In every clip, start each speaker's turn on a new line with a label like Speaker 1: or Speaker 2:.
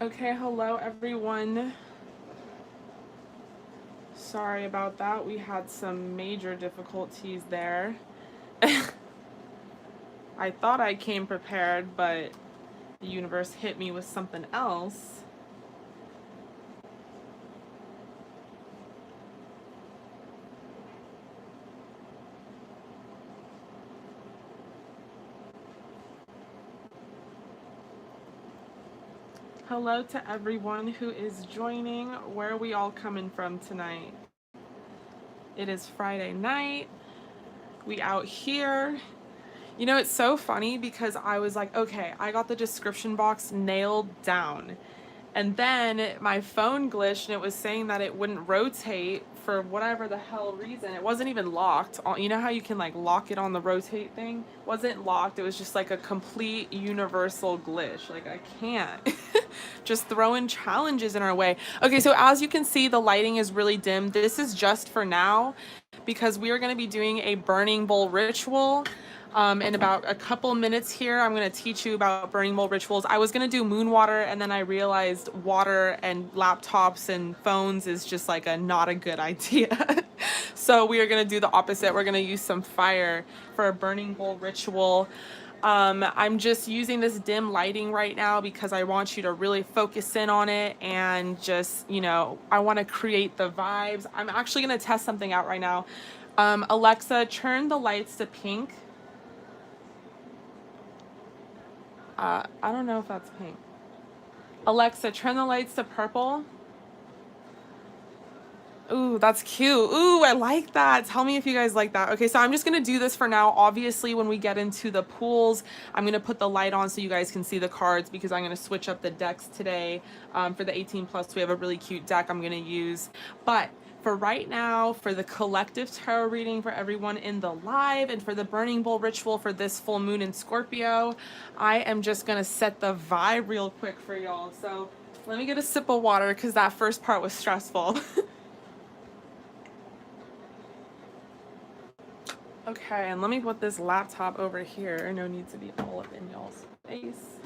Speaker 1: Okay, hello everyone. Sorry about that. We had some major difficulties there. I thought I came prepared, but the universe hit me with something else. Hello to everyone who is joining. Where are we all coming from tonight? It is Friday night. We out here. You know, it's so funny because I was like, okay, I got the description box nailed down. And then my phone glitched and it was saying that it wouldn't rotate for whatever the hell reason. It wasn't even locked. You know how you can like lock it on the rotate thing? It wasn't locked. It was just like a complete universal glitch. Like I can't. Just throwing challenges in our way. Okay, so as you can see, the lighting is really dim. This is just for now because we are going to be doing a burning bowl ritual. In about a couple minutes here, I'm going to teach you about burning bowl rituals. I was going to do moon water, and then I realized water and laptops and phones is just like not a good idea. So we are going to do the opposite. We're going to use some fire for a burning bowl ritual. I'm just using this dim lighting right now because I want you to really focus in on it and just, I want to create the vibes. I'm actually going to test something out right now. Alexa, turn the lights to pink. I don't know if that's pink. Alexa, turn the lights to purple. Ooh, that's cute. Ooh, I like that. Tell me if you guys like that. Okay, so I'm just gonna do this for now. Obviously, when we get into the pools, I'm gonna put the light on so you guys can see the cards because I'm gonna switch up the decks today. For the 18 plus, we have a really cute deck I'm gonna use. But for right now, for the collective tarot reading for everyone in the live and for the burning bowl ritual for this full moon in Scorpio, I am just gonna set the vibe real quick for y'all. So let me get a sip of water because that first part was stressful. Okay, and let me put this laptop over here. No need to be all up in y'all's face.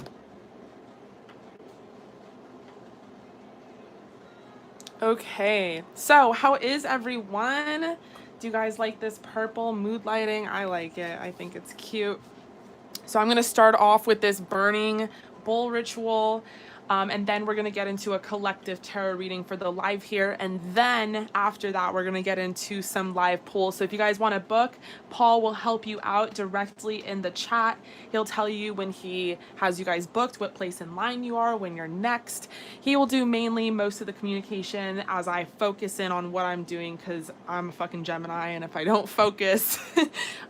Speaker 1: Okay, so how is everyone? Do you guys like this purple mood lighting? I like it. I think it's cute. So I'm going to start off with this burning bowl ritual. And then we're going to get into a collective tarot reading for the live here. And then after that, we're going to get into some live pools. So if you guys want to book, Paul will help you out directly in the chat. He'll tell you when he has you guys booked, what place in line you are, when you're next. He will do mainly most of the communication as I focus in on what I'm doing because I'm a fucking Gemini. And if I don't focus,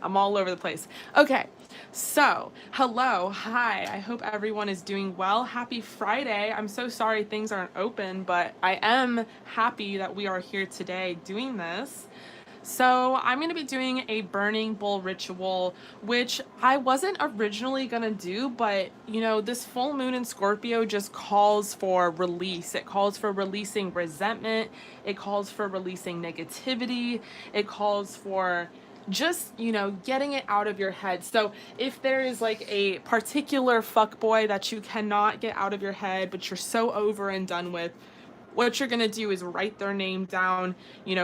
Speaker 1: I'm all over the place. Okay. So, hello, hi, I hope everyone is doing well. Happy Friday. I'm so sorry things aren't open, but I am happy that we are here today doing this. So I'm going to be doing a burning bowl ritual, which I wasn't originally going to do, but this full moon in Scorpio just calls for release. It calls for releasing resentment. It calls for releasing negativity. It calls for just, getting it out of your head. So if there is like a particular fuckboy that you cannot get out of your head, but you're so over and done with, what you're going to do is write their name down,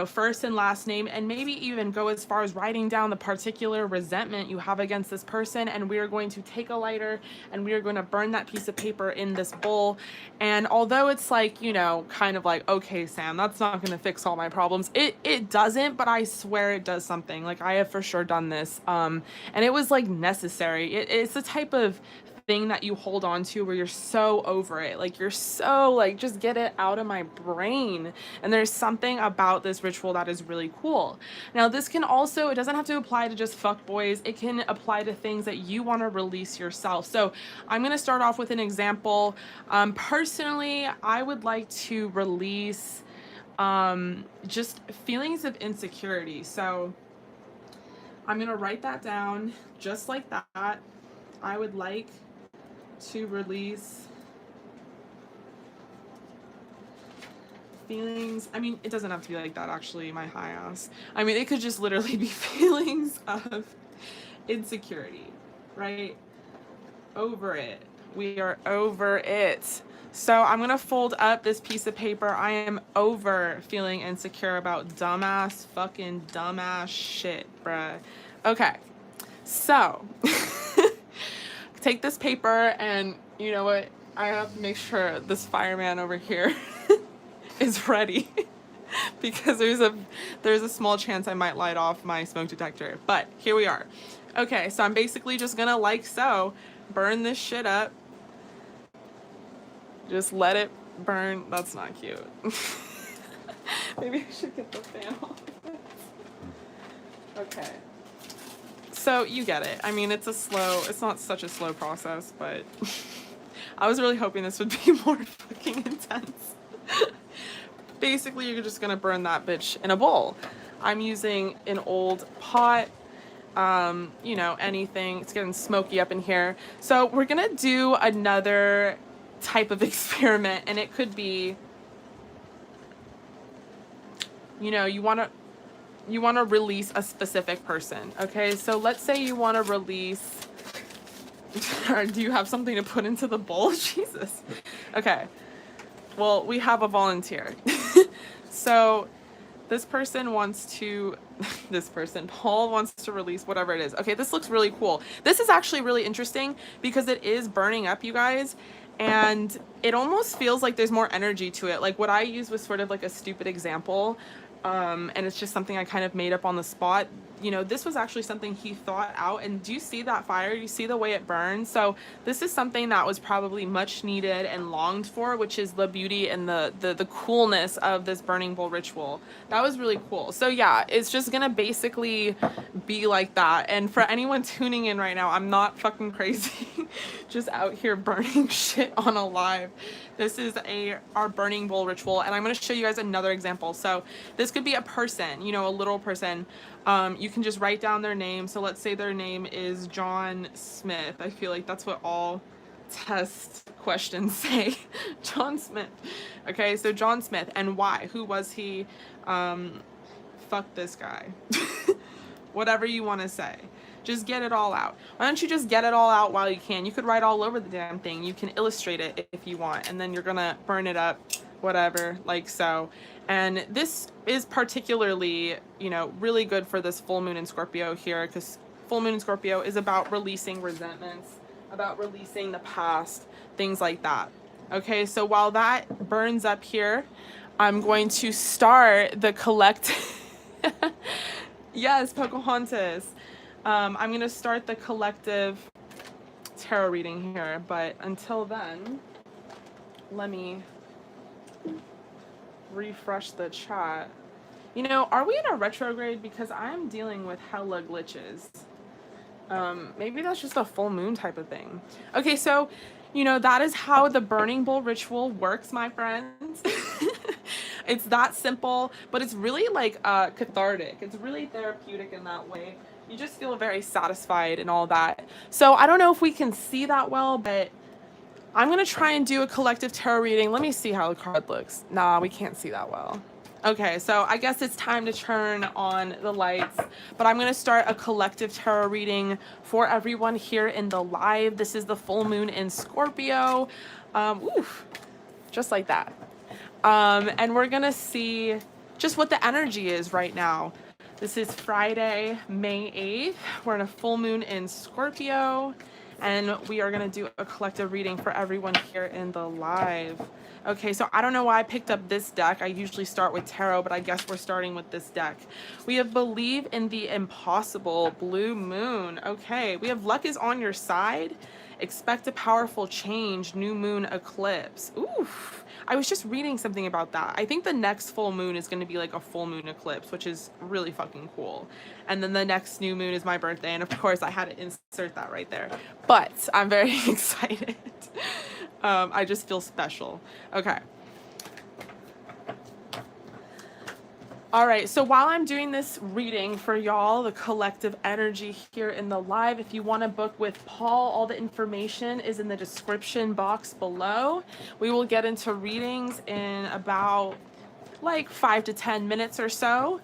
Speaker 1: first and last name, and maybe even go as far as writing down the particular resentment you have against this person. And we are going to take a lighter and we are going to burn that piece of paper in this bowl. And although it's like, kind of like, okay, Sam, that's not going to fix all my problems. It doesn't, but I swear it does something. Like I have for sure done this. And it was like necessary. It's the type of thing that you hold on to where you're so over it, like you're so like, just get it out of my brain. And there's something about this ritual that is really cool. Now this can also, it doesn't have to apply to just fuck boys, it can apply to things that you want to release yourself. So I'm going to start off with an example. Personally, I would like to release just feelings of insecurity. So I'm going to write that down just like that. I would like to release feelings. I mean, it doesn't have to be like that, actually, my high ass. I mean, it could just literally be feelings of insecurity, right? Over it. We are over it. So I'm gonna fold up this piece of paper. I am over feeling insecure about fucking dumbass shit, bruh. Okay, so take this paper, and you know what? I have to make sure this fireman over here is ready because there's a small chance I might light off my smoke detector. But here we are. Okay, so I'm basically just gonna, like so, burn this shit up. Just let it burn. That's not cute. Maybe I should get the fan off. Okay. So you get it. I mean, it's not such a slow process, but I was really hoping this would be more fucking intense. Basically, you're just gonna burn that bitch in a bowl. I'm using an old pot, you know, anything. It's getting smoky up in here. So we're gonna do another type of experiment, and it could be, you know, you want to release a specific person. Okay, so let's say you want to release or do you have something to put into the bowl? Jesus. Okay, well, we have a volunteer. So this person wants to Paul wants to release whatever it is. Okay, this looks really cool. This is actually really interesting because it is burning up, you guys, and it almost feels like there's more energy to it. Like what I used was sort of like a stupid example, and it's just something I kind of made up on the spot. You know, this was actually something he thought out, and do you see that fire? You see the way it burns? So this is something that was probably much needed and longed for, which is the beauty and the coolness of this burning bowl ritual. That was really cool. So yeah, it's just gonna basically be like that. And for anyone tuning in right now, I'm not fucking crazy. Just out here burning shit on a live. This is our burning bowl ritual, and I'm going to show you guys another example. So this could be a person, you know, a literal person. You can just write down their name. So let's say their name is John Smith. I feel like that's what all test questions say. John Smith. Okay, so John Smith, and why? Who was he? Fuck this guy. Whatever you want to say. Just get it all out. Why don't you just get it all out while you can? You could write all over the damn thing. You can illustrate it if you want, and then you're gonna burn it up, whatever, like so. And this is particularly, you know, really good for this full moon in Scorpio here, because full moon in Scorpio is about releasing resentments, about releasing the past, things like that. Okay, so while that burns up here, I'm going to start the collective. Yes, Pocahontas. I'm going to start the collective tarot reading here, but until then, let me refresh the chat. You know, are we in a retrograde? Because I'm dealing with hella glitches. Maybe that's just a full moon type of thing. Okay, so, you know, that is how the burning bowl ritual works, my friends. It's that simple, but it's really like cathartic. It's really therapeutic in that way. You just feel very satisfied and all that. So I don't know if we can see that well, but I'm going to try and do a collective tarot reading. Let me see how the card looks. Nah, we can't see that well. Okay, so I guess it's time to turn on the lights, but I'm going to start a collective tarot reading for everyone here in the live. This is the full moon in Scorpio. Oof, just like that. And we're going to see just what the energy is right now. This is Friday, May 8th. We're in a full moon in Scorpio, and we are going to do a collective reading for everyone here in the live. Okay, so I don't know why I picked up this deck. I usually start with tarot, but I guess we're starting with this deck. We have Believe in the Impossible, Blue Moon. Okay, we have Luck is on your side. Expect a powerful change, New Moon Eclipse. Oof. I was just reading something about that. I think the next full moon is going to be like a full moon eclipse, which is really fucking cool. And then the next new moon is my birthday, and of course I had to insert that right there. But I'm very excited. I just feel special. Okay. All right, so while I'm doing this reading for y'all, the collective energy here in the live, if you want to book with Paul, all the information is in the description box below. We will get into readings in about like 5 to 10 minutes or so.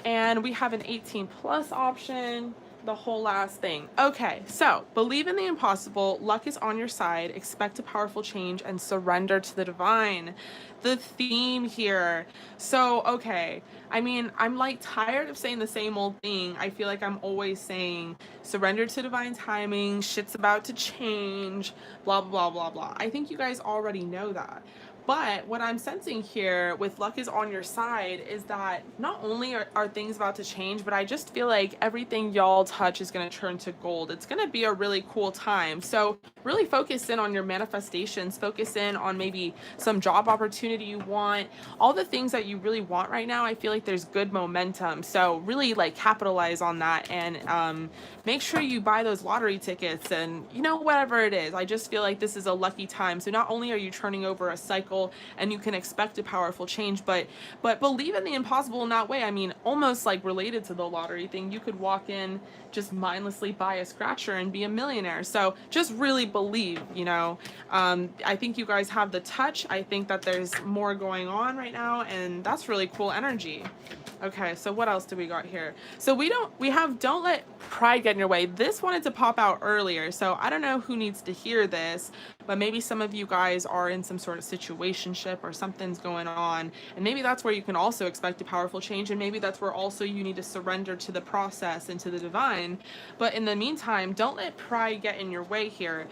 Speaker 1: And we have an 18+ option, the whole last thing. Okay, so believe in the impossible, luck is on your side, expect a powerful change, and surrender to the divine. The theme here. So, okay, I mean, I'm like tired of saying the same old thing. I feel like I'm always saying surrender to divine timing, shit's about to change, blah, blah, blah, blah. I think you guys already know that. But what I'm sensing here with luck is on your side is that not only are things about to change, but I just feel like everything y'all touch is going to turn to gold. It's going to be a really cool time. So really focus in on your manifestations, focus in on maybe some job opportunity you want, all the things that you really want right now. I feel like there's good momentum. So really like capitalize on that and make sure you buy those lottery tickets and, you know, whatever it is. I just feel like this is a lucky time. So not only are you turning over a cycle and you can expect a powerful change, but believe in the impossible in that way. I mean, almost like related to the lottery thing, you could walk in, just mindlessly buy a scratcher and be a millionaire. So just really believe, you know. I think you guys have the touch. I think that there's more going on right now, and that's really cool energy. Okay, so what else do we got here? So we have don't let pride get in your way. This wanted to pop out earlier, so I don't know who needs to hear this, but maybe some of you guys are in some sort of situationship or something's going on, and maybe that's where you can also expect a powerful change, and maybe that's where also you need to surrender to the process and to the divine. But in the meantime, don't let pride get in your way here.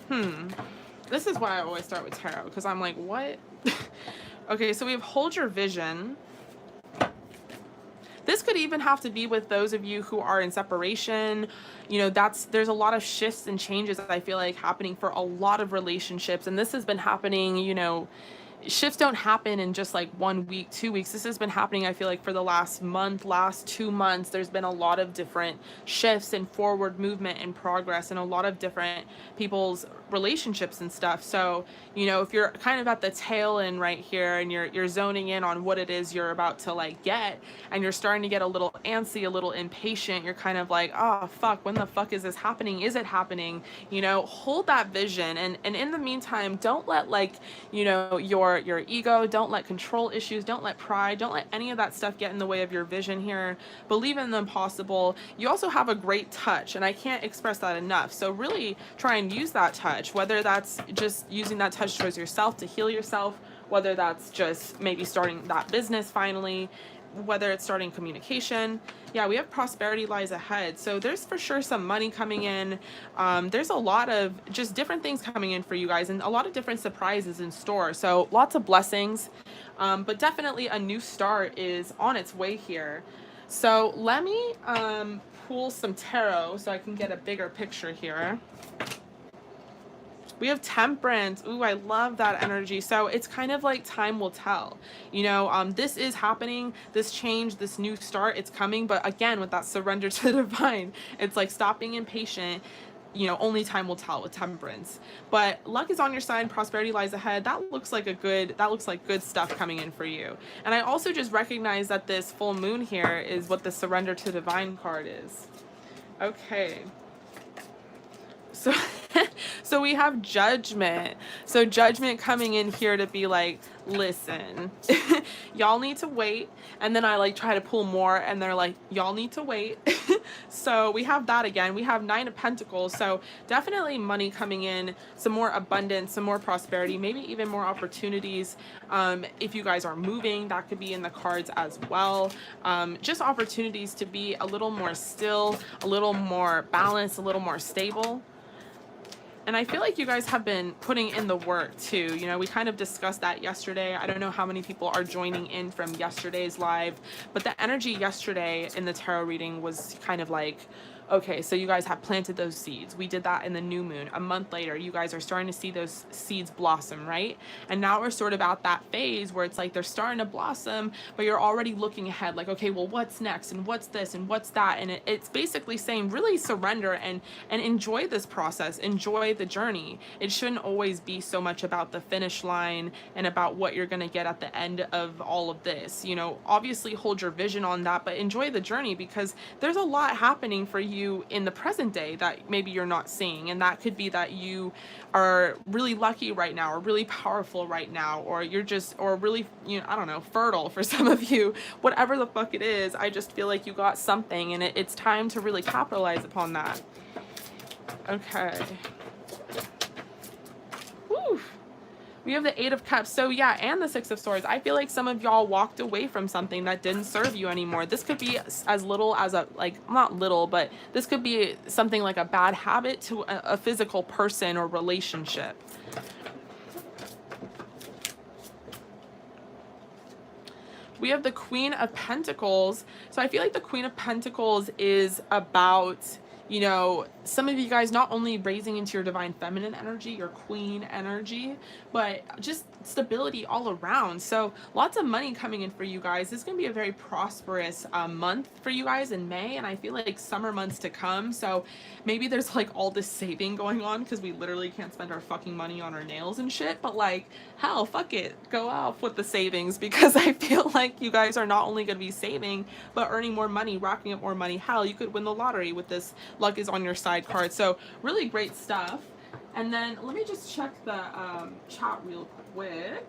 Speaker 1: This is why I always start with tarot, because I'm like, what? Okay, so we have hold your vision. This could even have to be with those of you who are in separation. You know, there's a lot of shifts and changes that I feel like happening for a lot of relationships. And this has been happening, you know, shifts don't happen in just like 1 week, 2 weeks. This has been happening, I feel like, for the last month, last 2 months. There's been a lot of different shifts and forward movement and progress and a lot of different people's relationships and stuff. So, you know, if you're kind of at the tail end right here and you're zoning in on what it is you're about to like get, and you're starting to get a little antsy, a little impatient, you're kind of like, oh fuck, when the fuck is this happening? Is it happening? You know, hold that vision. And in the meantime, don't let like, you know, your ego, don't let control issues, don't let pride, don't let any of that stuff get in the way of your vision here. Believe in the impossible. You also have a great touch, and I can't express that enough. So really try and use that touch, whether that's just using that touch towards yourself to heal yourself, whether that's just maybe starting that business finally, whether it's starting communication. Yeah, we have prosperity lies ahead. So there's for sure some money coming in. There's a lot of just different things coming in for you guys, and a lot of different surprises in store. So lots of blessings, but definitely a new start is on its way here. So let me pull some tarot so I can get a bigger picture here. We have temperance. Ooh, I love that energy. So it's kind of like time will tell. You know, this is happening, this change, this new start, it's coming. But again, with that surrender to the divine, it's like stop being impatient. You know, only time will tell with temperance. But luck is on your side, prosperity lies ahead. That looks like good stuff coming in for you. And I also just recognize that this full moon here is what the surrender to divine card is. Okay. So so we have judgment. So judgment coming in here to be like, listen, y'all need to wait. And then I like try to pull more and they're like, y'all need to wait. So we have that again. We have 9 of Pentacles. So definitely money coming in, some more abundance, some more prosperity, maybe even more opportunities. If you guys are moving, that could be in the cards as well. Just opportunities to be a little more still, a little more balanced, a little more stable. And I feel like you guys have been putting in the work too. You know, we kind of discussed that yesterday. I don't know how many people are joining in from yesterday's live, but the energy yesterday in the tarot reading was kind of like, okay, so you guys have planted those seeds. We did that in the new moon. A month later, you guys are starting to see those seeds blossom, right? And now we're sort of at that phase where it's like they're starting to blossom, but you're already looking ahead like, okay, well, what's next? And what's this? And what's that? And it's basically saying really surrender and enjoy this process. Enjoy the journey. It shouldn't always be so much about the finish line and about what you're going to get at the end of all of this. You know, obviously hold your vision on that, but enjoy the journey, because there's a lot happening for you in the present day that maybe you're not seeing. And that could be that you are really lucky right now, or really powerful right now, or you're just, or really, you know, I don't know, fertile for some of you, whatever the fuck it is. I just feel like you got something, and it's time to really capitalize upon that. Okay. Woo. We have the Eight of Cups. So yeah, and the Six of Swords. I feel like some of y'all walked away from something that didn't serve you anymore. This could be as little as a, like, not little, but this could be something like a bad habit to a physical person or relationship. We have the Queen of Pentacles. So I feel like the Queen of Pentacles is about, you know, some of you guys not only raising into your divine feminine energy, your queen energy, but just stability all around. So lots of money coming in for you guys. This is going to be a very prosperous month for you guys in May, and I feel like summer months to come. So maybe there's like all this saving going on because we literally can't spend our fucking money on our nails and shit, but like, hell, fuck it, go off with the savings, because I feel like you guys are not only going to be saving, but earning more money, racking up more money. Hell, you could win the lottery with this luck is on your side card. So really great stuff. And then let me just check the chat real quick.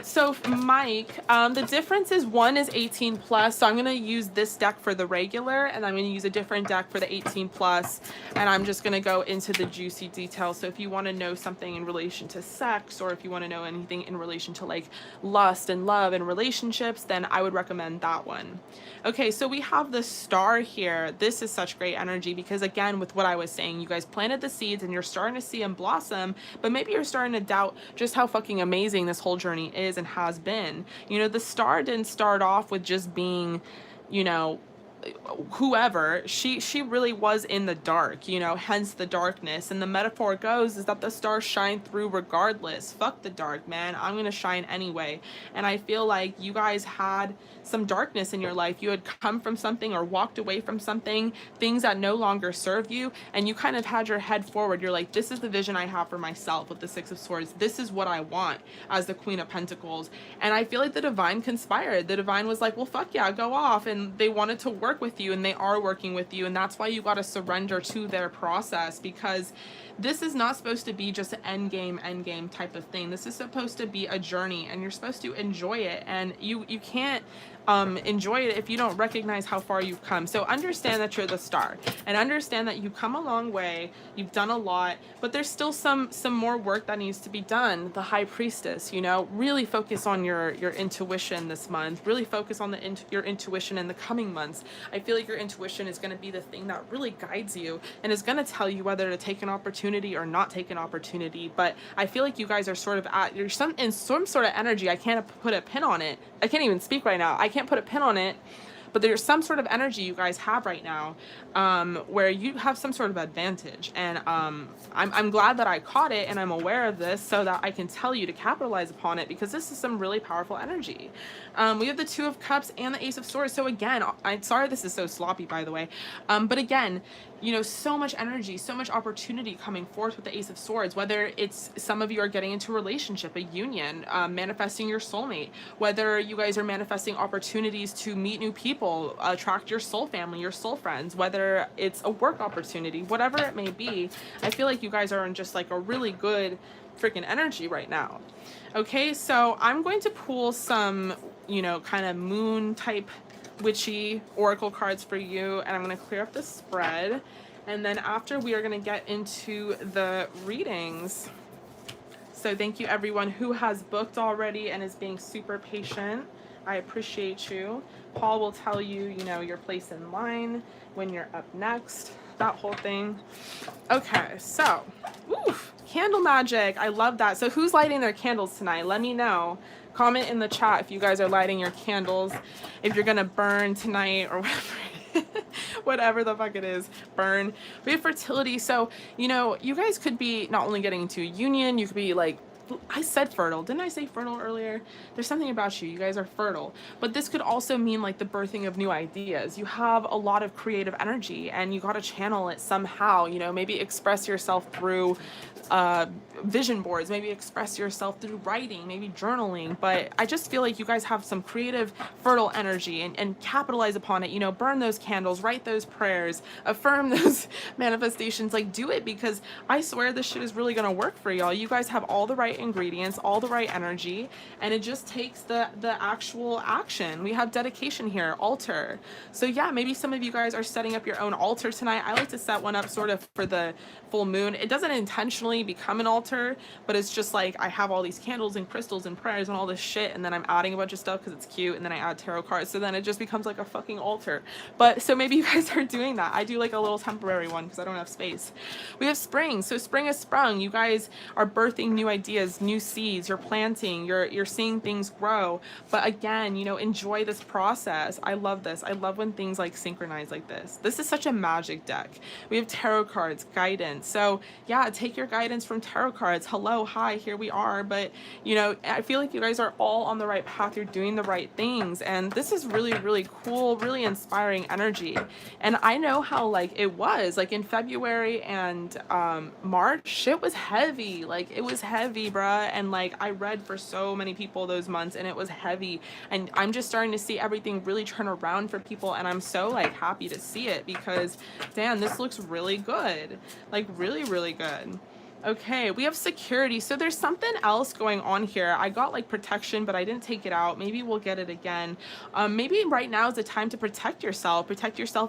Speaker 1: So Mike, the difference is one is 18 plus. So I'm going to use this deck for the regular, and I'm going to use a different deck for the 18 plus. And I'm just going to go into the juicy details. So if you want to know something in relation to sex, or if you want to know anything in relation to like lust and love and relationships, then I would recommend that one. Okay, so we have the Star here. This is such great energy because, again, with what I was saying, you guys planted the seeds and you're starting to see them blossom, but maybe you're starting to doubt just how fucking amazing this whole journey is and has been. You know, the Star didn't start off with just being, you know, whoever. She really was in the dark, you know, hence the darkness. And the metaphor goes is that the stars shine through regardless. Fuck the dark, man. I'm gonna shine anyway. And I feel like you guys had some darkness in your life. You had come from something or walked away from something, things that no longer serve you, and you kind of had your head forward. You're like, this is the vision I have for myself with the Six of Swords. This is what I want as the Queen of Pentacles. And I feel like the divine conspired. The divine was like, well, fuck yeah, go off. And they wanted to work with you, and they are working with you. And that's why you got to surrender to their process, because this is not supposed to be just an end game type of thing. This is supposed to be a journey, and you're supposed to enjoy it. And you can't enjoy it if you don't recognize how far you've come. So understand that you're the Star, and understand that you've come a long way. You've done a lot, but there's still some more work that needs to be done. The High Priestess, you know, really focus on your intuition this month. Really focus on your intuition in the coming months. I feel like your intuition is going to be the thing that really guides you and is going to tell you whether to take an opportunity or not take an opportunity. But I feel like you guys are sort of in some sort of energy. I can't put a pin on it. I can't even speak right now. I can't put a pin on it, but there's some sort of energy you guys have right now where you have some sort of advantage. And I'm glad that I caught it and I'm aware of this so that I can tell you to capitalize upon it, because this is some really powerful energy. We have the Two of Cups and the Ace of Swords. So again, I'm sorry this is so sloppy, by the way. But again, you know, so much energy, so much opportunity coming forth with the Ace of Swords, whether it's some of you are getting into a relationship, a union, manifesting your soulmate, whether you guys are manifesting opportunities to meet new people, attract your soul family, your soul friends, whether it's a work opportunity, whatever it may be. I feel like you guys are in just like a really good freaking energy right now. Okay, so I'm going to pull some, you know, kind of moon type witchy oracle cards for you, and I'm going to clear up the spread, and then after we are going to get into the readings. So thank you everyone who has booked already and is being super patient. I appreciate you. Paul will tell you, you know, your place in line, when you're up next, that whole thing. Okay, so oof, candle magic, I love that. So who's lighting their candles tonight? Let me know. Comment in the chat if you guys are lighting your candles, if you're gonna burn tonight or whatever, whatever the fuck it is, burn. We have fertility. So, you know, you guys could be not only getting into a union, you could be like I said fertile. Didn't I say fertile earlier? There's something about you. You guys are fertile. But this could also mean like the birthing of new ideas. You have a lot of creative energy and you got to channel it somehow, you know, maybe express yourself through vision boards, maybe express yourself through writing, maybe journaling. But I just feel like you guys have some creative, fertile energy and capitalize upon it, you know, burn those candles, write those prayers, affirm those manifestations, like do it, because I swear this shit is really going to work for y'all. You guys have all the right ingredients, all the right energy, and it just takes the actual action. We have dedication here, altar. So yeah, maybe some of you guys are setting up your own altar tonight. I like to set one up sort of for the full moon. It doesn't intentionally become an altar, but it's just like I have all these candles and crystals and prayers and all this shit, and then I'm adding a bunch of stuff because it's cute, and then I add tarot cards, so then it just becomes like a fucking altar. But so maybe you guys are doing that. I do like a little temporary one because I don't have space. We have spring. So spring has sprung. You guys are birthing new ideas, new seeds. You're planting. You're seeing things grow. But again, you know, enjoy this process. I love this. I love when things like synchronize like this. This is such a magic deck. We have tarot cards, guidance. So yeah, take your guidance from tarot cards. Hello, hi, here we are. But you know, I feel like you guys are all on the right path. You're doing the right things. And this is really, really cool, really inspiring energy. And I know how like it was like in February and March, shit was heavy. Like it was heavy, bruh. And like I read for so many people those months and it was heavy. And I'm just starting to see everything really turn around for people. And I'm so like happy to see it because damn, this looks really good. Like really, really good. Okay, we have security. So there's something else going on here. I got like protection, but I didn't take it out. Maybe we'll get it again. Maybe right now is the time to protect yourself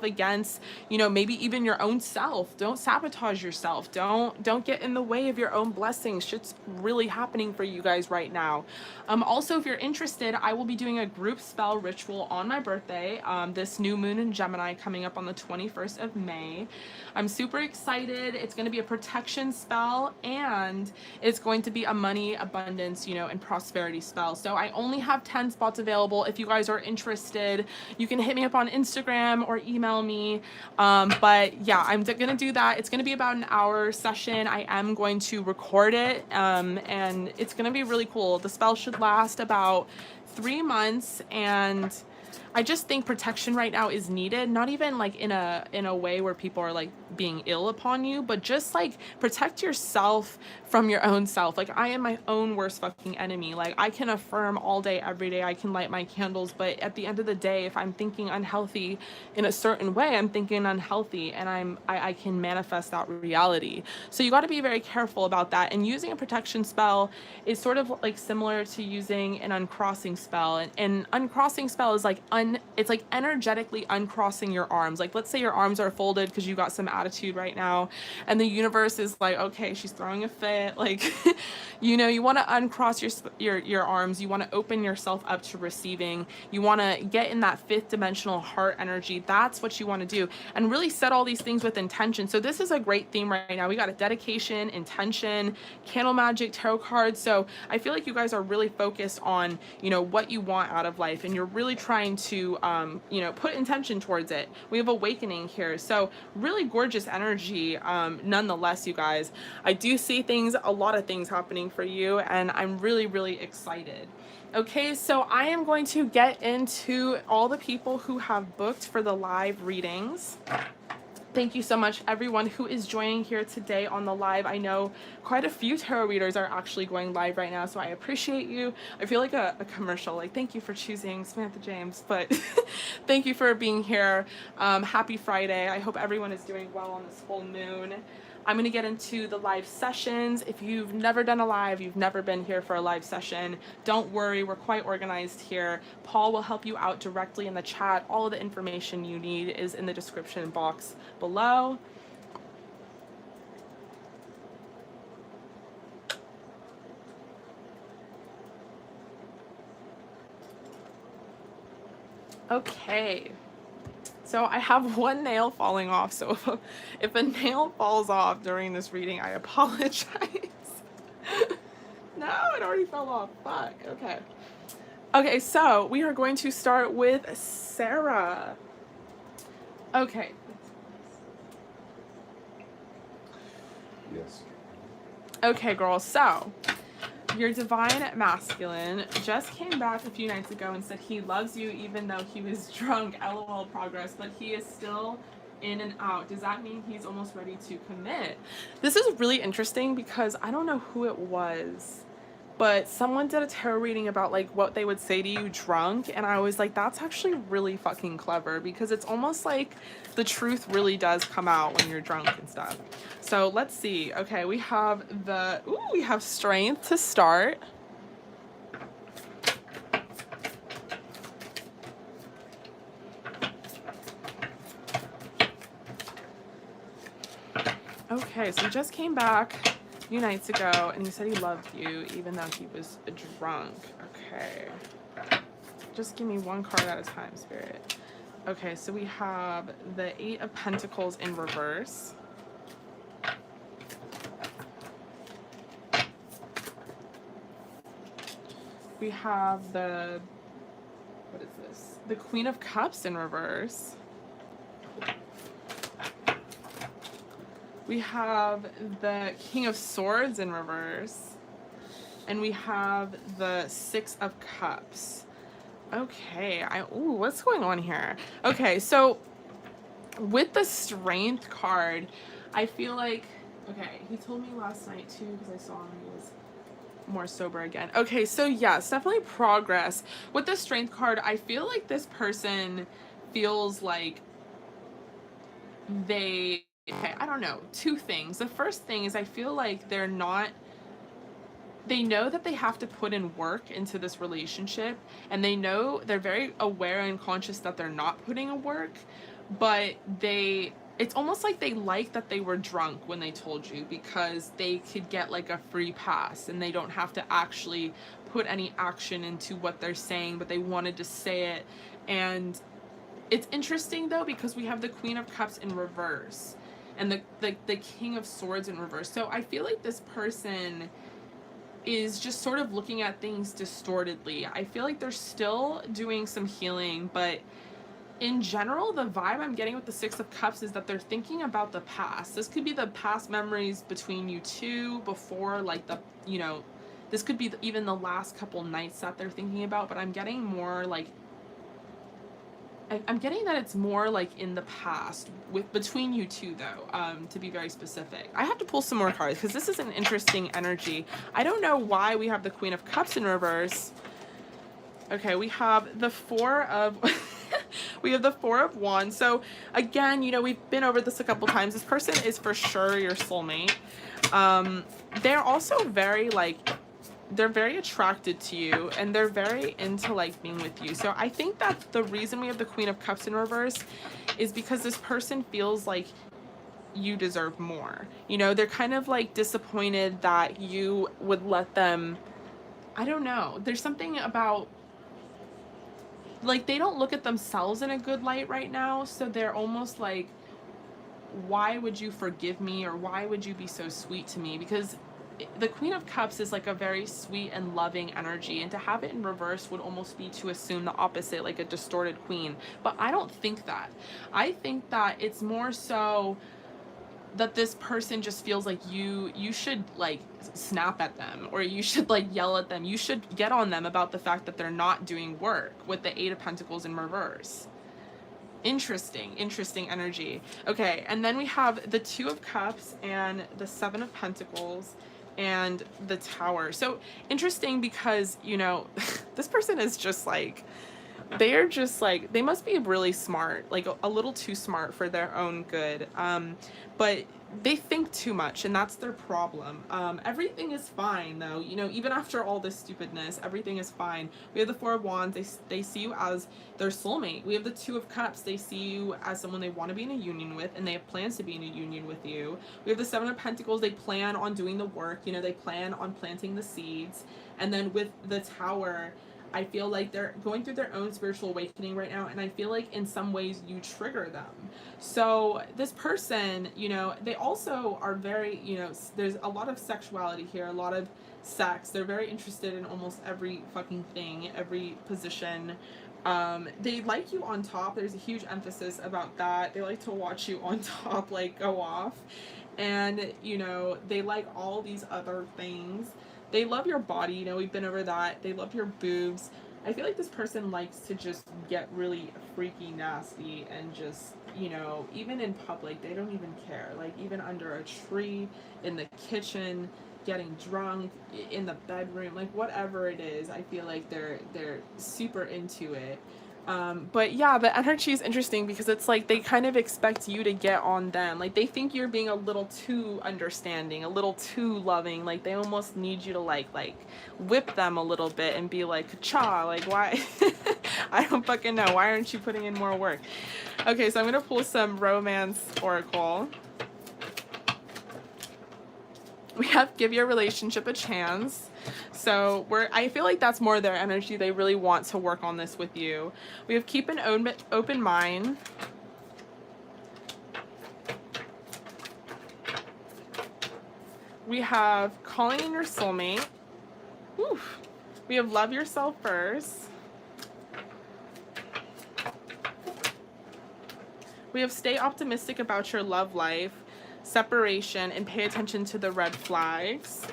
Speaker 1: against, you know, maybe even your own self. Don't sabotage yourself. Don't get in the way of your own blessings. Shit's really happening for you guys right now. Also, if you're interested, I will be doing a group spell ritual on my birthday. This new moon in Gemini coming up on the 21st of May. I'm super excited. It's going to be a protection spell and it's going to be a money, abundance, you know, and prosperity spell. So I only have 10 spots available. If you guys are interested, you can hit me up on Instagram or email me. But yeah, I'm going to do that. It's going to be about an hour session. I am going to record it and it's going to be really cool. The spell should last about 3 months, and I just think protection right now is needed, not even like in a way where people are like being ill upon you, but just like protect yourself from your own self. Like I am my own worst fucking enemy. Like I can affirm all day, every day. I can light my candles, but at the end of the day, if I'm thinking unhealthy in a certain way, I'm thinking unhealthy, and I can manifest that reality. So you got to be very careful about that. And using a protection spell is sort of like similar to using an uncrossing spell. And uncrossing spell is like it's like energetically uncrossing your arms. Like let's say your arms are folded because you got some attitude right now, and the universe is like, okay, she's throwing a fit. Like, you know, you want to uncross your arms. You want to open yourself up to receiving. You want to get in that 5th dimensional heart energy. That's what you want to do, and really set all these things with intention. So this is a great theme right now. We got a dedication, intention, candle magic, tarot cards. So I feel like you guys are really focused on, you know, what you want out of life, and you're really trying to you know, put intention towards it. We have awakening here, so really gorgeous energy. Nonetheless, you guys, I do see things, a lot of things happening for you, and I'm really, really excited. Okay, so I am going to get into all the people who have booked for the live readings. Thank you so much, everyone who is joining here today on the live. I know quite a few tarot readers are actually going live right now, so I appreciate you. I feel like a commercial, like thank you for choosing Samantha James, but thank you for being here. Happy Friday. I hope everyone is doing well on this full moon. I'm going to get into the live sessions. If you've never done a live, you've never been here for a live session, don't worry, we're quite organized here. Paul will help you out directly in the chat. All of the information you need is in the description box below. Okay. So I have one nail falling off, so if a nail falls off during this reading, I apologize. No, it already fell off. Fuck. Okay. Okay, so we are going to start with Sarah. Okay.
Speaker 2: Yes.
Speaker 1: Okay, girl. So Your divine masculine just came back a few nights ago and said he loves you even though he was drunk. LOL progress, but he is still in and out. Does that mean he's almost ready to commit? This is really interesting because I don't know who it was, but someone did a tarot reading about like what they would say to you drunk, and I was like, that's actually really fucking clever, because it's almost like the truth really does come out when you're drunk and stuff. So let's see. Okay, we have we have strength to start. Okay, so he just came back a few nights ago and he said he loved you even though he was drunk. Okay. Just give me one card at a time, Spirit. Okay, so we have the 8 of Pentacles in reverse. We have the, what is this? The Queen of Cups in reverse. We have the King of Swords in reverse. And we have the 6 of Cups. Okay, ooh, what's going on here? Okay, so with the Strength card, I feel like, okay, he told me last night too, because I saw him, he was more sober again. Okay, so yes, definitely progress. With the Strength card, I feel like this person feels like okay, I don't know, 2 things. The first thing is I feel like they know that they have to put in work into this relationship, and they're very aware and conscious that they're not putting in work, but it's almost like they like that they were drunk when they told you, because they could get like a free pass and they don't have to actually put any action into what they're saying, but they wanted to say it. And it's interesting though, because we have the Queen of Cups in reverse and the King of Swords in reverse. So I feel like this person is just sort of looking at things distortedly. I feel like they're still doing some healing, but in general, the vibe I'm getting with the 6 of Cups is that they're thinking about the past. This could be the past memories between you two before, like, this could be even the last couple nights that they're thinking about, but I'm getting more like, I'm getting that it's more like in the past between you two though, to be very specific. I have to pull some more cards because this is an interesting energy. I don't know why we have the Queen of Cups in reverse. Okay, we have the 4 of we have the 4 of Wands. So again, we've been over this a couple times. This person is for sure your soulmate. They're also very they're very attracted to you, and they're very into like being with you. So I think that the reason we have the Queen of Cups in reverse is because this person feels like you deserve more. They're kind of like disappointed that you would let them, I don't know. There's something about, like, they don't look at themselves in a good light right now. So they're almost like, why would you forgive me? Or why would you be so sweet to me? Because the Queen of Cups is like a very sweet and loving energy, and to have it in reverse would almost be to assume the opposite, like a distorted queen. But I don't think that. I think that it's more so that this person just feels like you should like snap at them, or you should like yell at them. You should get on them about the fact that they're not doing work, with the 8 of Pentacles in reverse. Interesting energy. Okay, and then we have the 2 of Cups and the 7 of Pentacles and the Tower. So interesting, because this person is just like, they're just like, they must be really smart, like a little too smart for their own good, but they think too much, and that's their problem. Everything is fine though, even after all this stupidness, everything is fine. We have the 4 of Wands. They see you as their soulmate. We have the 2 of Cups. They see you as someone they want to be in a union with, and they have plans to be in a union with you. We have the 7 of Pentacles. They plan on doing the work, they plan on planting the seeds. And then with the Tower, I feel like they're going through their own spiritual awakening right now, and I feel like in some ways you trigger them. So this person, they also are very, there's a lot of sexuality here, a lot of sex. They're very interested in almost every fucking thing, every position. They like you on top. There's a huge emphasis about that. They like to watch you on top, like, go off. And, they like all these other things. They love your body, you know, we've been over that. They love your boobs. I feel like this person likes to just get really freaky nasty and just, you know, even in public, they don't even care. Like even under a tree, in the kitchen, getting drunk, in the bedroom, like whatever it is, I feel like they're super into it. But yeah, the energy is interesting because it's like they kind of expect you to get on them. Like they think you're being a little too understanding, a little too loving. Like they almost need you to like whip them a little bit and be like, cha, like why? I don't fucking know. Why aren't you putting in more work? Okay, so I'm gonna pull some romance oracle. We have give your relationship a chance. So I feel like that's more their energy. They really want to work on this with you. We have keep an open mind. We have calling in your soulmate. Oof. We have love yourself first. We have stay optimistic about your love life, separation, and pay attention to the red flags.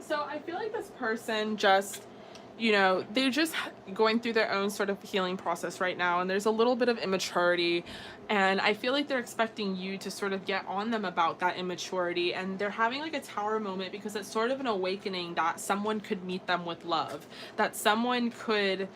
Speaker 1: So I feel like this person just, you know, they're just going through their own sort of healing process right now. And there's a little bit of immaturity. And I feel like they're expecting you to sort of get on them about that immaturity. And they're having like a tower moment because it's sort of an awakening that someone could meet them with love. That someone could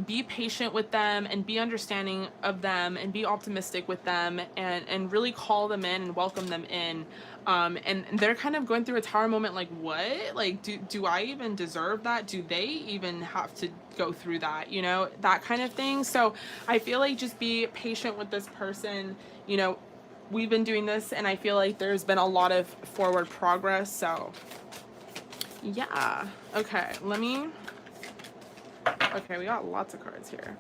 Speaker 1: be patient with them and be understanding of them and be optimistic with them and really call them in and welcome them in. And they're kind of going through a tower moment like, what? Like, do I even deserve that? Do they even have to go through that? You know, that kind of thing. So I feel like just be patient with this person. You know, we've been doing this and I feel like there's been a lot of forward progress. So yeah. Okay, okay, we got lots of cards here.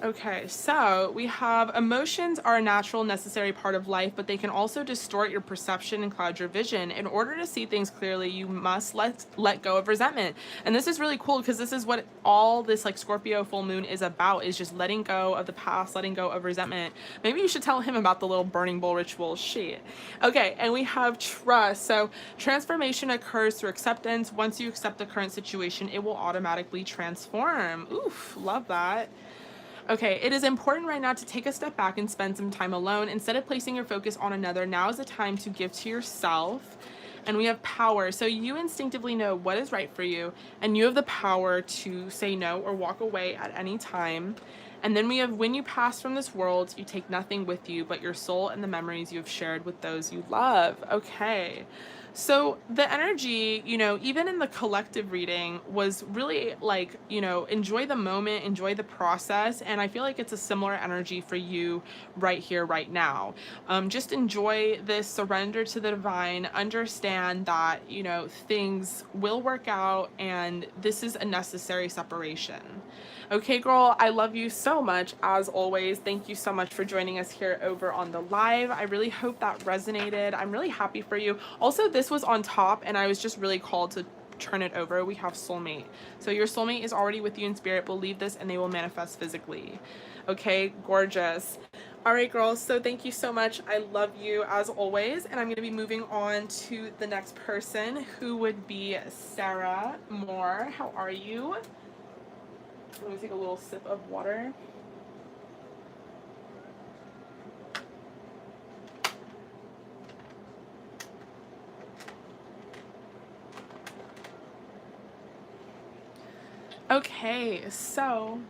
Speaker 1: Okay, so we have emotions are a natural, necessary part of life, but they can also distort your perception and cloud your vision. In order to see things clearly, you must let go of resentment. And this is really cool because this is what all this like Scorpio full moon is about, is just letting go of the past, letting go of resentment. Maybe you should tell him about the little burning bowl ritual. Shit. Okay, and we have trust. So transformation occurs through acceptance. Once you accept the current situation, it will automatically transform. Oof, love that. Okay, it is important right now to take a step back and spend some time alone. Instead of placing your focus on another, now is the time to give to yourself. And we have power. So you instinctively know what is right for you, and you have the power to say no or walk away at any time. And then we have when you pass from this world, you take nothing with you but your soul and the memories you have shared with those you love. Okay. So the energy, you know, even in the collective reading was really like, you know, enjoy the moment, enjoy the process. And I feel like it's a similar energy for you right here, right now. Just enjoy this, surrender to the divine, understand that, you know, things will work out and this is a necessary separation. Okay, girl, I love you so much, as always. Thank you so much for joining us here over on the live. I really hope that resonated. I'm really happy for you. Also, this was on top, and I was just really called to turn it over. We have soulmate. So your soulmate is already with you in spirit. Believe this, and they will manifest physically. Okay, gorgeous. All right, girls, so thank you so much. I love you, as always, and I'm going to be moving on to the next person, who would be Sarah Moore. How are you? Let me take a little sip of water. Okay, so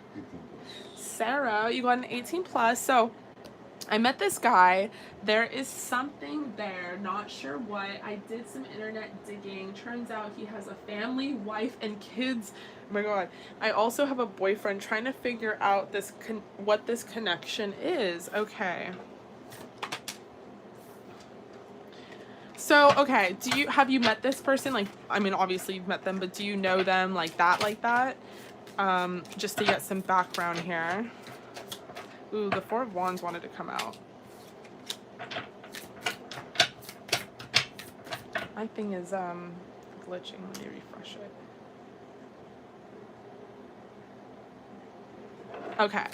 Speaker 1: Sarah, you got an 18 plus. So I met this guy. There is something there, not sure what. I did some internet digging. Turns out he has a family, wife, and kids. Oh my god. I also have a boyfriend, trying to figure out this what this connection is. Okay. So, okay, have you met this person? Like, I mean, obviously you've met them, but do you know them like that? Just to get some background here. Ooh, the Four of Wands wanted to come out. My thing is, glitching. Let me refresh it. Okay.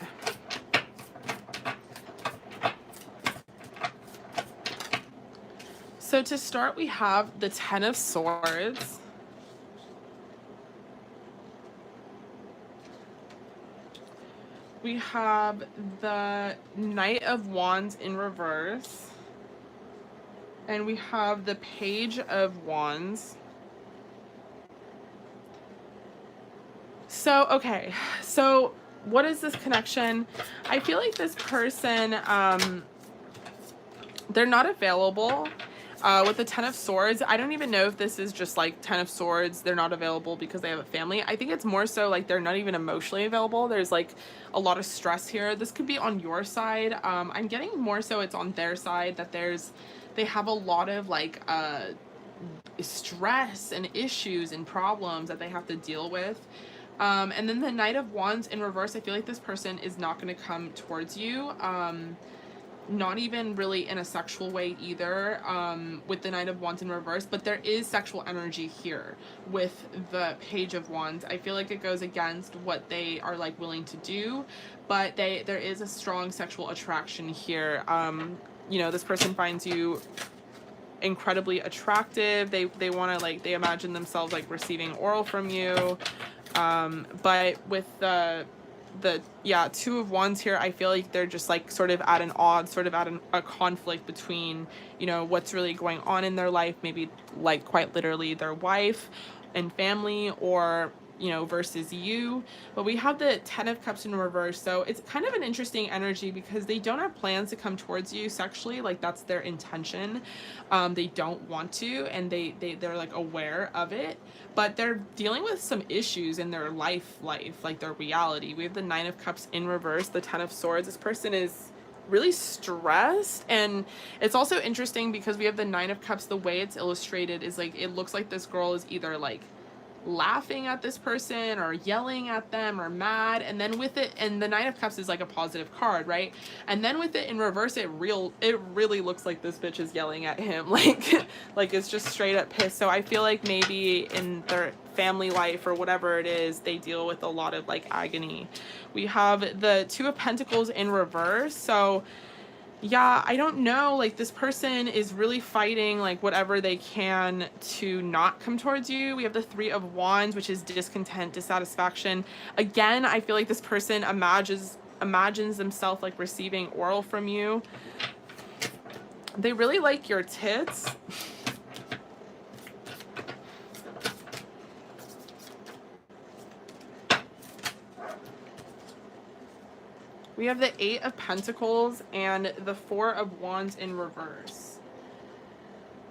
Speaker 1: So to start, we have the Ten of Swords. We have the Knight of Wands in reverse. And we have the Page of Wands. So, okay. So what is this connection? I feel like this person, they're not available. With the Ten of Swords, I don't even know if this is just like Ten of Swords, they're not available because they have a family. I think it's more so like they're not even emotionally available. There's like a lot of stress here. This could be on your side. I'm getting more so it's on their side that they have a lot of like stress and issues and problems that they have to deal with. And then the Knight of Wands in reverse, I feel like this person is not going to come towards you. Not even really in a sexual way either, with the Knight of Wands in reverse, but there is sexual energy here with the Page of Wands. I feel like it goes against what they are like willing to do, but there is a strong sexual attraction here. You know, this person finds you incredibly attractive. They want to like, they imagine themselves like receiving oral from you. But with the Two of Wands here, I feel like they're just like sort of at an odds, sort of at a conflict between, you know, what's really going on in their life, maybe like quite literally their wife and family, or, you know, versus you. But we have the Ten of Cups in reverse, so it's kind of an interesting energy because they don't have plans to come towards you sexually, like that's their intention. They don't want to, and they're like aware of it, but they're dealing with some issues in their life, like their reality. We have the Nine of Cups in reverse, the Ten of Swords. This person is really stressed, and it's also interesting because we have the Nine of Cups. The way it's illustrated is like it looks like this girl is either like laughing at this person or yelling at them or mad, and then with it, and the Nine of Cups is like a positive card, right? And then with it in reverse, it really looks like this bitch is yelling at him, like it's just straight up pissed. So I feel like maybe in their family life or whatever it is, they deal with a lot of like agony. We have the Two of Pentacles in reverse, so yeah, I don't know, like this person is really fighting like whatever they can to not come towards you. We have the Three of Wands, which is discontent, dissatisfaction. Again, I feel like this person imagines themselves like receiving oral from you. They really like your tits. We have the Eight of Pentacles and the Four of Wands in reverse.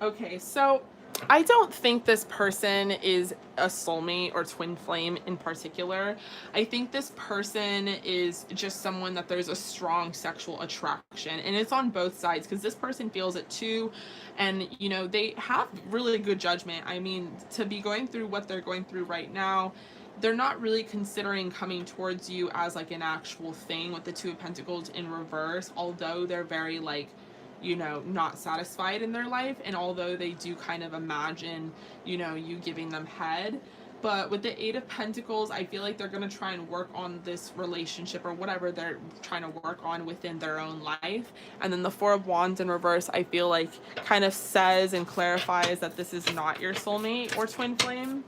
Speaker 1: Okay, so I don't think this person is a soulmate or twin flame in particular. I think this person is just someone that there's a strong sexual attraction, and it's on both sides because this person feels it too. And, you know, they have really good judgment. I mean, to be going through what they're going through right now, they're not really considering coming towards you as like an actual thing with the Two of Pentacles in reverse, although they're very like, you know, not satisfied in their life, and although they do kind of imagine, you know, you giving them head. But with the Eight of Pentacles, I feel like they're going to try and work on this relationship or whatever they're trying to work on within their own life. And then the Four of Wands in reverse, I feel like kind of says and clarifies that this is not your soulmate or twin flame.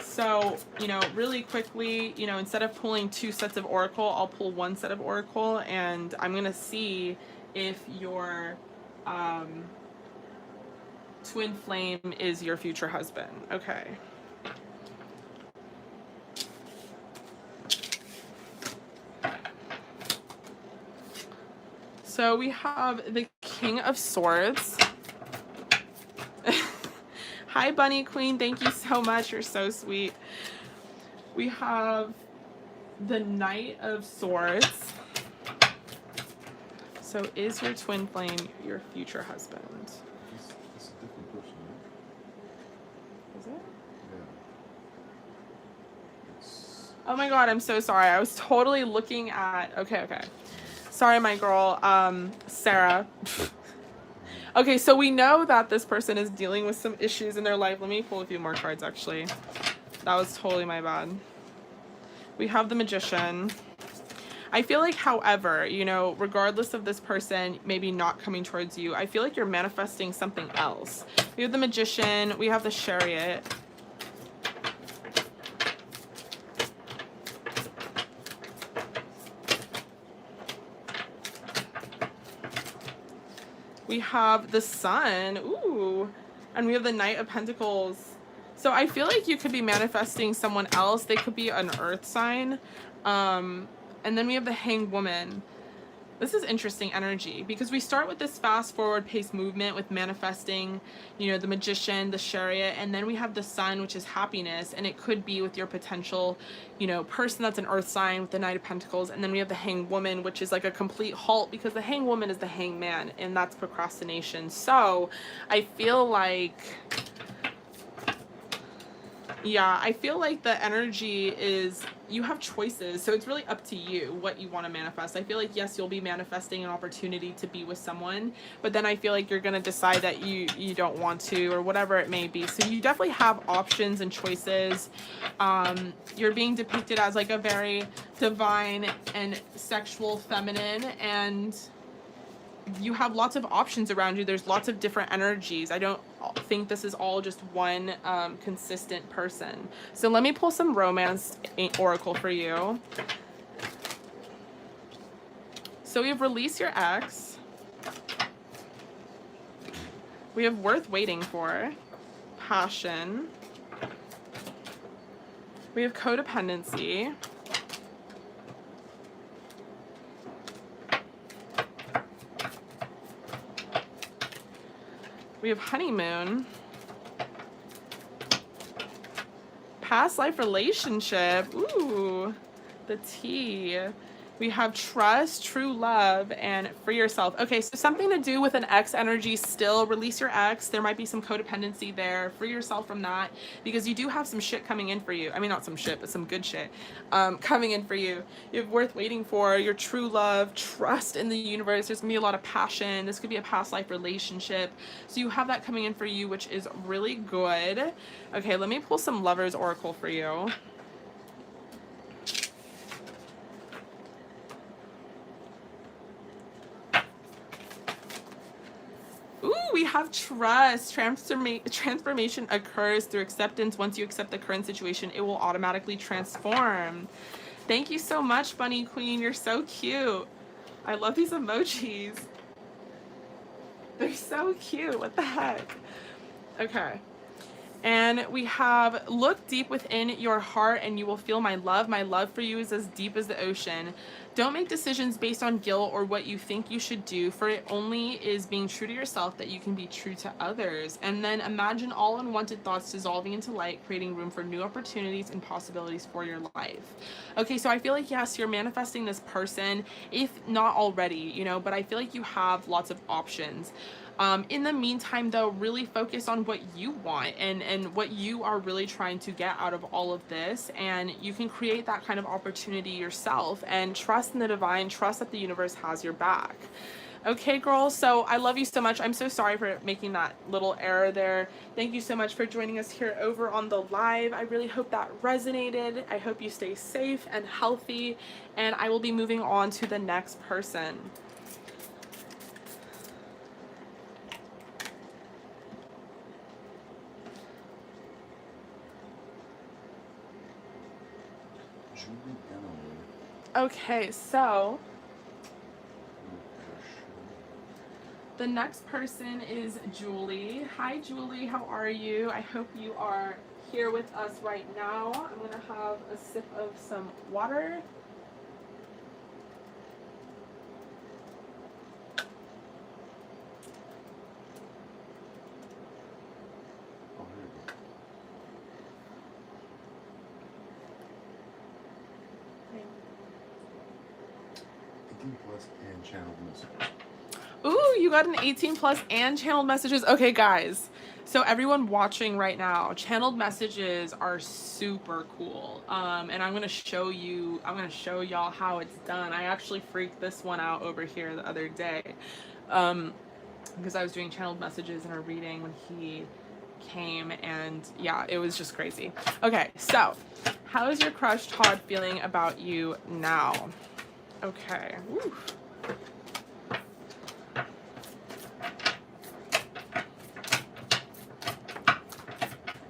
Speaker 1: So, you know, really quickly, you know, instead of pulling two sets of oracle, I'll pull one set of oracle, and I'm going to see if your twin flame is your future husband. Okay. So we have the King of Swords. Hi, Bunny Queen. Thank you so much. You're so sweet. We have the Knight of Swords. So is your twin flame your future husband?
Speaker 2: It's a different person, right?
Speaker 1: Is it?
Speaker 2: Yeah. It's...
Speaker 1: Oh my god, I'm so sorry. I was totally looking at... Okay. Sorry, my girl, Sarah. Okay, so we know that this person is dealing with some issues in their life. Let me pull a few more cards, actually. That was totally my bad. We have the Magician. I feel like, however, you know, regardless of this person maybe not coming towards you, I feel like you're manifesting something else. We have the Magician, we have the Chariot. We have the Sun, ooh, and we have the Knight of Pentacles. So I feel like you could be manifesting someone else. They could be an earth sign. And then we have the Hanged Woman. This is interesting energy because we start with this fast forward paced movement with manifesting, you know, the Magician, the Chariot, and then we have the Sun, which is happiness, and it could be with your potential, you know, person that's an earth sign with the Knight of Pentacles, and then we have the Hanged Woman, which is like a complete halt because the Hanged Woman is the Hanged Man, and that's procrastination. So I feel like, yeah, I feel like the energy is you have choices, so it's really up to you what you want to manifest. I feel like, yes, you'll be manifesting an opportunity to be with someone, but then I feel like you're going to decide that you don't want to, or whatever it may be. So you definitely have options and choices. You're being depicted as like a very divine and sexual feminine, and you have lots of options around you. There's lots of different energies. I don't think this is all just one consistent person. So let me pull some romance oracle for you. So we have Release Your Ex. We have Worth Waiting For. Passion. We have Codependency. We have Honeymoon. Past life relationship. Ooh, the T. We have Trust, True Love, and Free Yourself. Okay, so something to do with an ex energy still. Release your ex. There might be some codependency there. Free yourself from that because you do have some shit coming in for you. I mean, not some shit, but some good shit coming in for you. You have Worth Waiting For, your true love, trust in the universe. There's going to be a lot of passion. This could be a past life relationship. So you have that coming in for you, which is really good. Okay, let me pull some Lovers Oracle for you. We have Trust. Transformation occurs through acceptance. Once you accept the current situation, it will automatically transform. Thank you so much, Bunny Queen. You're so cute. I love these emojis. They're so cute. What the heck? Okay. And we have look deep within your heart and you will feel my love. My love for you is as deep as the ocean. Don't make decisions based on guilt or what you think you should do, for it only is being true to yourself that you can be true to others. And then imagine all unwanted thoughts dissolving into light, creating room for new opportunities and possibilities for your life. Okay, so I feel like, yes, you're manifesting this person, if not already, you know, but I feel like you have lots of options. In the meantime, though, really focus on what you want and what you are really trying to get out of all of this. And you can create that kind of opportunity yourself and trust in the divine, trust that the universe has your back. Okay, girls, so I love you so much. I'm so sorry for making that little error there. Thank you so much for joining us here over on the live. I really hope that resonated. I hope you stay safe and healthy. And I will be moving on to the next person. Okay, so the next person is Julie. Hi, Julie. How are you? I hope you are here with us right now. I'm going to have a sip of some water.
Speaker 2: Plus and channeled messages.
Speaker 1: Ooh, you got an 18 plus and channeled messages. Okay, guys. So everyone watching right now, channeled messages are super cool. And I'm going to show y'all how it's done. I actually freaked this one out over here the other day. Because I was doing channeled messages in a reading when he came, and yeah, it was just crazy. Okay, so how is your crush Todd feeling about you now? Okay. Woo.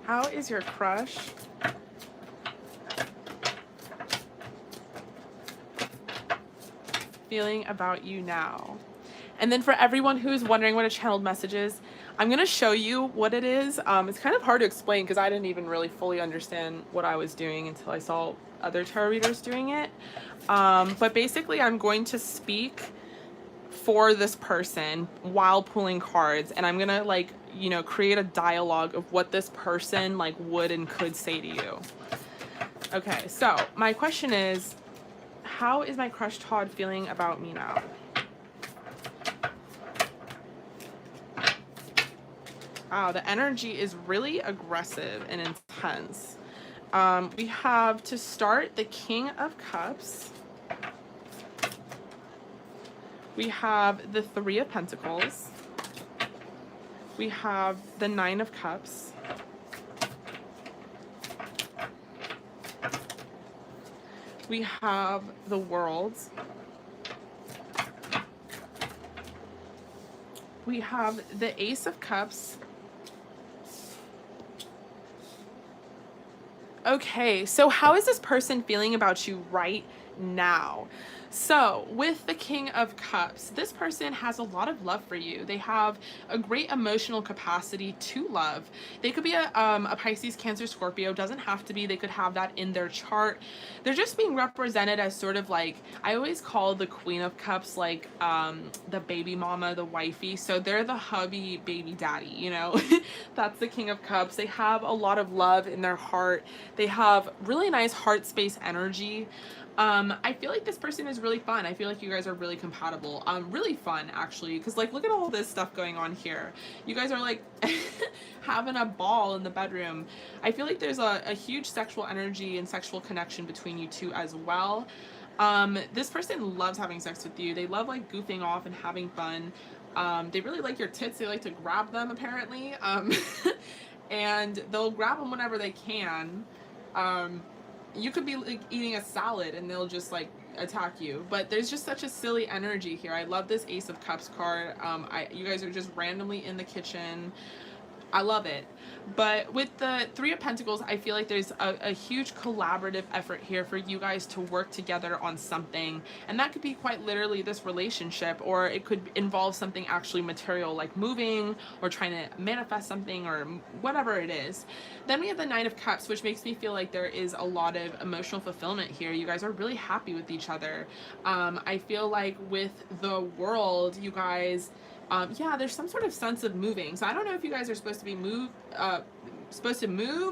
Speaker 1: How is your crush feeling about you now? And then for everyone who's wondering what a channeled message is, I'm going to show you what it is. It's kind of hard to explain because I didn't even really fully understand what I was doing until I saw other tarot readers doing it. But basically, I'm going to speak for this person while pulling cards, and I'm going to, like, you know, create a dialogue of what this person, like, would and could say to you. Okay, so my question is, how is my crush Todd feeling about me now? Wow, the energy is really aggressive and intense. We have, to start, the King of Cups. We have the Three of Pentacles. We have the Nine of Cups. We have the World. We have the Ace of Cups. Okay, so how is this person feeling about you right now? So with the King of Cups, this person has a lot of love for you. They have a great emotional capacity to love. They could be a Pisces, Cancer, Scorpio. Doesn't have to be. They could have that in their chart. They're just being represented as sort of like, I always call the Queen of Cups like the baby mama, the wifey. So they're the hubby, baby daddy, you know. That's the King of Cups. They have a lot of love in their heart. They have really nice heart space energy. I feel like this person is really fun. I feel like you guys are really compatible. Really fun, actually, because, like, look at all this stuff going on here. You guys are, like, having a ball in the bedroom. I feel like there's a huge sexual energy and sexual connection between you two as well. This person loves having sex with you. They love, like, goofing off and having fun. They really like your tits. They like to grab them, apparently. And they'll grab them whenever they can. You could be, like, eating a salad and they'll just, like, attack you. But there's just such a silly energy here. I love this Ace of Cups card. You guys are just randomly in the kitchen. I love it. But with the Three of Pentacles, I feel like there's a huge collaborative effort here for you guys to work together on something. And that could be quite literally this relationship, or it could involve something actually material, like moving or trying to manifest something or whatever it is. Then we have the Nine of Cups, which makes me feel like there is a lot of emotional fulfillment here. You guys are really happy with each other. I feel like with the World, you guys... yeah, there's some sort of sense of moving. So I don't know if you guys are supposed to be move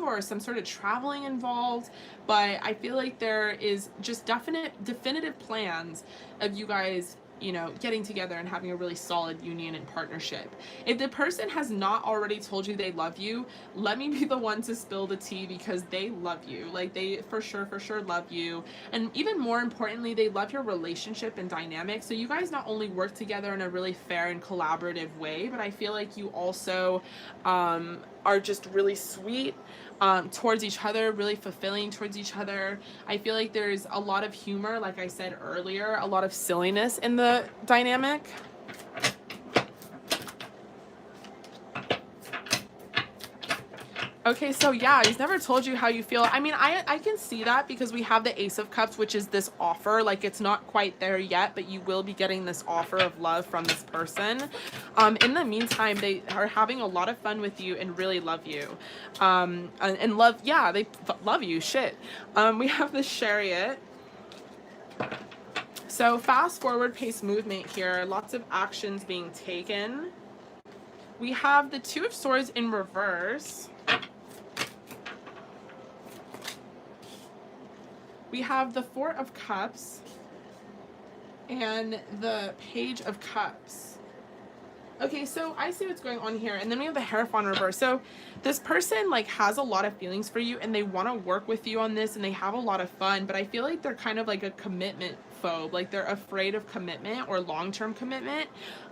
Speaker 1: or some sort of traveling involved, but I feel like there is just definitive plans of you guys, you know, getting together and having a really solid union and partnership. If the person has not already told you they love you, let me be the one to spill the tea, because they love you. Like, they for sure love you. And even more importantly, they love your relationship and dynamic. So you guys not only work together in a really fair and collaborative way, but I feel like you also are just really sweet towards each other, really fulfilling towards each other. I feel like there's a lot of humor, like I said earlier, a lot of silliness in the dynamic. Okay, so yeah, he's never told you how you feel. I mean, I can see that because we have the Ace of Cups, which is this offer. Like, it's not quite there yet, but you will be getting this offer of love from this person. In the meantime, they are having a lot of fun with you and really love you. And love, yeah, they love you, shit. We have the Chariot. So fast forward pace movement here, lots of actions being taken. We have the Two of Swords in reverse. We have the Four of Cups and the Page of Cups. Okay, so I see what's going on here. And then we have the Hierophant reverse. So this person, like, has a lot of feelings for you and they want to work with you on this and they have a lot of fun, but I feel like they're kind of like a commitment phobe. Like, they're afraid of commitment or long-term commitment.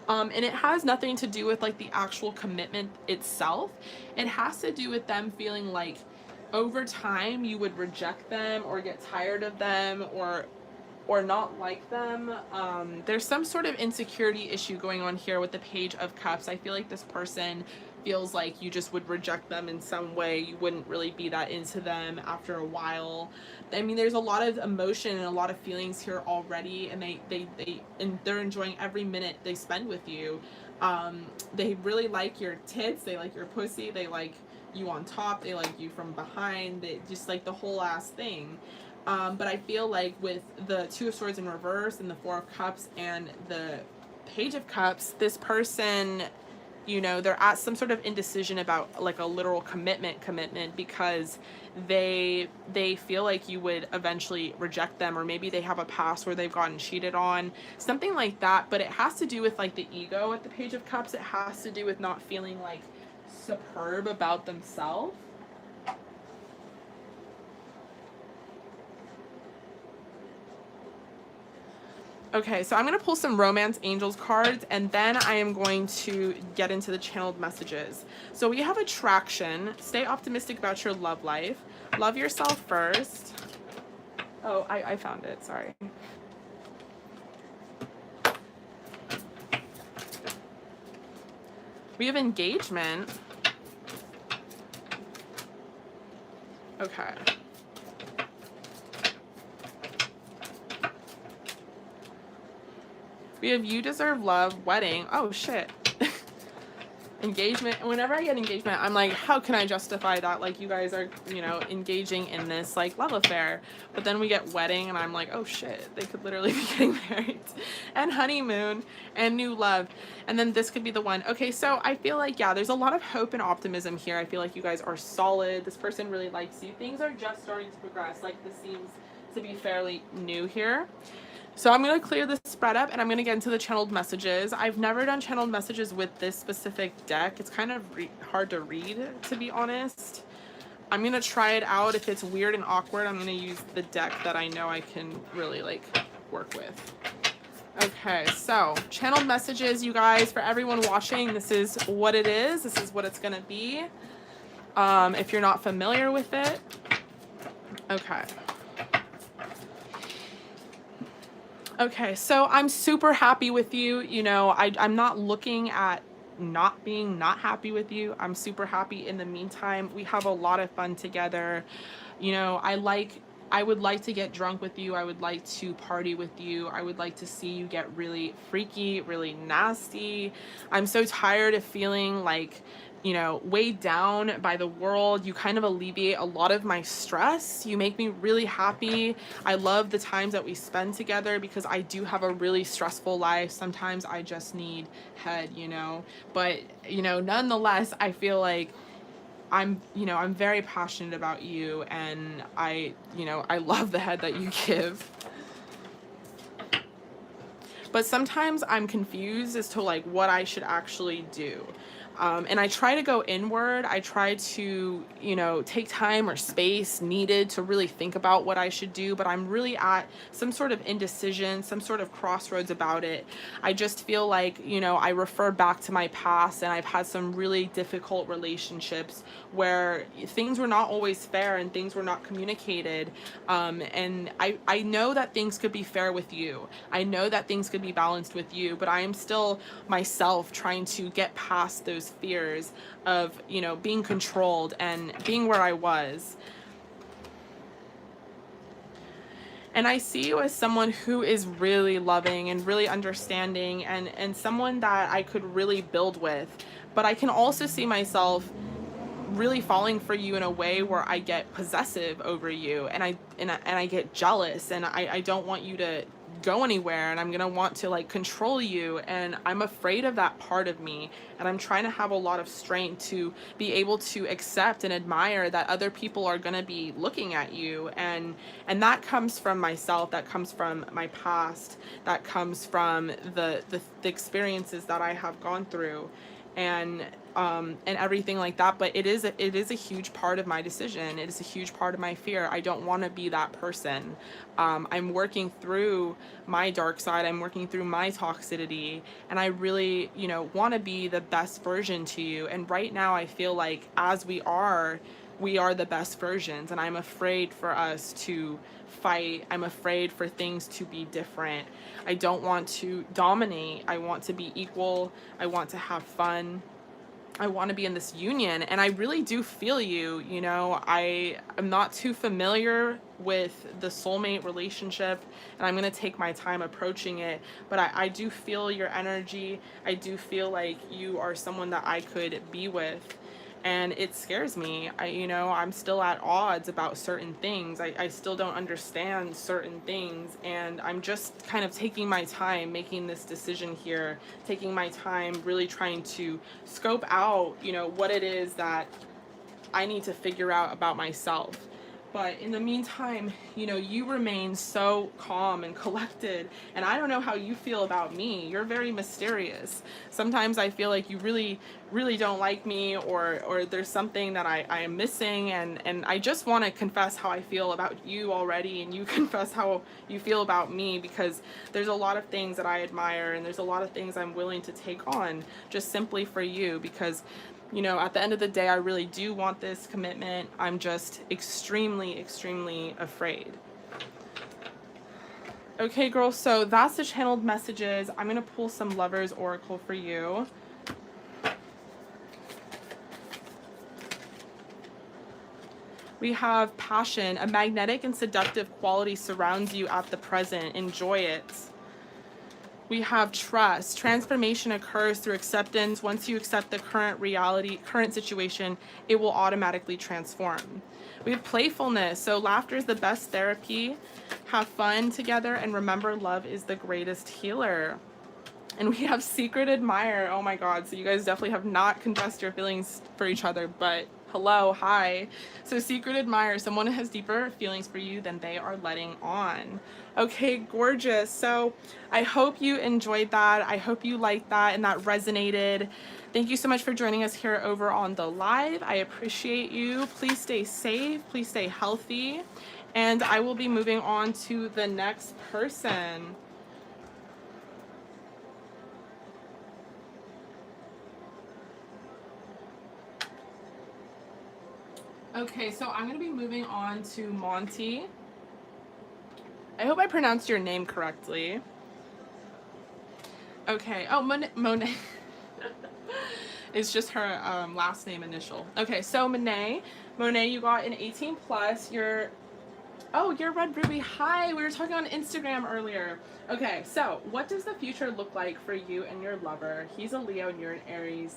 Speaker 1: And it has nothing to do with, like, the actual commitment itself. It has to do with them feeling like over time you would reject them or get tired of them, or or not like them. There's some sort of insecurity issue going on here with the Page of Cups. I feel like this person feels like you just would reject them in some way. You wouldn't really be that into them after a while. I mean, there's a lot of emotion and a lot of feelings here already, and they're enjoying every minute they spend with you. They really like your tits, they like your pussy, they like you on top, they like you from behind, they just like the whole ass thing. But I feel like with the Two of Swords in reverse and the Four of Cups and the Page of Cups, this person, you know, they're at some sort of indecision about like a literal commitment because they feel like you would eventually reject them, or maybe they have a past where they've gotten cheated on, something like that. But it has to do with like the ego at the Page of Cups. It has to do with not feeling like superb about themselves. Okay, so I'm going to pull some Romance Angels cards, and then I am going to get into the channeled messages. So we have attraction. Stay optimistic about your love life. Love yourself first. Oh, I found it. Sorry. We have engagement. Okay. We have you deserve love, wedding. Oh, shit. Engagement. Whenever I get engagement, I'm like, how can I justify that? Like, you guys are, you know, engaging in this, like, love affair. But then we get wedding, and I'm like, oh, shit. They could literally be getting married. And honeymoon and new love. And then this could be the one. Okay, so I feel like, yeah, there's a lot of hope and optimism here. I feel like you guys are solid. This person really likes you. Things are just starting to progress. Like, this seems to be fairly new here. So I'm going to clear this spread up, and I'm going to get into the channeled messages. I've never done channeled messages with this specific deck. It's kind of hard to read, to be honest. I'm going to try it out. If it's weird and awkward, I'm going to use the deck that I know I can really, like, work with. Okay, so channeled messages, you guys, for everyone watching, this is what it is. This is what it's going to be. If you're not familiar with it. Okay. Okay, so I'm super happy with you. You know, I'm not looking at not being not happy with you. I'm super happy in the meantime. We have a lot of fun together. You know, I would like to get drunk with you. I would like to party with you. I would like to see you get really freaky, really nasty. I'm so tired of feeling like, you know, weighed down by the world. You kind of alleviate a lot of my stress. You make me really happy. I love the times that we spend together because I do have a really stressful life. Sometimes I just need head, you know, but, you know, nonetheless, I feel like I'm very passionate about you, and I love the head that you give. But sometimes I'm confused as to like what I should actually do. And I try to go inward. I try to, you know, take time or space needed to really think about what I should do, but I'm really at some sort of indecision, some sort of crossroads about it. I just feel like, you know, I refer back to my past, and I've had some really difficult relationships where things were not always fair and things were not communicated. And I know that things could be fair with you. I know that things could be balanced with you, but I am still myself trying to get past those fears of, you know, being controlled and being where I was. And I see you as someone who is really loving and really understanding, and someone that I could really build with. But I can also see myself really falling for you in a way where I get possessive over you, and I get jealous, and I don't want you to go anywhere, and I'm gonna want to like control you, and I'm afraid of that part of me, and I'm trying to have a lot of strength to be able to accept and admire that other people are gonna be looking at you, and that comes from myself, that comes from my past, that comes from the experiences that I have gone through, and everything like that. But it is a huge part of my decision. It is a huge part of my fear. I don't want to be that person. I'm working through my dark side. I'm working through my toxicity, and I really, you know, want to be the best version to you. And right now I feel like as we are, we are the best versions, and I'm afraid for us to fight. I'm afraid for things to be different. I don't want to dominate. I want to be equal. I want to have fun. I want to be in this union, and I really do feel you. You know, I am not too familiar with the soulmate relationship, and I'm going to take my time approaching it, but I do feel your energy. I do feel like you are someone that I could be with, and it scares me. I'm still at odds about certain things. I still don't understand certain things, and I'm just kind of taking my time making this decision here, taking my time really trying to scope out, what it is that I need to figure out about myself. But in the meantime, you remain so calm and collected, and I don't know how you feel about me. You're very mysterious. Sometimes I feel like you really, really don't like me, or there's something that I am missing, and I just want to confess how I feel about you already, and you confess how you feel about me, because there's a lot of things that I admire, and there's a lot of things I'm willing to take on just simply for you, because at the end of the day, I really do want this commitment. I'm just extremely, extremely afraid. Okay, girl, so that's the channeled messages. I'm going to pull some Lovers Oracle for you. We have passion. A magnetic and seductive quality surrounds you at the present. Enjoy it. We have trust. Transformation occurs through acceptance. Once you accept the current reality, current situation, it will automatically transform. We have playfulness. So laughter is the best therapy. Have fun together, and remember, love is the greatest healer. And we have secret admirer. Oh my God. So you guys definitely have not confessed your feelings for each other, but hello, hi. So secret admirer, someone who has deeper feelings for you than they are letting on. Okay, gorgeous. So I hope you enjoyed that. I hope you liked that and that resonated. Thank you so much for joining us here over on the live. I appreciate you. Please stay safe. Please stay healthy. And I will be moving on to the next person. Okay, so I'm going to be moving on to Monty. I hope I pronounced your name correctly. Okay. Oh, Monet. It's just her last name initial. Okay, so Monet, you got an 18 plus. You're Red Ruby. Hi, we were talking on Instagram earlier. Okay, so what does the future look like for you and your lover? He's a Leo and you're an Aries.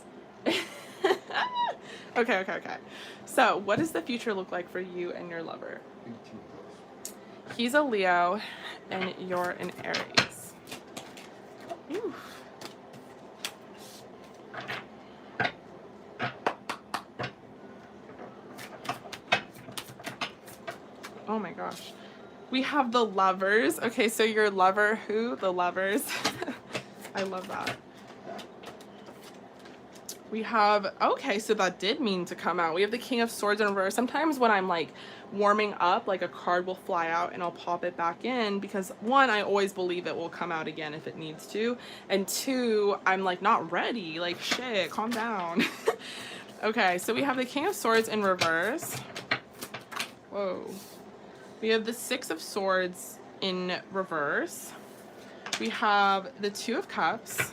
Speaker 1: Okay. So what does the future look like for you and your lover?
Speaker 2: 18 plus.
Speaker 1: He's a Leo and you're an Aries. Ooh. Oh my gosh. We have the Lovers. Okay, so your lover, who? The Lovers. I love that. We have, okay, so that did mean to come out. We have the King of Swords in reverse. Sometimes when I'm like warming up, like a card will fly out and I'll pop it back in because one, I always believe it will come out again if it needs to. And two, I'm like not ready. Like shit, calm down. Okay, so we have the King of Swords in reverse. Whoa. We have the Six of Swords in reverse. We have the Two of Cups.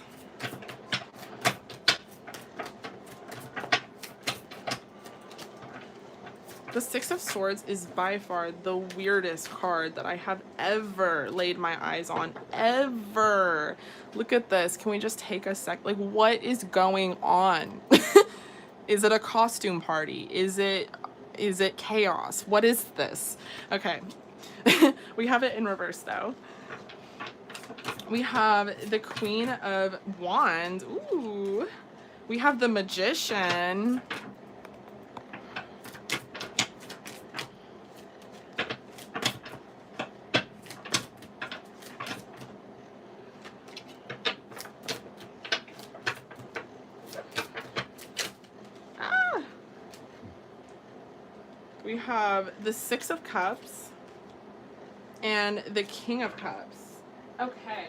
Speaker 1: The Six of Swords is by far the weirdest card that I have ever laid my eyes on, ever. Look at this. Can we just take a sec? Like, what is going on? Is it a costume party? Is it chaos? What is this? Okay. We have it in reverse, though. We have the Queen of Wands. Ooh. We have the Magician. We have the Six of Cups and the King of Cups. Okay.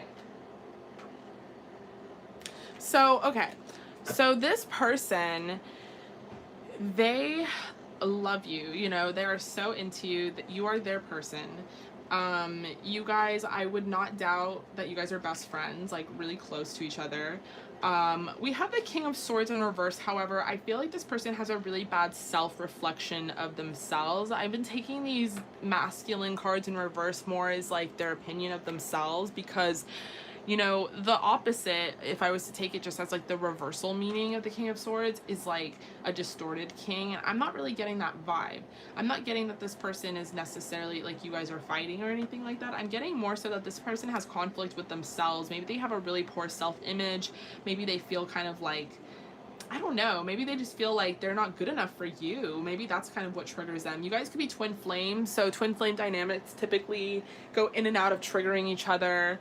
Speaker 1: So this person, they love you. You know, they are so into you, that you are their person. You guys, I would not doubt that you guys are best friends, like really close to each other. We have the King of Swords in reverse. However, I feel like this person has a really bad self-reflection of themselves. I've been taking these masculine cards in reverse more as like their opinion of themselves, because you know, the opposite, if I was to take it just as like the reversal meaning of the King of Swords, is like a distorted king. And I'm not really getting that vibe. I'm not getting that this person is necessarily like you guys are fighting or anything like that. I'm getting more so that this person has conflict with themselves. Maybe they have a really poor self-image. Maybe they feel kind of like, I don't know, maybe they just feel like they're not good enough for you. Maybe that's kind of what triggers them. You guys could be twin flames. So twin flame dynamics typically go in and out of triggering each other.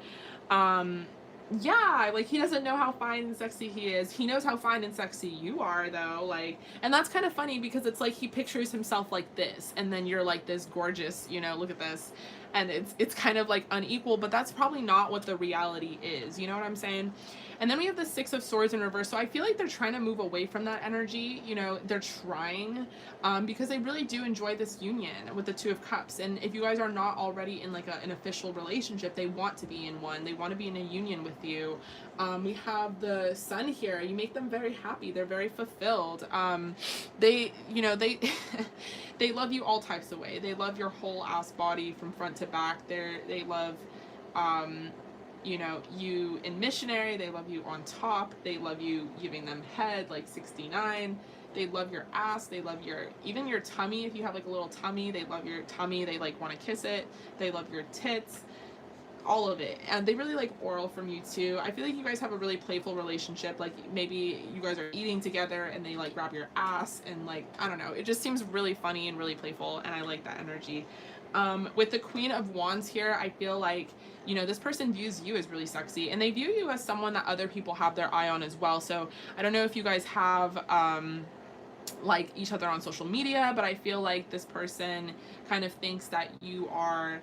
Speaker 1: Yeah, like he doesn't know how fine and sexy he is. He knows how fine and sexy you are though, like, and that's kind of funny because it's like he pictures himself like this, and then you're like this gorgeous, you know, look at this. And it's kind of like unequal, but that's probably not what the reality is, you know what I'm saying? And then we have the Six of Swords in reverse. So I feel like they're trying to move away from that energy. You know, they're trying, because they really do enjoy this union with the Two of Cups. And if you guys are not already in like an official relationship, they want to be in one. They want to be in a union with you. We have the Sun here. You make them very happy. They're very fulfilled. They, you know, they they love you all types of way. They love your whole ass body from front to back. They love, you know, you in missionary. They love you on top. They love you giving them head like 69. They love your ass. They love your, even your tummy. If you have like a little tummy, they love your tummy. They like want to kiss it. They love your tits, all of it. And they really like oral from you too. I feel like you guys have a really playful relationship. Like maybe you guys are eating together and they like grab your ass and like, I don't know. It just seems really funny and really playful, and I like that energy. With the Queen of Wands here, I feel like, you know, this person views you as really sexy, and they view you as someone that other people have their eye on as well. So I don't know if you guys have like each other on social media, but I feel like this person kind of thinks that you are,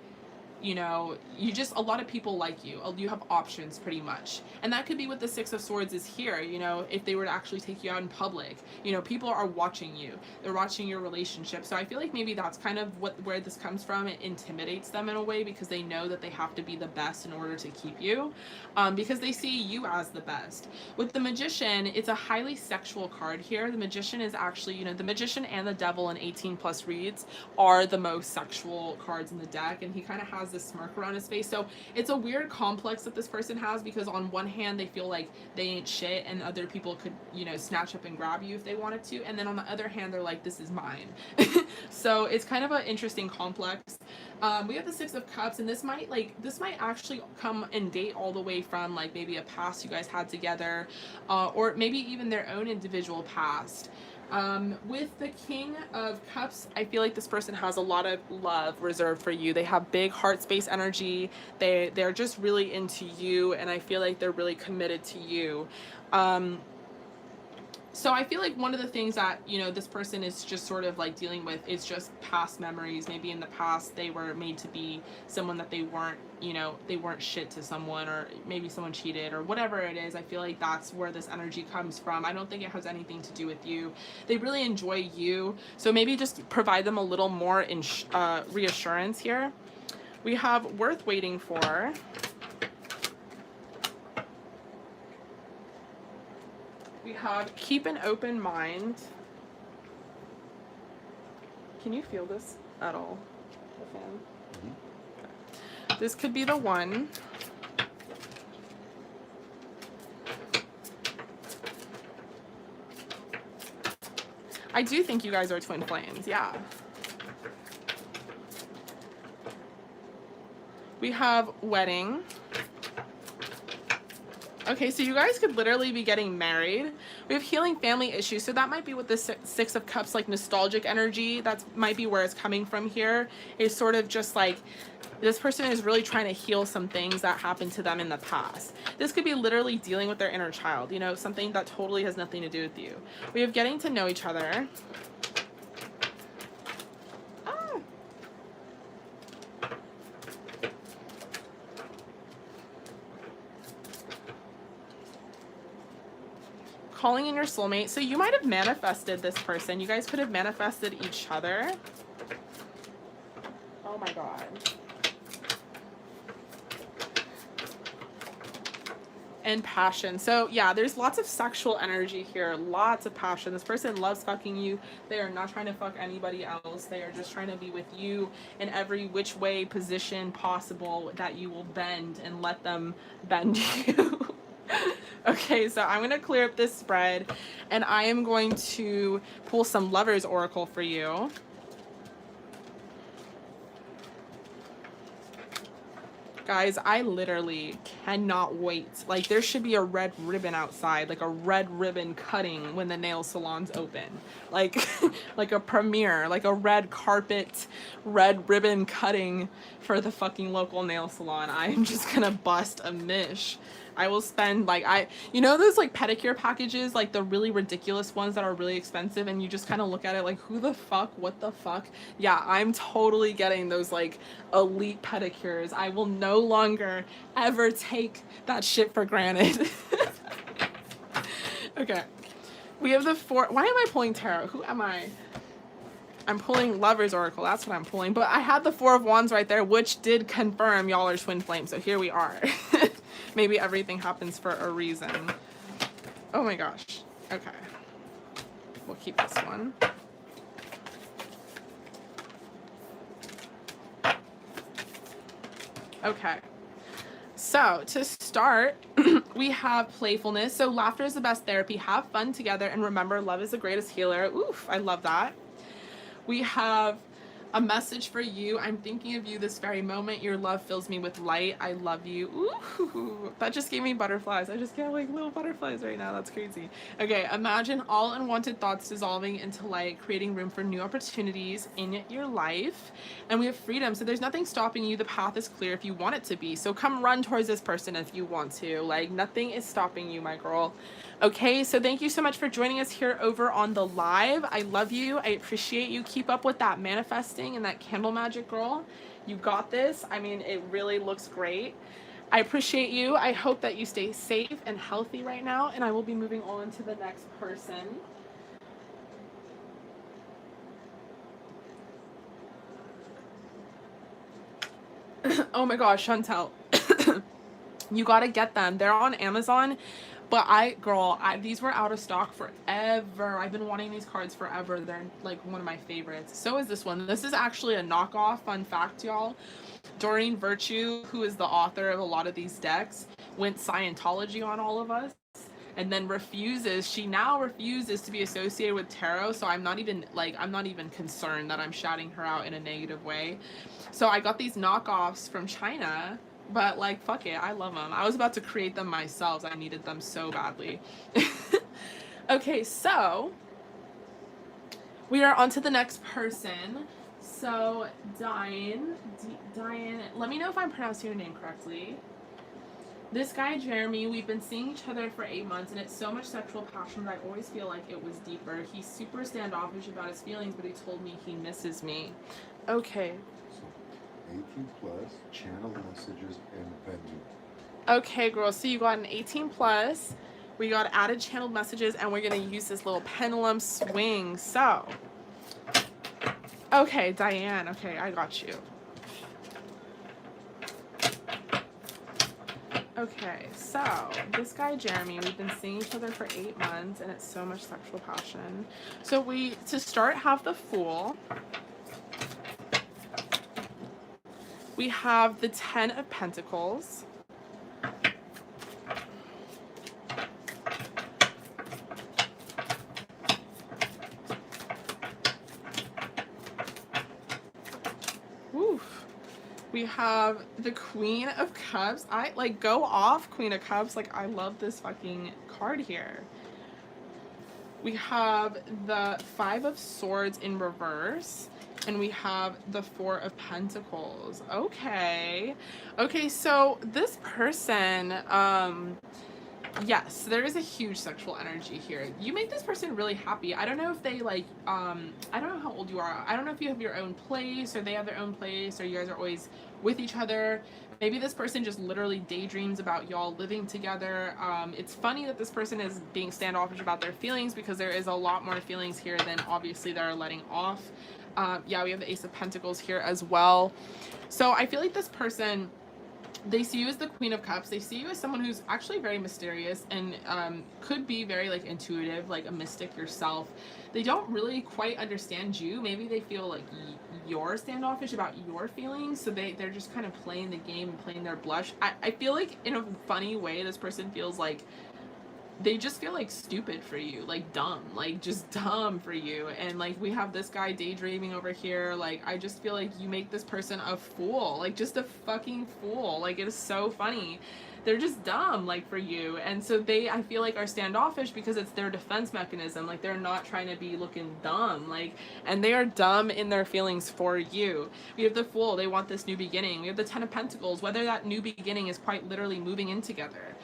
Speaker 1: you know, you just, a lot of people like you. You have options pretty much. And that could be what the Six of Swords is here, you know, if they were to actually take you out in public. You know, people are watching you. They're watching your relationship. So I feel like maybe that's kind of where this comes from. It intimidates them in a way because they know that they have to be the best in order to keep you, because they see you as the best. With the Magician, it's a highly sexual card here. The Magician is actually, you know, the Magician and the Devil in 18 plus reads are the most sexual cards in the deck, and he kind of has this smirk around his face. So it's a weird complex that this person has, because on one hand they feel like they ain't shit and other people could, you know, snatch up and grab you if they wanted to, and then on the other hand they're like, this is mine. So it's kind of an interesting complex. We have the Six of Cups, and this might actually come and date all the way from like maybe a past you guys had together, or maybe even their own individual past. With the King of Cups, I feel like this person has a lot of love reserved for you. They have big heart space energy. They're just really into you, and I feel like they're really committed to you. So I feel like one of the things that, you know, this person is just sort of like dealing with is just past memories. Maybe in the past they were made to be someone that they weren't, you know, they weren't shit to someone, or maybe someone cheated or whatever it is. I feel like that's where this energy comes from. I don't think it has anything to do with you. They really enjoy you. So maybe just provide them a little more reassurance here. We have Worth Waiting For. We have Keep an Open Mind. Can you feel this at all, the fan? Okay. This could be the one. I do think you guys are twin flames, yeah. We have Wedding. Okay, so you guys could literally be getting married. We have Healing Family Issues, so that might be with the Six of Cups, like nostalgic energy. That might be where it's coming from here. It's sort of just like this person is really trying to heal some things that happened to them in the past. This could be literally dealing with their inner child, you know, something that totally has nothing to do with you. We have Getting to Know Each Other. calling in your soulmate. So you might have manifested this person. You guys could have manifested each other. Oh my God. And passion. So yeah, there's lots of sexual energy here, lots of passion. This person loves fucking you. They are not trying to fuck anybody else. They are just trying to be with you in every which way position possible that you will bend, and let them bend you. Okay, so I'm gonna clear up this spread, and I am going to pull some Lovers Oracle for you. Guys, I literally cannot wait. Like, there should be a red ribbon outside, like a red ribbon cutting when the nail salon's open. Like, like a premiere, like a red carpet, red ribbon cutting for the fucking local nail salon. I am just gonna bust a mish. I will spend like, you know those like pedicure packages, like the really ridiculous ones that are really expensive, and you just kind of look at it like, who the fuck, what the fuck? Yeah, I'm totally getting those like elite pedicures. I will no longer ever take that shit for granted. Okay, we have the 4. Why am I pulling tarot? Who am I? I'm pulling Lovers Oracle. That's what I'm pulling. But I had the 4 of Wands right there, which did confirm y'all are twin flames. So here we are. Maybe everything happens for a reason. Oh my gosh. Okay. We'll keep this one. Okay. So to start, we have playfulness. So laughter is the best therapy. Have fun together, and remember, love is the greatest healer. Oof, I love that. We have a message for you. I'm thinking of you this very moment. Your love fills me with light. I love you. Ooh, that just gave me butterflies. I just get like little butterflies right now. That's crazy. Okay, imagine all unwanted thoughts dissolving into light, creating room for new opportunities in your life. And we have freedom. So there's nothing stopping you. The path is clear if you want it to be. So come run towards this person if you want to. Like, nothing is stopping you, my girl. Okay, so thank you so much for joining us here over on the live. I love you. I appreciate you. Keep up with that manifesting and that candle magic, girl. You got this. I mean, it really looks great. I appreciate you. I hope that you stay safe and healthy right now, and I will be moving on to the next person. Oh my gosh, Chantel. You gotta get them. They're on Amazon. But these were out of stock forever. I've been wanting these cards forever. They're like one of my favorites. So is this one. This is actually a knockoff. Fun fact, y'all. Doreen Virtue, who is the author of a lot of these decks, went Scientology on all of us, and then she now refuses to be associated with tarot. So I'm not even concerned that I'm shouting her out in a negative way. So I got these knockoffs from China. But like, fuck it, I love them. I was about to create them myself. I needed them so badly. Okay, so we are on to the next person. So Diane, let me know if I'm pronouncing your name correctly. This guy, Jeremy, we've been seeing each other for 8 months, and it's so much sexual passion that I always feel like it was deeper. He's super standoffish about his feelings, but he told me he misses me. Okay.
Speaker 2: 18 plus, channel messages, and venue.
Speaker 1: Okay, girl, so you got an 18 plus, we got added channeled messages, and we're gonna use this little pendulum swing. So, okay, Diane, okay, I got you. Okay, so this guy, Jeremy, we've been seeing each other for 8 months, and it's so much sexual passion. So to start, have the Fool. We have the 10 of Pentacles. Oof. We have the Queen of Cups. Go off, Queen of Cups. Like, I love this fucking card here. We have the 5 of Swords in reverse. And we have the 4 of Pentacles. Okay. Okay, so this person, Yes, there is a huge sexual energy here. You make this person really happy. I don't know if they like, I don't know how old you are. I don't know if you have your own place or they have their own place or you guys are always with each other. Maybe this person just literally daydreams about y'all living together. It's funny that this person is being standoffish about their feelings because there is a lot more feelings here than obviously they're letting off. Yeah, we have the Ace of Pentacles here as well. So I feel like this person, they see you as the Queen of Cups. They see you as someone who's actually very mysterious and could be very like intuitive, like a mystic yourself. They don't really quite understand you. Maybe they feel like you're standoffish about your feelings, so they're just kind of playing the game and playing their blush. I feel like in a funny way this person feels like they just feel like stupid for you, like dumb, like just dumb for you. And like we have this guy daydreaming over here. Like I just feel like you make this person a fool, like just a fucking fool. Like it is so funny. They're just dumb, like for you. And so they, I feel like, are standoffish because it's their defense mechanism. Like they're not trying to be looking dumb, like, and they are dumb in their feelings for you. We have the Fool. They want this new beginning. We have the Ten of Pentacles. Whether that new beginning is quite literally moving in together.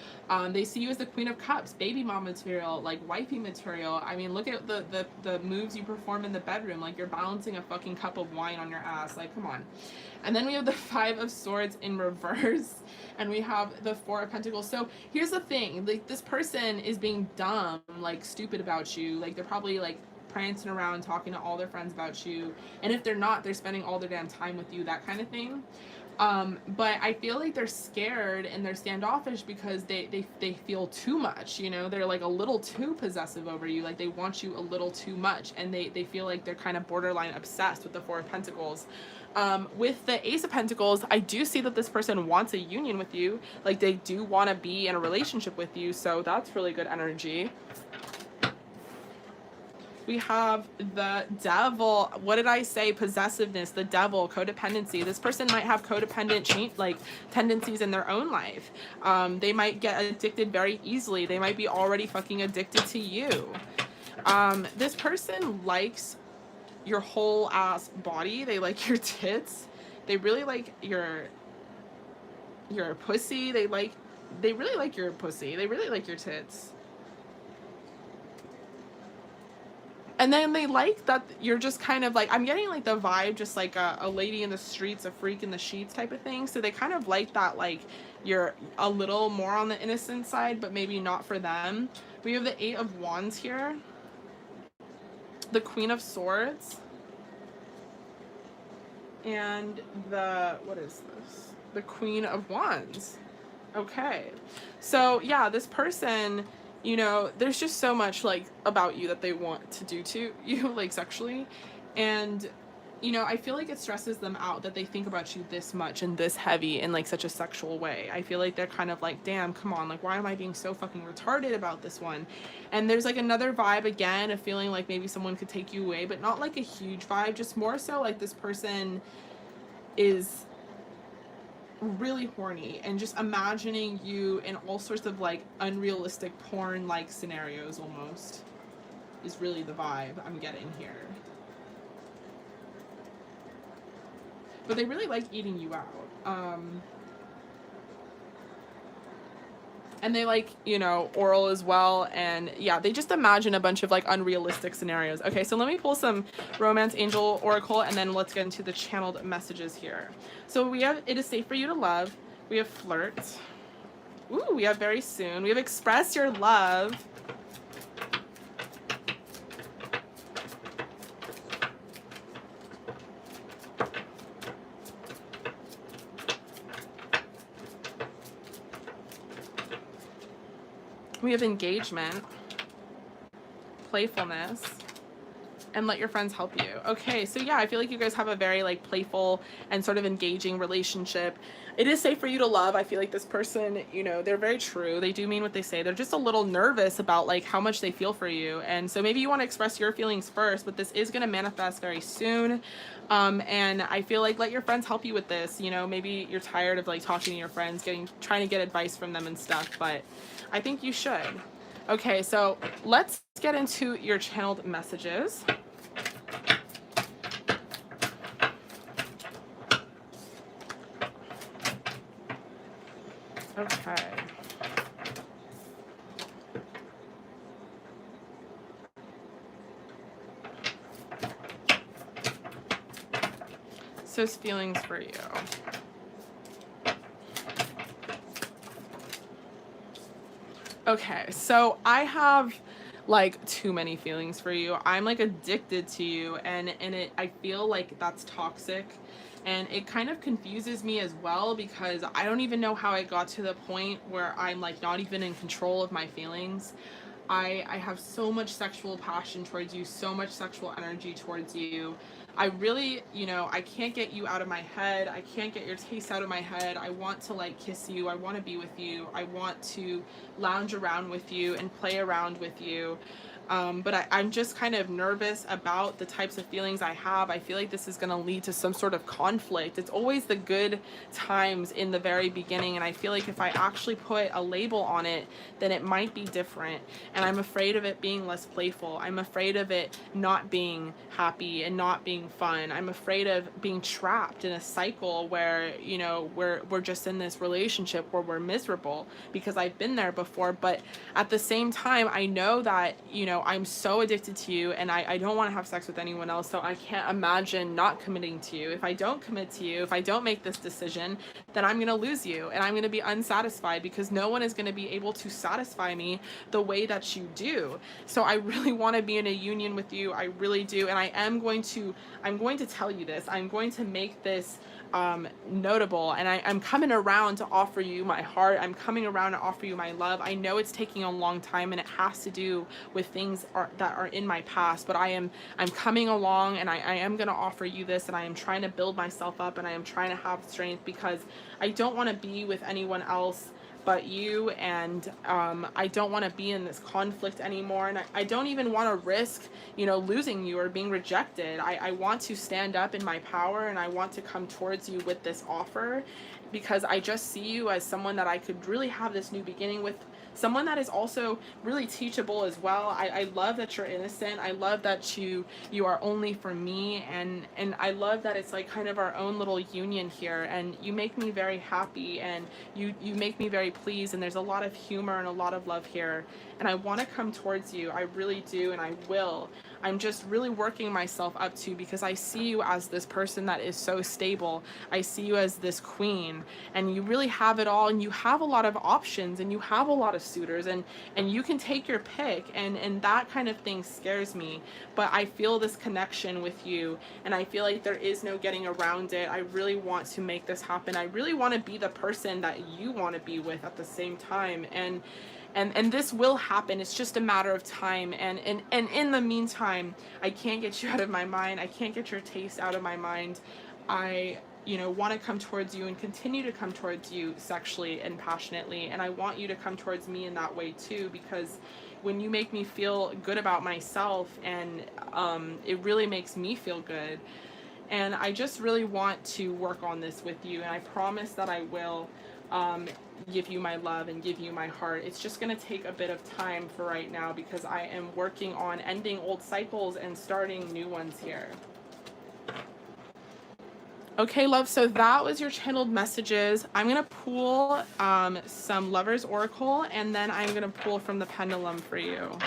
Speaker 1: They see you as the Queen of Cups, baby mom material, like wifey material. I mean, look at the moves you perform in the bedroom. Like you're balancing a fucking cup of wine on your ass. Like, come on. And then we have the Five of Swords in reverse, and we have the Four of Pentacles. So here's the thing, like this person is being dumb, like stupid about you. Like they're probably like prancing around talking to all their friends about you, and if they're not, they're spending all their damn time with you, that kind of thing. But I feel like they're scared and they're standoffish because they feel too much, you know, they're like a little too possessive over you, like they want you a little too much, and they feel like they're kind of borderline obsessed with the Four of Pentacles. With the Ace of Pentacles, I do see that this person wants a union with you, like they do want to be in a relationship with you, so that's really good energy. We have the Devil. What did I say? Possessiveness, the Devil, codependency. This person might have codependent like tendencies in their own life. They might get addicted very easily. They might be already fucking addicted to you. This person likes your whole ass body. They like your tits. They really like your pussy. They really like your pussy. They really like your tits. And then they like that you're just kind of like, I'm getting like the vibe, just like a lady in the streets, a freak in the sheets type of thing. So they kind of like that, like you're a little more on the innocent side, but maybe not for them. We have the Eight of Wands here. The Queen of Swords. And the, what is this? The Queen of Wands. Okay. So yeah, this person, you know, there's just so much like about you that they want to do to you, like sexually. And, you know, I feel like it stresses them out that they think about you this much and this heavy in like such a sexual way. I feel like they're kind of like, damn, come on, like why am I being so fucking retarded about this one? And there's like another vibe again of feeling like maybe someone could take you away, but not like a huge vibe, just more so like this person is really horny and just imagining you in all sorts of like unrealistic porn like scenarios almost is really the vibe I'm getting here. But they really like eating you out. And they like, you know, oral as well. And yeah, they just imagine a bunch of like unrealistic scenarios. Okay, so let me pull some Romance Angel Oracle and then let's get into the channeled messages here. So we have It Is Safe for You to Love. We have Flirt. Ooh, we have Very Soon. We have Express Your Love. We have Engagement, Playfulness, and Let Your Friends Help You. Okay, so yeah, I feel like you guys have a very like playful and sort of engaging relationship. It is safe for you to love. I feel like this person, you know, they're very true. They do mean what they say. They're just a little nervous about like how much they feel for you. And so maybe you want to express your feelings first, but this is going to manifest very soon. And I feel like let your friends help you with this. You know, maybe you're tired of like talking to your friends, trying to get advice from them and stuff, but I think you should. Okay, so let's get into your channeled messages. Okay. says feelings for you? Okay, so I have like too many feelings for you. I'm like addicted to you, and I feel like that's toxic, and it kind of confuses me as well because I don't even know how I got to the point where I'm like not even in control of my feelings. I have so much sexual passion towards you, so much sexual energy towards you. I really, you know, I can't get you out of my head. I can't get your taste out of my head. I want to like kiss you. I want to be with you. I want to lounge around with you and play around with you. But I'm just kind of nervous about the types of feelings I have. I feel like this is going to lead to some sort of conflict. It's always the good times in the very beginning, and I feel like if I actually put a label on it, then it might be different. And I'm afraid of it being less playful. I'm afraid of it not being happy and not being fun. I'm afraid of being trapped in a cycle where, you know, we're just in this relationship where we're miserable, because I've been there before. But at the same time, I know that, you know, I'm so addicted to you, and I don't want to have sex with anyone else, so I can't imagine not committing to you. If I don't commit to you, if I don't make this decision, then I'm going to lose you, and I'm going to be unsatisfied, because no one is going to be able to satisfy me the way that you do. So I really want to be in a union with you. I really do. And I'm going to tell you this. I'm going to make this notable, and I'm coming around to offer you my heart. I'm coming around to offer you my love. I know it's taking a long time, and it has to do with things that are in my past, but I'm coming along, and I am going to offer you this, and I am trying to build myself up, and I am trying to have strength, because I don't want to be with anyone else but you, and I don't want to be in this conflict anymore, and I don't even want to risk, you know, losing you or being rejected. I want to stand up in my power, and I want to come towards you with this offer, because I just see you as someone that I could really have this new beginning with, someone that is also really teachable as well. I love that you're innocent. I love that you are only for me, and I love that it's like kind of our own little union here, and you make me very happy, and you make me very pleased, and there's a lot of humor and a lot of love here, and I want to come towards you. I really do, and I will. I'm just really working myself up to, because I see you as this person that is so stable. I see you as this queen, and you really have it all, and you have a lot of options, and you have a lot of suitors, and you can take your pick, and that kind of thing scares me. But I feel this connection with you, and I feel like there is no getting around it. I really want to make this happen. I really want to be the person that you want to be with at the same time, and this will happen. It's just a matter of time, and in the meantime, I can't get you out of my mind. I can't get your taste out of my mind. I, you know, want to come towards you and continue to come towards you sexually and passionately, and I want you to come towards me in that way too, because when you make me feel good about myself, and it really makes me feel good, and I just really want to work on this with you, and I promise that I will give you my love and give you my heart. It's just going to take a bit of time for right now, because I am working on ending old cycles and starting new ones here. Okay, love, so that was your channeled messages. I'm going to pull some Lover's Oracle, and then I'm going to pull from the Pendulum for you.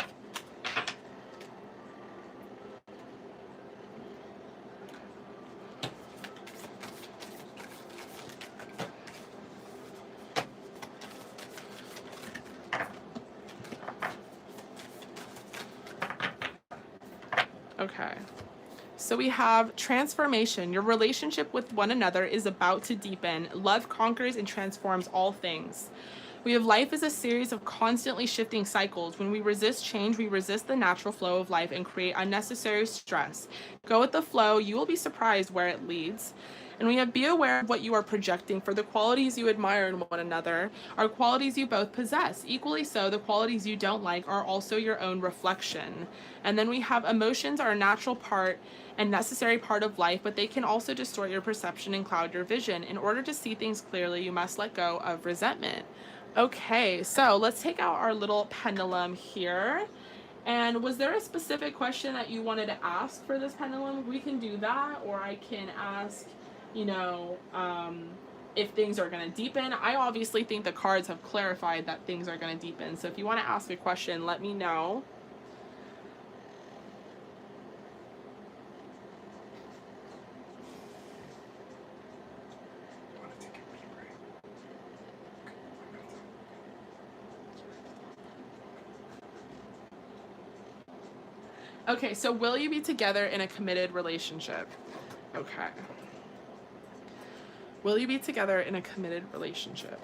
Speaker 1: Okay. So we have transformation. Your relationship with one another is about to deepen. Love conquers and transforms all things. We have life as a series of constantly shifting cycles. When we resist change, we resist the natural flow of life and create unnecessary stress. Go with the flow. You will be surprised where it leads. And we have be aware of what you are projecting, for the qualities you admire in one another are qualities you both possess. Equally so, the qualities you don't like are also your own reflection. And then we have emotions are a natural part and necessary part of life, but they can also distort your perception and cloud your vision. In order to see things clearly, you must let go of resentment. Okay, so let's take out our little pendulum here. And was there a specific question that you wanted to ask for this pendulum? We can do that, or I can ask, you know, if things are going to deepen. I obviously think the cards have clarified that things are going to deepen. So if you want to ask a question, let me know. Okay, so will you be together in a committed relationship? Okay. Will you be together in a committed relationship?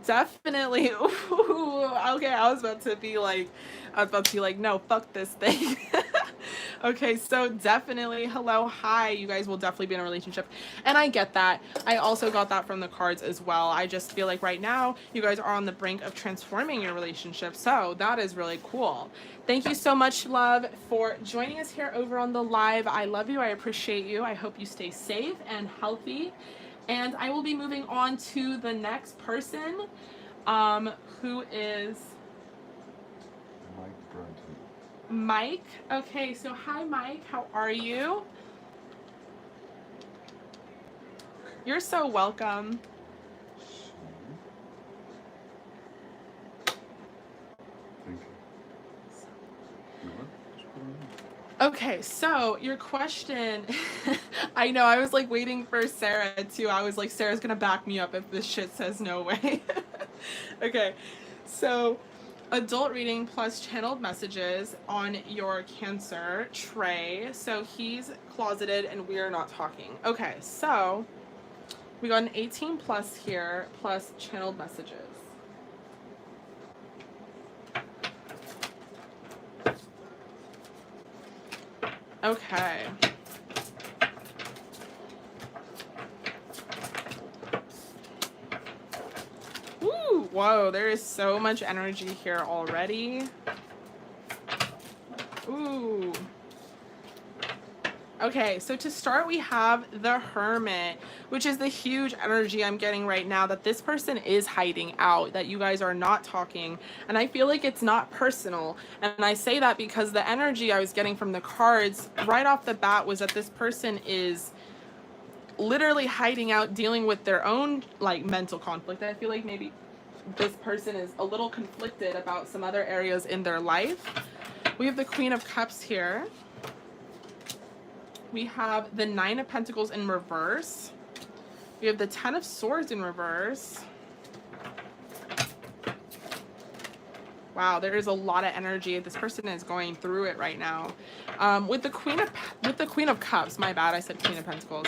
Speaker 1: Definitely. Ooh, okay, I was about to be like, no, fuck this thing. Okay, so definitely, hello, hi, you guys will definitely be in a relationship. And I get that. I also got that from the cards as well. I just feel like right now, you guys are on the brink of transforming your relationship. So that is really cool. Thank you so much, love, for joining us here over on the live. I love you. I appreciate you. I hope you stay safe and healthy. And I will be moving on to the next person, who is
Speaker 2: Mike Brunton.
Speaker 1: Mike. Okay, so hi, Mike. How are you? You're so welcome.
Speaker 2: Thank you.
Speaker 1: Okay, so your question, I know, I was like waiting for Sarah too. I was like, Sarah's gonna back me up if this shit says no way. Okay, so adult reading plus channeled messages on your Cancer tray. So he's closeted and we are not talking. Okay, so we got an 18 plus here plus channeled messages. Okay. Woo! Whoa, there is so much energy here already. Ooh. Okay, so to start, we have the Hermit, which is the huge energy I'm getting right now that this person is hiding out, that you guys are not talking. And I feel like it's not personal. And I say that because the energy I was getting from the cards right off the bat was that this person is literally hiding out, dealing with their own like mental conflict. I feel like maybe this person is a little conflicted about some other areas in their life. We have the Queen of Cups here. We have the 9 of Pentacles in reverse. We have the 10 of Swords in reverse. Wow, there is a lot of energy. This person is going through it right now. With the Queen of Cups, my bad, I said Queen of Pentacles.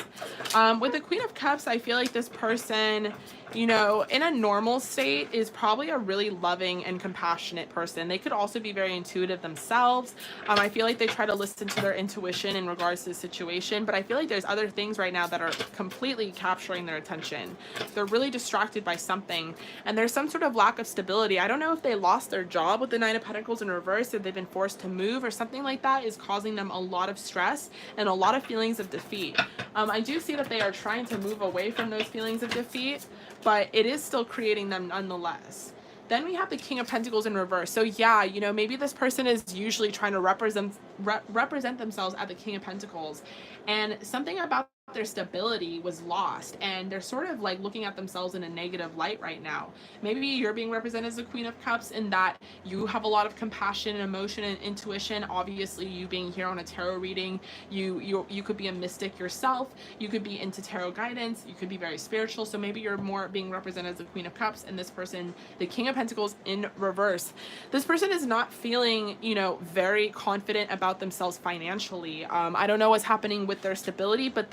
Speaker 1: With the Queen of Cups, I feel like this person, you know, in a normal state is probably a really loving and compassionate person. They could also be very intuitive themselves. I feel like they try to listen to their intuition in regards to the situation, but I feel like there's other things right now that are completely capturing their attention. They're really distracted by something, and there's some sort of lack of stability. I don't know if they lost their job with the 9 of Pentacles in reverse, if they've been forced to move or something like that is causing them a lot of stress and a lot of feelings of defeat. I do see that they are trying to move away from those feelings of defeat, but it is still creating them nonetheless. Then we have the King of Pentacles in reverse. So yeah, you know, maybe this person is usually trying to represent themselves at the King of Pentacles, and something about their stability was lost, and they're sort of like looking at themselves in a negative light right now. Maybe you're being represented as the Queen of Cups in that you have a lot of compassion and emotion and intuition. Obviously, you being here on a tarot reading, you could be a mystic yourself. You could be into tarot guidance. You could be very spiritual. So maybe you're more being represented as the Queen of Cups, and this person, the King of Pentacles in reverse. This person is not feeling, you know, very confident about themselves financially. I don't know what's happening with their stability, but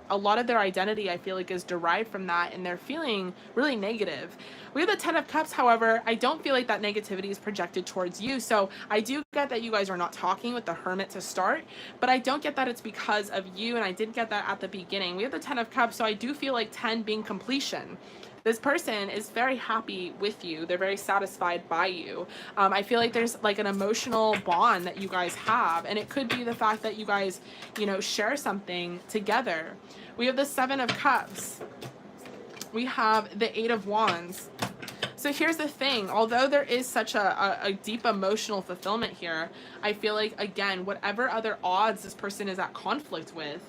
Speaker 1: a lot of their identity, I feel like, is derived from that, and they're feeling really negative. We have the 10 of Cups, however. I don't feel like that negativity is projected towards you. So I do get that you guys are not talking with the Hermit to start, but I don't get that it's because of you, and I did get that at the beginning. We have the 10 of Cups, so I do feel like 10 being completion. This person is very happy with you. They're very satisfied by you. I feel like there's like an emotional bond that you guys have, and it could be the fact that you guys, you know, share something together. We have the 7 of Cups. We have the 8 of Wands. So here's the thing, although there is such a deep emotional fulfillment here, I feel like, again, whatever other odds this person is at conflict with,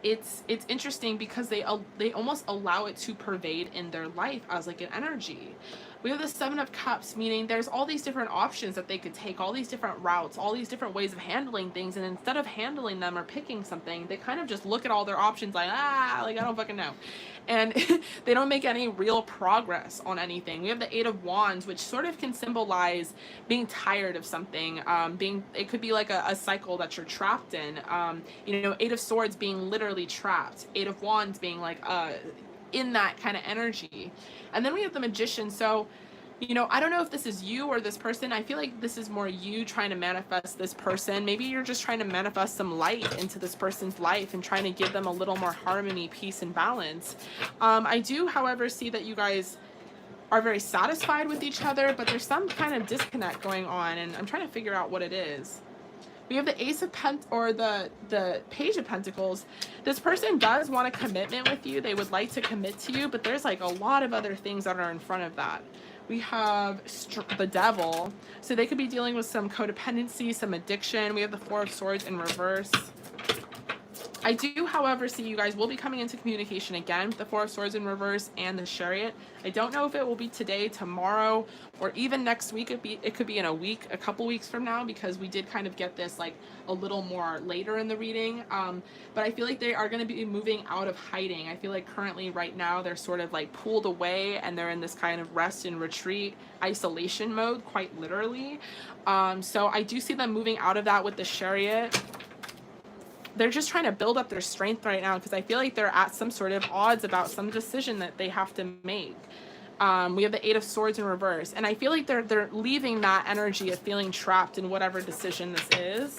Speaker 1: it's interesting because they almost allow it to pervade in their life as like an energy. We have the Seven of Cups, meaning there's all these different options that they could take, all these different routes, all these different ways of handling things, and instead of handling them or picking something, they kind of just look at all their options like, I don't fucking know. And they don't make any real progress on anything. We have the Eight of Wands, which sort of can symbolize being tired of something. It could be like a cycle that you're trapped in. Eight of Swords being literally trapped. Eight of Wands being like in that kind of energy. And then we have the Magician. So, I don't know if this is you or this person. I feel like this is more you trying to manifest this person. Maybe you're just trying to manifest some light into this person's life and trying to give them a little more harmony, peace, and balance. I do, however, see that you guys are very satisfied with each other, but there's some kind of disconnect going on, and I'm trying to figure out what it is. We have the Ace of the Page of Pentacles. This person does want a commitment with you. They would like to commit to you, but there's like a lot of other things that are in front of that. We have the Devil. So they could be dealing with some codependency, some addiction. We have the Four of Swords in reverse. I do, however, see you guys will be coming into communication again with the Four of Swords in reverse and the Chariot. I don't know if it will be today, tomorrow, or even next week. It could be in a week, a couple weeks from now, because we did kind of get this like a little more later in the reading. But I feel like they are going to be moving out of hiding. I feel like currently right now they're sort of like pulled away and they're in this kind of rest and retreat, isolation mode, quite literally. So I do see them moving out of that with the Chariot. They're just trying to build up their strength right now because I feel like they're at some sort of odds about some decision that they have to make. We have the Eight of Swords in reverse, and I feel like they're leaving that energy of feeling trapped in whatever decision this is.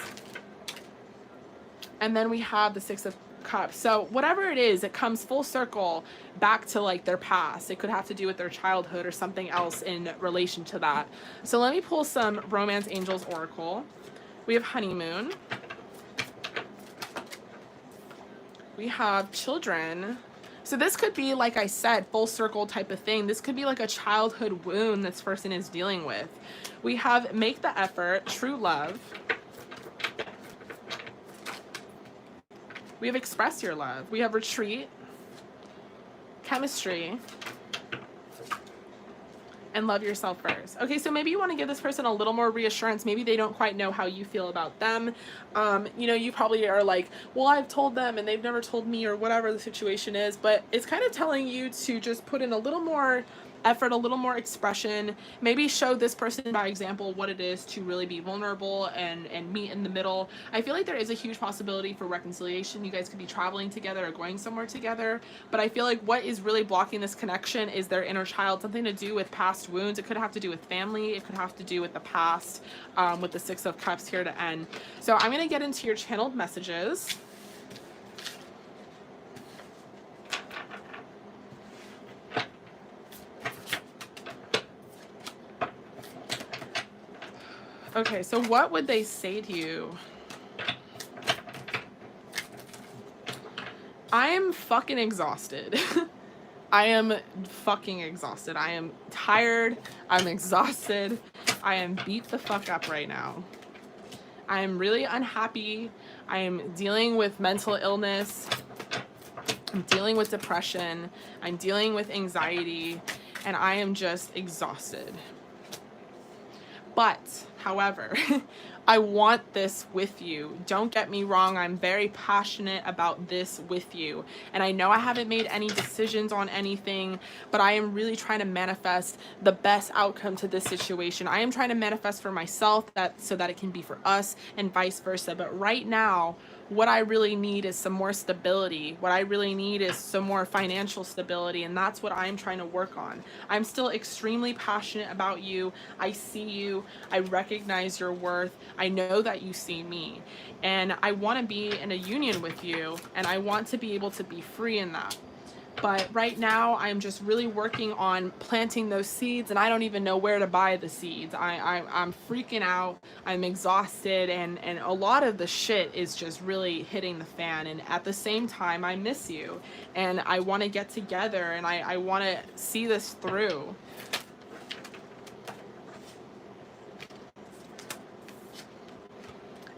Speaker 1: And then we have the Six of Cups. So whatever it is, it comes full circle back to like their past. It could have to do with their childhood or something else in relation to that. So let me pull some Romance Angels Oracle. We have Honeymoon. We have Children. So this could be, like I said, full circle type of thing. This could be like a childhood wound this person is dealing with. We have Make the Effort, True Love. We have Express Your Love. We have Retreat, Chemistry, and Love Yourself First. Okay, so maybe you want to give this person a little more reassurance. Maybe they don't quite know how you feel about them. You probably are like, well, I've told them and they've never told me, or whatever the situation is, but it's kind of telling you to just put in a little more effort, a little more expression, maybe show this person by example what it is to really be vulnerable and meet in the middle. I feel like there is a huge possibility for reconciliation. You guys could be traveling together or going somewhere together, but I feel like what is really blocking this connection is their inner child, something to do with past wounds. It could have to do with family. It could have to do with the past, with the Six of Cups here to end. So I'm going to get into your channeled messages. Okay, so what would they say to you? I am fucking exhausted. I am fucking exhausted. I am tired. I'm exhausted. I am beat the fuck up right now. I am really unhappy. I am dealing with mental illness. I'm dealing with depression. I'm dealing with anxiety. And I am just exhausted. But, however, I want this with you. Don't get me wrong. I'm very passionate about this with you. And I know I haven't made any decisions on anything, but I am really trying to manifest the best outcome to this situation. I am trying to manifest for myself so that it can be for us and vice versa. But right now, what I really need is some more stability. What I really need is some more financial stability, and that's what I'm trying to work on. I'm still extremely passionate about you. I see you. I recognize your worth. I know that you see me, and I want to be in a union with you, and I want to be able to be free in that. But right now, I'm just really working on planting those seeds, and I don't even know where to buy the seeds. I'm freaking out. I'm exhausted, and a lot of the shit is just really hitting the fan. And at the same time, I miss you, and I want to get together, and I want to see this through.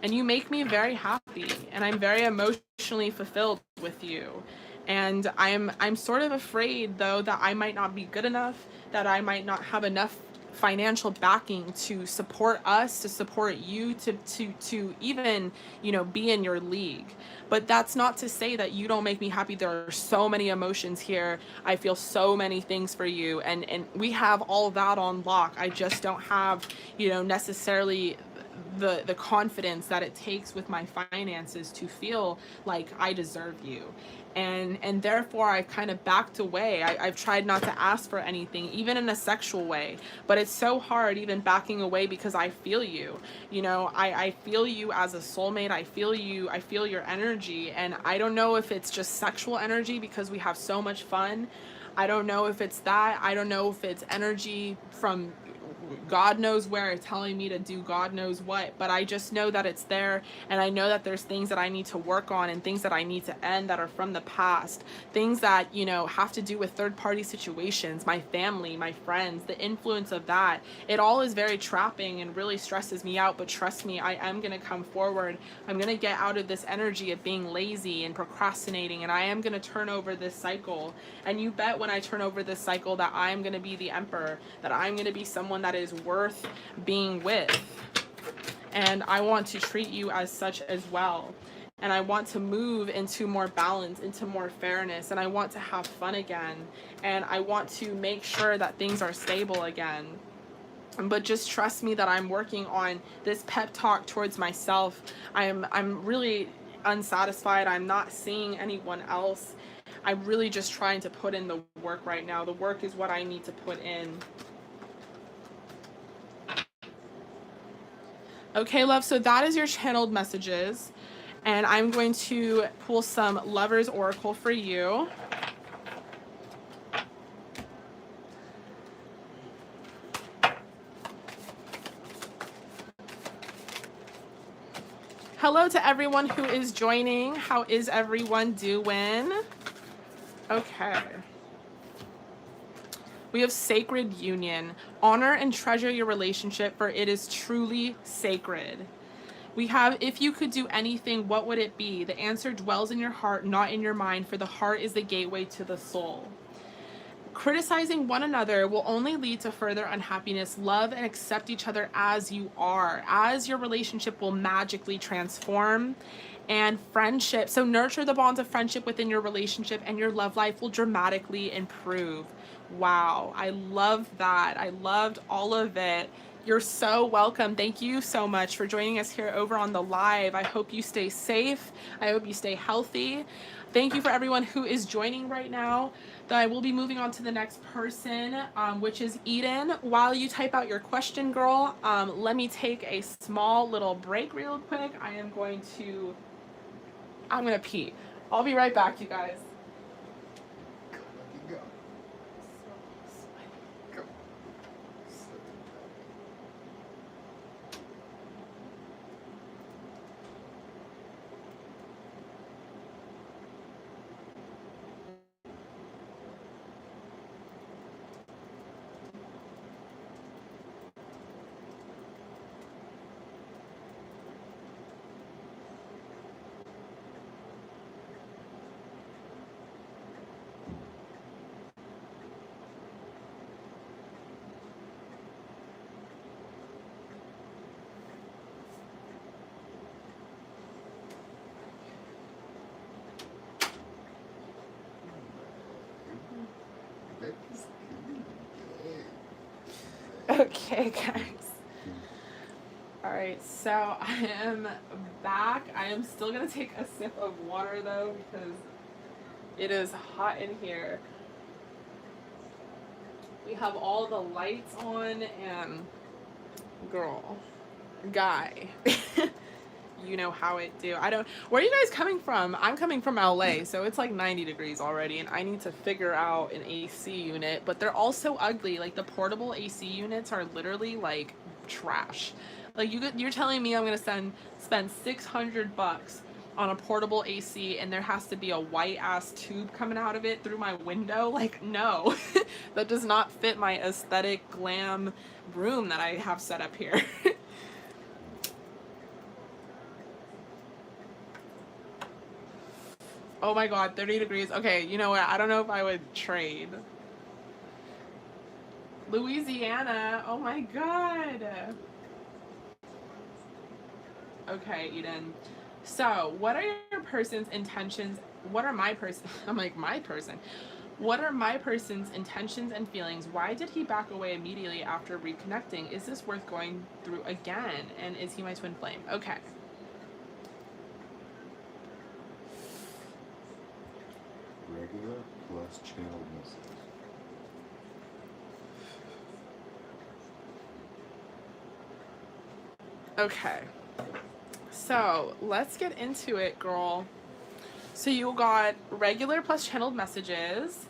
Speaker 1: and you make me very happy, and I'm very emotionally fulfilled with you. And I'm sort of afraid though that I might not be good enough, that I might not have enough financial backing to support us, to support you, to even, you know, be in your league. But that's not to say that you don't make me happy. There are so many emotions here. I feel so many things for you, and we have all that on lock. I just don't have, you know, necessarily the confidence that it takes with my finances to feel like I deserve you. And therefore I've kind of backed away. I've tried not to ask for anything, even in a sexual way, but it's so hard even backing away, because I feel you, you know, I feel you as a soulmate. I feel you, I feel your energy, and I don't know if it's just sexual energy because we have so much fun. I don't know if it's that. I don't know if it's energy from God knows where, telling me to do God knows what, but I just know that it's there, and I know that there's things that I need to work on and things that I need to end that are from the past, things that, you know, have to do with third-party situations, my family, my friends, the influence of that. It all is very trapping and really stresses me out, but trust me, I am going to come forward. I'm going to get out of this energy of being lazy and procrastinating, and I am going to turn over this cycle. And you bet when I turn over this cycle that I am going to be the emperor, that I'm going to be someone that is worth being with. And I want to treat you as such as well. And I want to move into more balance, into more fairness, and I want to have fun again. And I want to make sure that things are stable again. But just trust me that I'm working on this pep talk towards myself. I'm really unsatisfied. I'm not seeing anyone else. I'm really just trying to put in the work right now. The work is what I need to put in. Okay, love, so that is your channeled messages. And I'm going to pull some Lover's Oracle for you. Hello to everyone who is joining. How is everyone doing? Okay. We have Sacred Union. Honor and treasure your relationship, for it is truly sacred. We have, if you could do anything, what would it be? The answer dwells in your heart, not in your mind, for the heart is the gateway to the soul. Criticizing one another will only lead to further unhappiness. Love and accept each other as you are, as your relationship will magically transform. And friendship, so nurture the bonds of friendship within your relationship, and your love life will dramatically improve. Wow, I love that. I loved all of it. You're so welcome. Thank you so much for joining us here over on the live. I hope you stay safe. I hope you stay healthy. Thank you for everyone who is joining right now. I will be moving on to the next person, which is Eden. While you type out your question, girl, let me take a small little break real quick. I'm going to pee. I'll be right back, you guys. Okay, guys. All right, so I am back. I am still gonna take a sip of water though, because it is hot in here. We have all the lights on, and girl, guy, you know how it do. Where are you guys coming from? I'm coming from LA, so it's like 90 degrees already, and I need to figure out an AC unit, but they're all so ugly. Like, the portable AC units are literally like trash. Like, you're telling me I'm gonna spend $600 on a portable AC, and there has to be a white ass tube coming out of it through my window? Like, no. That does not fit my aesthetic glam room that I have set up here. Oh my god, 30 degrees. Okay, you know what? I don't know if I would trade. Louisiana. Oh my god. Okay, Eden. So, what are your person's intentions? What are my person? I'm like, my person. What are my person's intentions and feelings? Why did he back away immediately after reconnecting? Is this worth going through again? And is he my twin flame? Okay.
Speaker 2: Regular plus channeled message.
Speaker 1: Okay. So, let's get into it, girl. So you got regular plus channeled messages.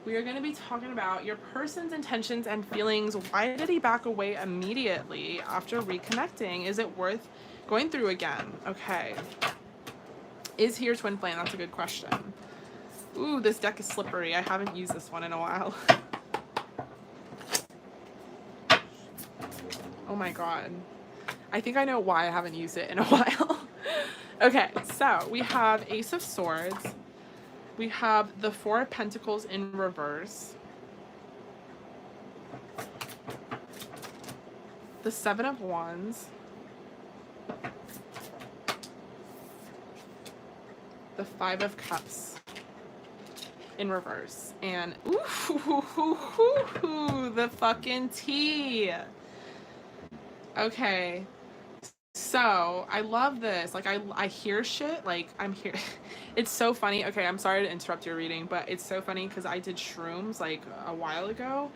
Speaker 1: We are going to be talking about your person's intentions and feelings. Why did he back away immediately after reconnecting? Is it worth going through again? Okay. Is he your twin flame? That's a good question. Ooh, this deck is slippery. I haven't used this one in a while. Oh my god. I think I know why I haven't used it in a while. Okay, so we have Ace of Swords. We have the Four of Pentacles in reverse. The Seven of Wands. The Five of Cups in reverse. And ooh, the fucking tea. Okay. So, I love this. Like, I hear shit. Like, I'm here. It's so funny. Okay, I'm sorry to interrupt your reading, but it's so funny because I did shrooms, like, a while ago.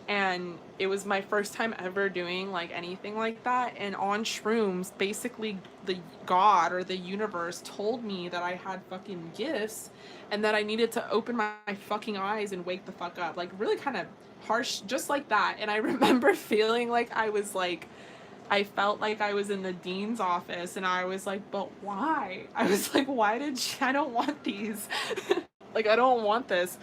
Speaker 1: And it was my first time ever doing, like, anything like that. And on shrooms, basically, the God or the universe told me that I had fucking gifts and that I needed to open my fucking eyes and wake the fuck up. Like, really kind of harsh, just like that. And I remember feeling like I felt like I was in the dean's office and I was like, but why? I was like, why did I don't want these. Like, I don't want this.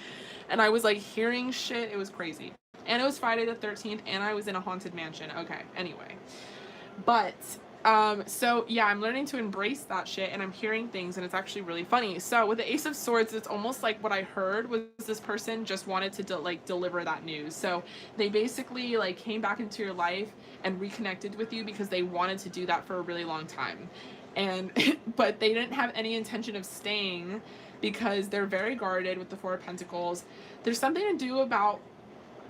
Speaker 1: And I was like hearing shit. It was crazy. And it was Friday the 13th and I was in a haunted mansion. Okay, anyway. But, so yeah, I'm learning to embrace that shit and I'm hearing things and it's actually really funny. So with the Ace of Swords, it's almost like what I heard was this person just wanted to deliver that news. So they basically like came back into your life and reconnected with you because they wanted to do that for a really long time. And, but they didn't have any intention of staying because they're very guarded with the Four of Pentacles. There's something to do about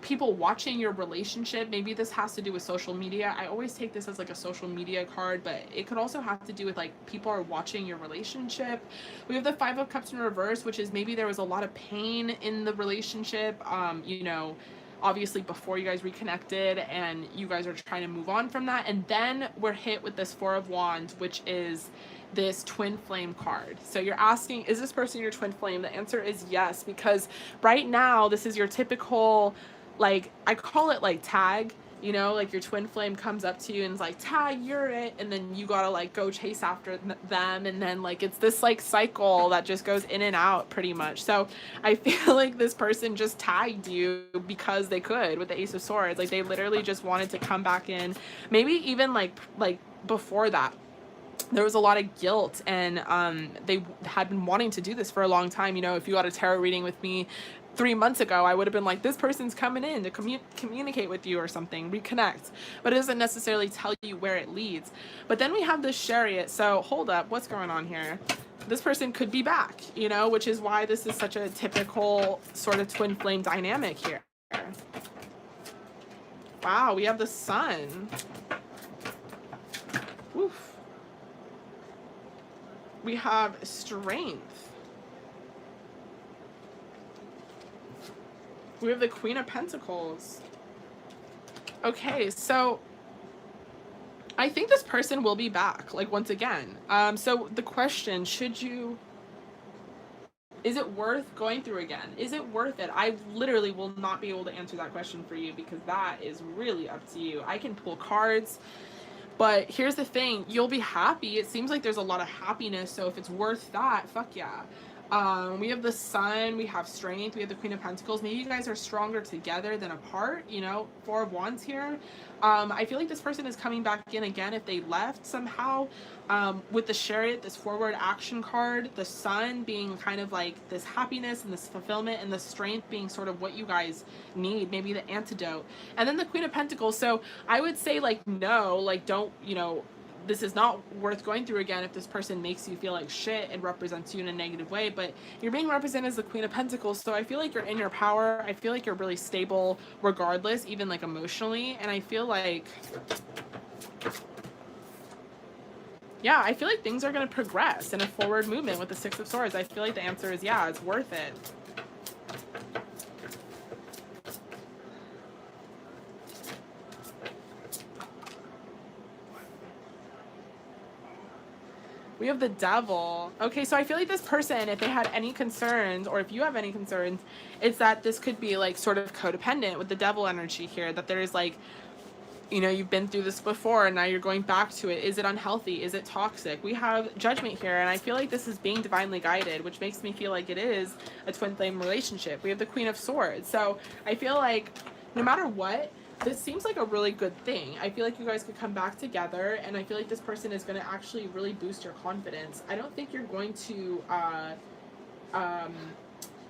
Speaker 1: people watching your relationship. Maybe this has to do with social media. I always take this as like a social media card, but it could also have to do with like people are watching your relationship. We have the Five of Cups in reverse, which is maybe there was a lot of pain in the relationship, you know, obviously before you guys reconnected and you guys are trying to move on from that. And then we're hit with this Four of Wands, which is this twin flame card. So you're asking, is this person your twin flame? The answer is yes, because right now this is your typical, like, I call it like tag, you know, like your twin flame comes up to you and is like, tag, you're it. And then you gotta like go chase after them. And then like, it's this like cycle that just goes in and out pretty much. So I feel like this person just tagged you because they could with the Ace of Swords. Like they literally just wanted to come back in. Maybe even like before that, there was a lot of guilt and they had been wanting to do this for a long time. You know, if you got a tarot reading with me 3 months ago, I would have been like, this person's coming in to communicate with you or something, reconnect. But it doesn't necessarily tell you where it leads. But then we have this Chariot. So hold up, what's going on here? This person could be back, you know, which is why this is such a typical sort of twin flame dynamic here. Wow, we have the Sun. Oof. We have Strength. We have the Queen of Pentacles. Okay, so I think this person will be back, like, once again. So the question, is it worth going through again? Is it worth it? I literally will not be able to answer that question for you because that is really up to you. I can pull cards, but here's the thing, you'll be happy. It seems like there's a lot of happiness, so if it's worth that, fuck yeah. We have the Sun, we have Strength, we have the Queen of Pentacles. Maybe you guys are stronger together than apart, you know, Four of Wands here. I feel like this person is coming back in again if they left somehow. With the Chariot, this forward action card, the Sun being kind of like this happiness and this fulfillment, and the Strength being sort of what you guys need, maybe the antidote. And then the Queen of Pentacles. So I would say like, no, like don't, you know, this is not worth going through again if this person makes you feel like shit and represents you in a negative way. But you're being represented as the Queen of Pentacles, so I feel like you're in your power. I feel like you're really stable regardless, even like emotionally. And I feel like, yeah, I feel like things are going to progress in a forward movement with the Six of Swords. I feel like the answer is yeah, it's worth it. We have the Devil. Okay, so I feel like this person, if they had any concerns, or if you have any concerns, it's that this could be like sort of codependent with the Devil energy here, that there is like, you know, you've been through this before and now you're going back to it. Is it unhealthy? Is it toxic? We have Judgment here, and I feel like this is being divinely guided, which makes me feel like it is a twin flame relationship. We have the Queen of Swords. So I feel like no matter what, this seems like a really good thing. I feel like you guys could come back together, and I feel like this person is going to actually really boost your confidence. I don't think you're going to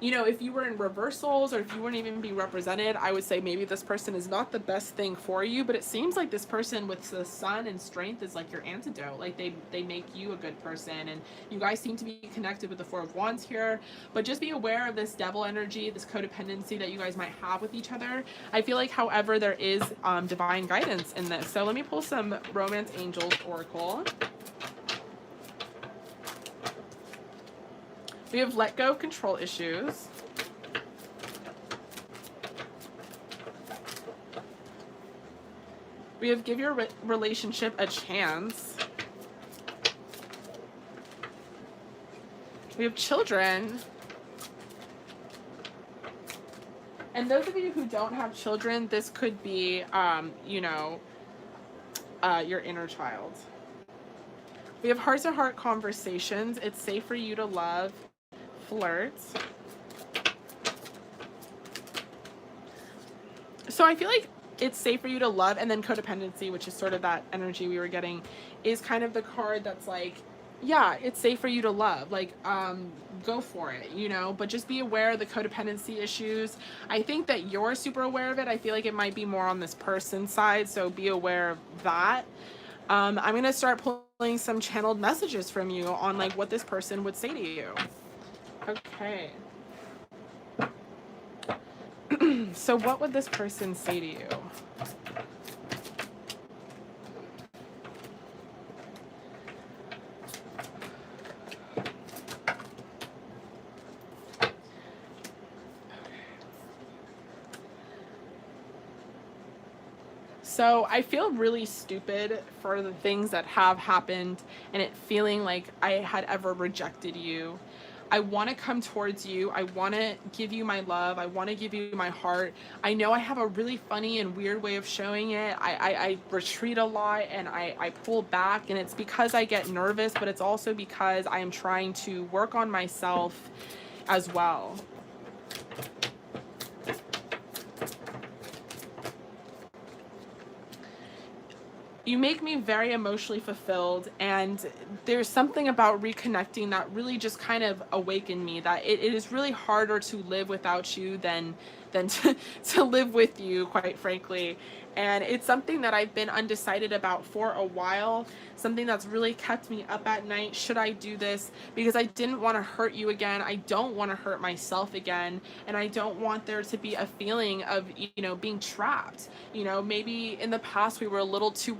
Speaker 1: you know, if you were in reversals or if you wouldn't even be represented, I would say maybe this person is not the best thing for you, but it seems like this person with the Sun and Strength is like your antidote. Like they make you a good person, and you guys seem to be connected with the Four of Wands here. But just be aware of this Devil energy, this codependency that you guys might have with each other. I feel like, however, there is divine guidance in this. So let me pull some Romance Angels Oracle. We have let go of control issues. We have give your relationship a chance. We have children. And those of you who don't have children, this could be, you know, your inner child. We have heart-to-heart conversations. It's safe for you to love. Flirts. So I feel like it's safe for you to love, and then codependency, which is sort of that energy we were getting, is kind of the card that's like, yeah, it's safe for you to love, like go for it, you know, but just be aware of the codependency issues. I think that you're super aware of it. I feel like it might be more on this person's side, so be aware of that. I'm gonna start pulling some channeled messages from you on like what this person would say to you. Okay. So what would this person say to you? So I feel really stupid for the things that have happened and it feeling like I had ever rejected you. I want to come towards you. I want to give you my love. I want to give you my heart. I know I have a really funny and weird way of showing it. I retreat a lot and I pull back, and it's because I get nervous, but it's also because I am trying to work on myself as well. You make me very emotionally fulfilled, and there's something about reconnecting that really just kind of awakened me that it is really harder to live without you than to live with you, quite frankly. And it's something that I've been undecided about for a while, something that's really kept me up at night. Should I do this? Because I didn't want to hurt you again. I don't want to hurt myself again. And I don't want there to be a feeling of, you know, being trapped. You know, maybe in the past we were a little too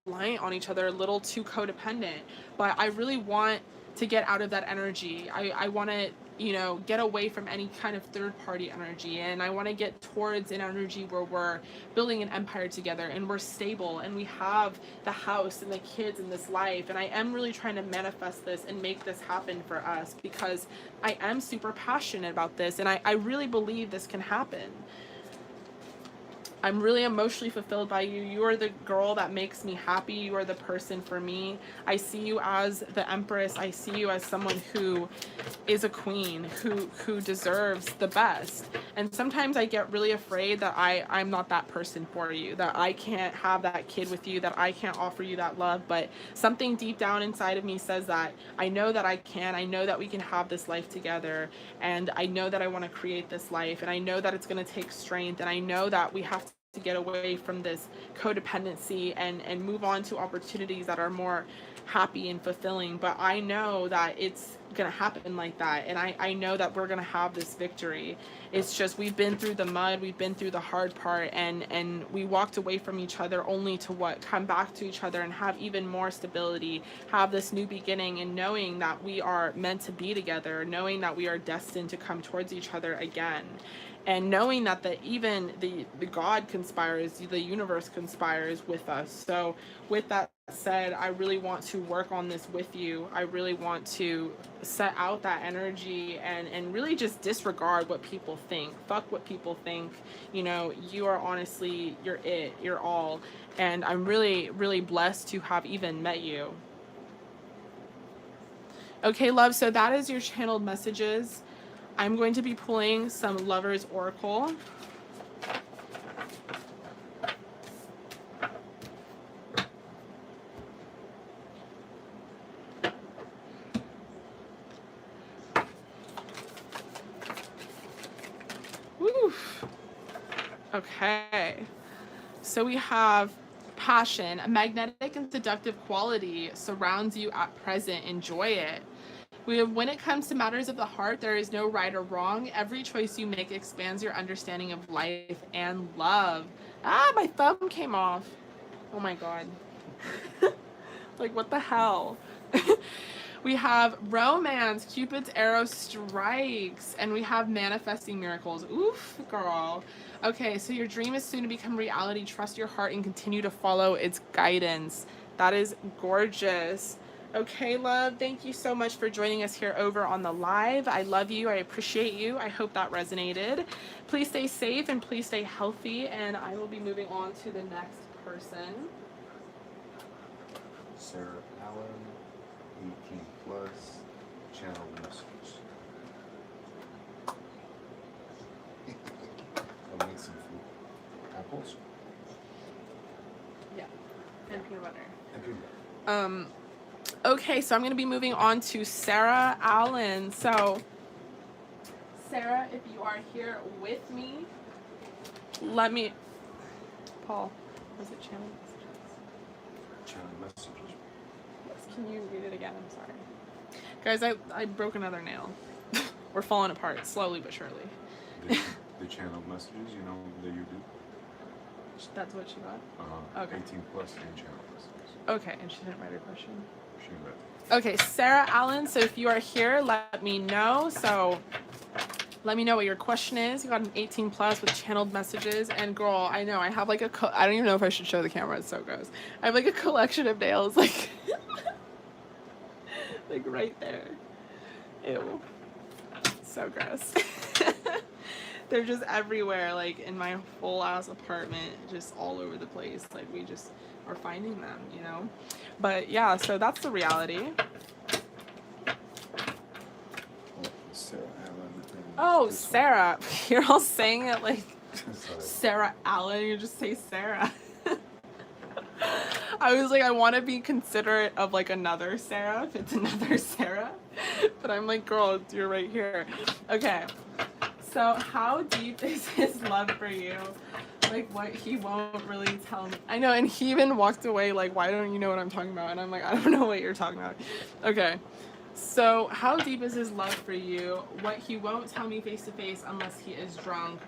Speaker 1: reliant on each other, a little too codependent. But I really want to get out of that energy. I want to, you know, get away from any kind of third party energy, and I want to get towards an energy where we're building an empire together and we're stable and we have the house and the kids in this life. And I am really trying to manifest this and make this happen for us because I am super passionate about this, and I really believe this can happen. I'm really emotionally fulfilled by you. You are the girl that makes me happy. You are the person for me. I see you as the Empress. I see you as someone who is a queen, who deserves the best. And sometimes I get really afraid that I'm not that person for you, that I can't have that kid with you, that I can't offer you that love. But something deep down inside of me says that I know that I can. I know that we can have this life together. And I know that I want to create this life. And I know that it's going to take strength. And I know that we have to get away from this codependency and move on to opportunities that are more happy and fulfilling. But I know that it's gonna happen like that, and I know that we're gonna have this victory. It's just we've been through the mud, we've been through the hard part, and we walked away from each other only to what, come back to each other and have even more stability, have this new beginning, and knowing that we are meant to be together, knowing that we are destined to come towards each other again. And knowing that even the God conspires, the universe conspires with us. So with that said, I really want to work on this with you. I really want to set out that energy and really just disregard what people think. Fuck what people think. You know, you are honestly, you're all. And I'm really, really blessed to have even met you. Okay, love, so that is your channeled messages. I'm going to be pulling some Lover's Oracle. Woof. Okay. So we have passion. A magnetic and seductive quality surrounds you at present. Enjoy it. We have, when it comes to matters of the heart, there is no right or wrong. Every choice you make expands your understanding of life and love. Ah, my thumb came off. Oh my God. Like, what the hell? We have romance, Cupid's arrow strikes, and we have manifesting miracles. Oof, girl. Okay, so your dream is soon to become reality. Trust your heart and continue to follow its guidance. That is gorgeous. Okay, love, thank you so much for joining us here over on the live. I love you. I appreciate you. I hope that resonated. Please stay safe and please stay healthy, and I will be moving on to the next person.
Speaker 2: Sarah Allen, 18 plus, channel messages. I'll make some food. Apples?
Speaker 1: Yeah, and peanut butter.
Speaker 2: And peanut butter.
Speaker 1: Okay, so I'm going to be moving on to Sarah Allen. So, Sarah, if you are here with me, let me... Paul, was it channel messages?
Speaker 2: Channel messages.
Speaker 1: Yes, can you read it again? I'm sorry. Guys, I broke another nail. We're falling apart, slowly but surely.
Speaker 2: The channel messages, you know, that you do?
Speaker 1: That's what she got? Okay.
Speaker 2: 18 plus and channel messages.
Speaker 1: Okay, and she didn't write her question?
Speaker 2: She read.
Speaker 1: Okay, Sarah Allen, so if you are here, let me know. So let me know what your question is. You got an 18 plus with channeled messages. And girl, I know I have like I don't even know if I should show the camera. It's so gross. I have like a collection of nails, like, like right there. Ew. So gross. They're just everywhere, like in my whole ass apartment, just all over the place. Like we just are finding them, you know? But yeah, so that's the reality.
Speaker 2: Sarah Allen.
Speaker 1: Oh, Sarah. You're all saying it like Sarah Allen. You just say Sarah. I was like, I want to be considerate of like another Sarah, if it's another Sarah. But I'm like, girl, you're right here. Okay. So how deep is his love for you? Like, what, he won't really tell me. I know, and he even walked away like, why don't you know what I'm talking about? And I'm like, I don't know what you're talking about. Okay. So how deep is his love for you? What he won't tell me face to face unless he is drunk.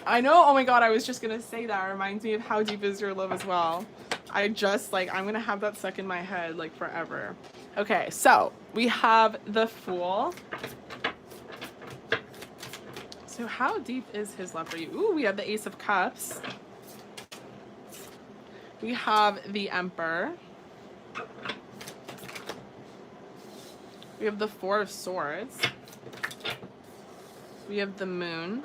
Speaker 1: I know, oh my God, I was just going to say that. It reminds me of how deep is your love as well. I just, like, I'm going to have that stuck in my head, like, forever. Okay, so we have the Fool. So how deep is his love for you? Ooh, we have the Ace of Cups. We have the Emperor. We have the Four of Swords. We have the Moon.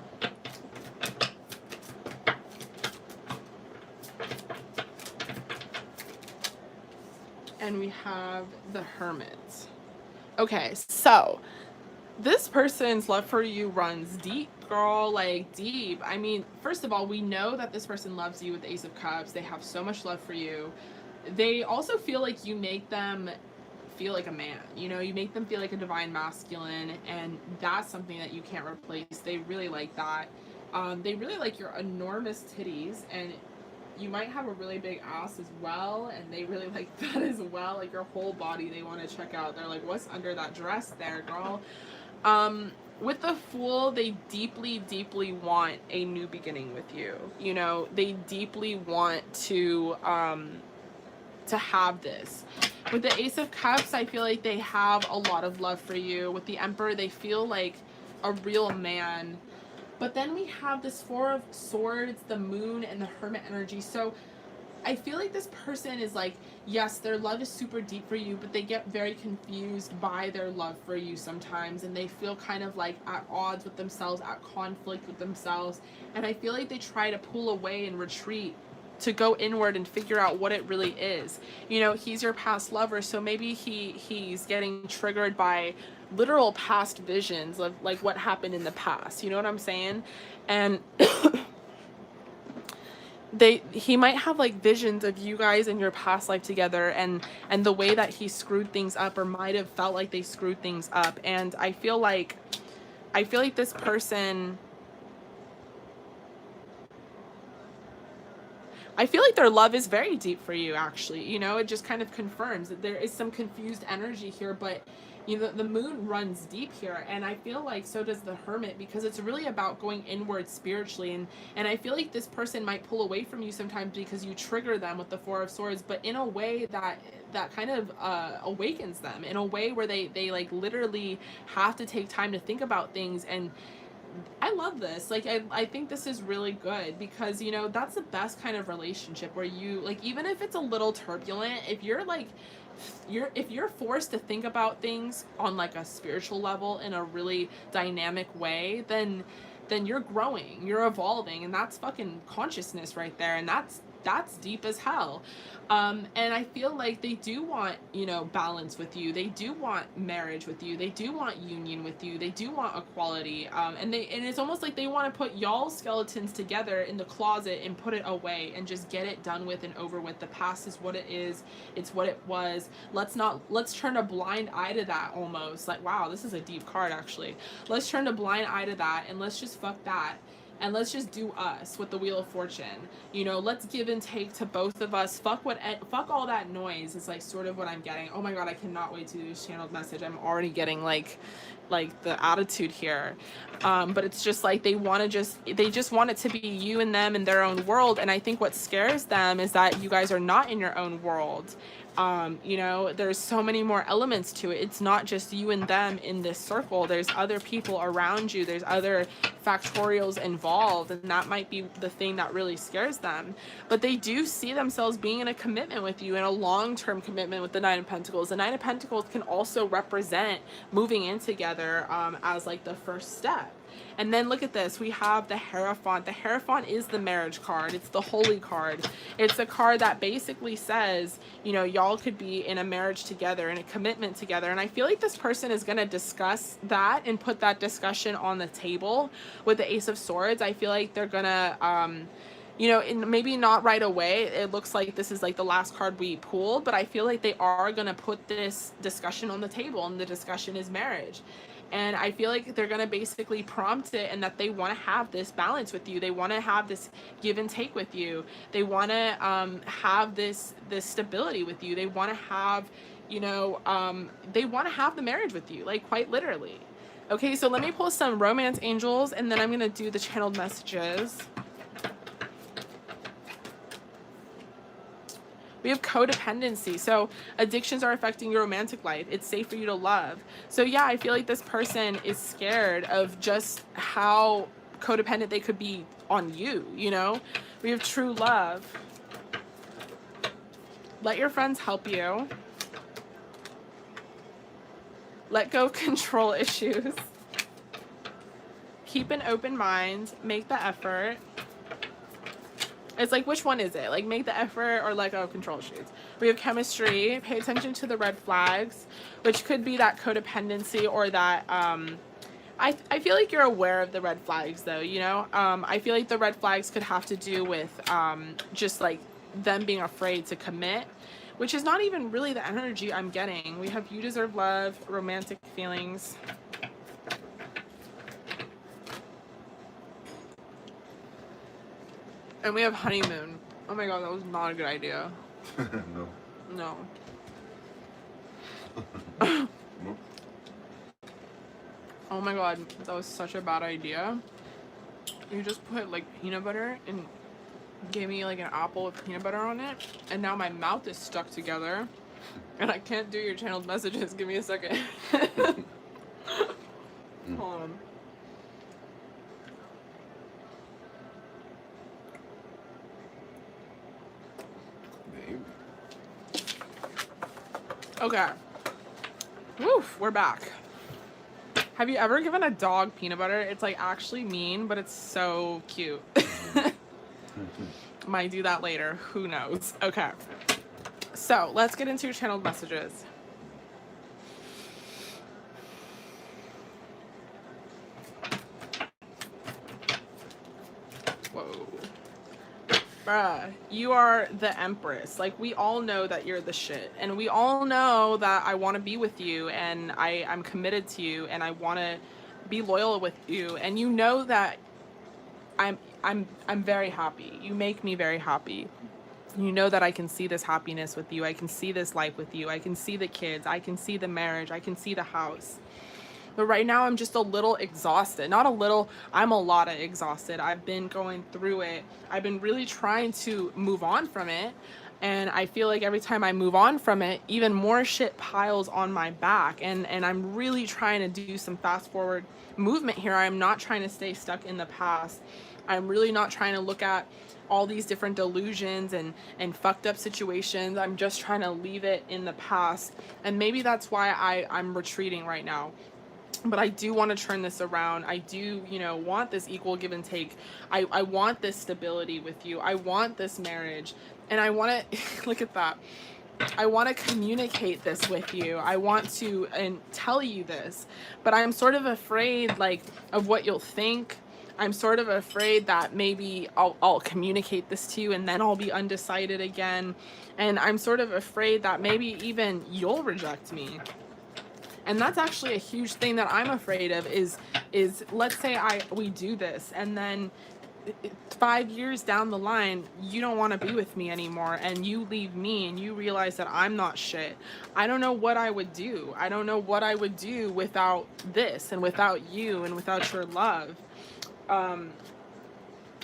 Speaker 1: and we have the Hermit. Okay, so this person's love for you runs deep, girl, like deep. I mean, first of all, we know that this person loves you with the Ace of Cups. They have so much love for you. They also feel like you make them feel like a man. You know, you make them feel like a divine masculine, and that's something that you can't replace. They really like that. They really like your enormous titties, and you might have a really big ass as well, and they really like that as well. Like your whole body they want to check out. They're like, what's under that dress there, girl? With the Fool, they deeply, deeply want a new beginning with you. You know, they deeply want to have this. With the Ace of Cups, I feel like they have a lot of love for you. With the Emperor, they feel like a real man. But then we have this Four of Swords, the Moon, and the Hermit energy. So I feel like this person is like, yes, their love is super deep for you, but they get very confused by their love for you sometimes, and they feel kind of like at odds with themselves, at conflict with themselves. And I feel like they try to pull away and retreat to go inward and figure out what it really is. You know, he's your past lover, so maybe he's getting triggered by literal past visions of like what happened in the past. You know what I'm saying? And he might have like visions of you guys in your past life together, and the way that he screwed things up, or might have felt like they screwed things up. And I feel like this person, I feel like their love is very deep for you, actually. You know, it just kind of confirms that there is some confused energy here, but you know, the Moon runs deep here, and I feel like so does the Hermit, because it's really about going inward spiritually. And I feel like this person might pull away from you sometimes because you trigger them with the Four of Swords, but in a way that kind of awakens them, in a way where they like literally have to take time to think about things. And I love this. Like, I think this is really good, because, you know, that's the best kind of relationship where you, like, even if it's a little turbulent, if you're like, if you're forced to think about things on like a spiritual level in a really dynamic way, then you're growing, you're evolving, and that's fucking consciousness right there, and that's deep as hell. And I feel like they do want, you know, balance with you. They do want marriage with you. They do want union with you. They do want equality. And it's almost like they want to put y'all's skeletons together in the closet and put it away and just get it done with and over with. The past is what it is. It's what it was. Let's turn a blind eye to that almost. Like, wow, this is a deep card, actually. Let's turn a blind eye to that, and let's just fuck that. And let's just do us with the Wheel of Fortune. You know, let's give and take to both of us. Fuck all that noise is like sort of what I'm getting. Oh my god, I cannot wait to do this channeled message. I'm already getting like the attitude here. But it's just like they just want it to be you and them in their own world. And I think what scares them is that you guys are not in your own world. You know, there's so many more elements to it. It's not just you and them in this circle. There's other people around you. There's other factorials involved, and that might be the thing that really scares them. But they do see themselves being in a commitment with you, in a long-term commitment with the Nine of Pentacles. The Nine of Pentacles can also represent moving in together as like the first step. And then look at this, we have the Hierophant. The Hierophant is the marriage card. It's the holy card. It's a card that basically says, you know, y'all could be in a marriage together, in a commitment together. And I feel like this person is going to discuss that and put that discussion on the table with the Ace of Swords. I feel like they're going to, you know, maybe not right away. It looks like this is like the last card we pulled, but I feel like they are going to put this discussion on the table, and the discussion is marriage. And I feel like they're going to basically prompt it, and that they want to have this balance with you. They want to have this give and take with you. They want to have this stability with you. They want to have, you know, they want to have the marriage with you, like quite literally. Okay, so let me pull some romance angels, and then I'm going to do the channeled messages. We have codependency. So addictions are affecting your romantic life. It's safe for you to love. So yeah, I feel like this person is scared of just how codependent they could be on you, you know? We have true love. Let your friends help you. Let go of control issues. Keep an open mind. Make the effort. It's like, which one is it? Like, make the effort or let go of control issues. We have chemistry. Pay attention to the red flags, which could be that codependency or that, I feel like you're aware of the red flags though, you know? I feel like the red flags could have to do with, just like them being afraid to commit, which is not even really the energy I'm getting. We have you deserve love, romantic feelings. And we have honeymoon. Oh my god, that was not a good idea.
Speaker 2: No.
Speaker 1: No.
Speaker 2: No.
Speaker 1: Oh my god, that was such a bad idea. You just put like peanut butter and gave me like an apple with peanut butter on it, and now my mouth is stuck together and I can't do your channeled messages. Give me a second. Hold on. Okay. Woof, we're back. Have you ever given a dog peanut butter? It's like actually mean, but it's so cute. Might do that later. Who knows? Okay. So let's get into your channeled messages. Whoa. Bruh, you are the empress. Like, we all know that you're the shit, and we all know that I want to be with you, and I'm committed to you, and I want to be loyal with you, and you know that I'm very happy. You make me very happy. You know that I can see this happiness with you. I can see this life with you. I can see the kids. I can see the marriage. I can see the house. But right now I'm just a little exhausted. Not a little, I'm a lot of exhausted. I've been going through it. I've been really trying to move on from it. And I feel like every time I move on from it, even more shit piles on my back. And I'm really trying to do some fast forward movement here. I'm not trying to stay stuck in the past. I'm really not trying to look at all these different delusions and fucked up situations. I'm just trying to leave it in the past. And maybe that's why I'm retreating right now. But I do want to turn this around. I do, you know, want this equal give and take. I want this stability with you. I want this marriage. And I want to, look at that. I want to communicate this with you. I want to and tell you this. But I'm sort of afraid, like, of what you'll think. I'm sort of afraid that maybe I'll communicate this to you and then I'll be undecided again. And I'm sort of afraid that maybe even you'll reject me. And that's actually a huge thing that I'm afraid of is let's say we do this and then 5 years down the line, you don't want to be with me anymore and you leave me and you realize that I'm not shit. I don't know what I would do. I don't know what I would do without this and without you and without your love.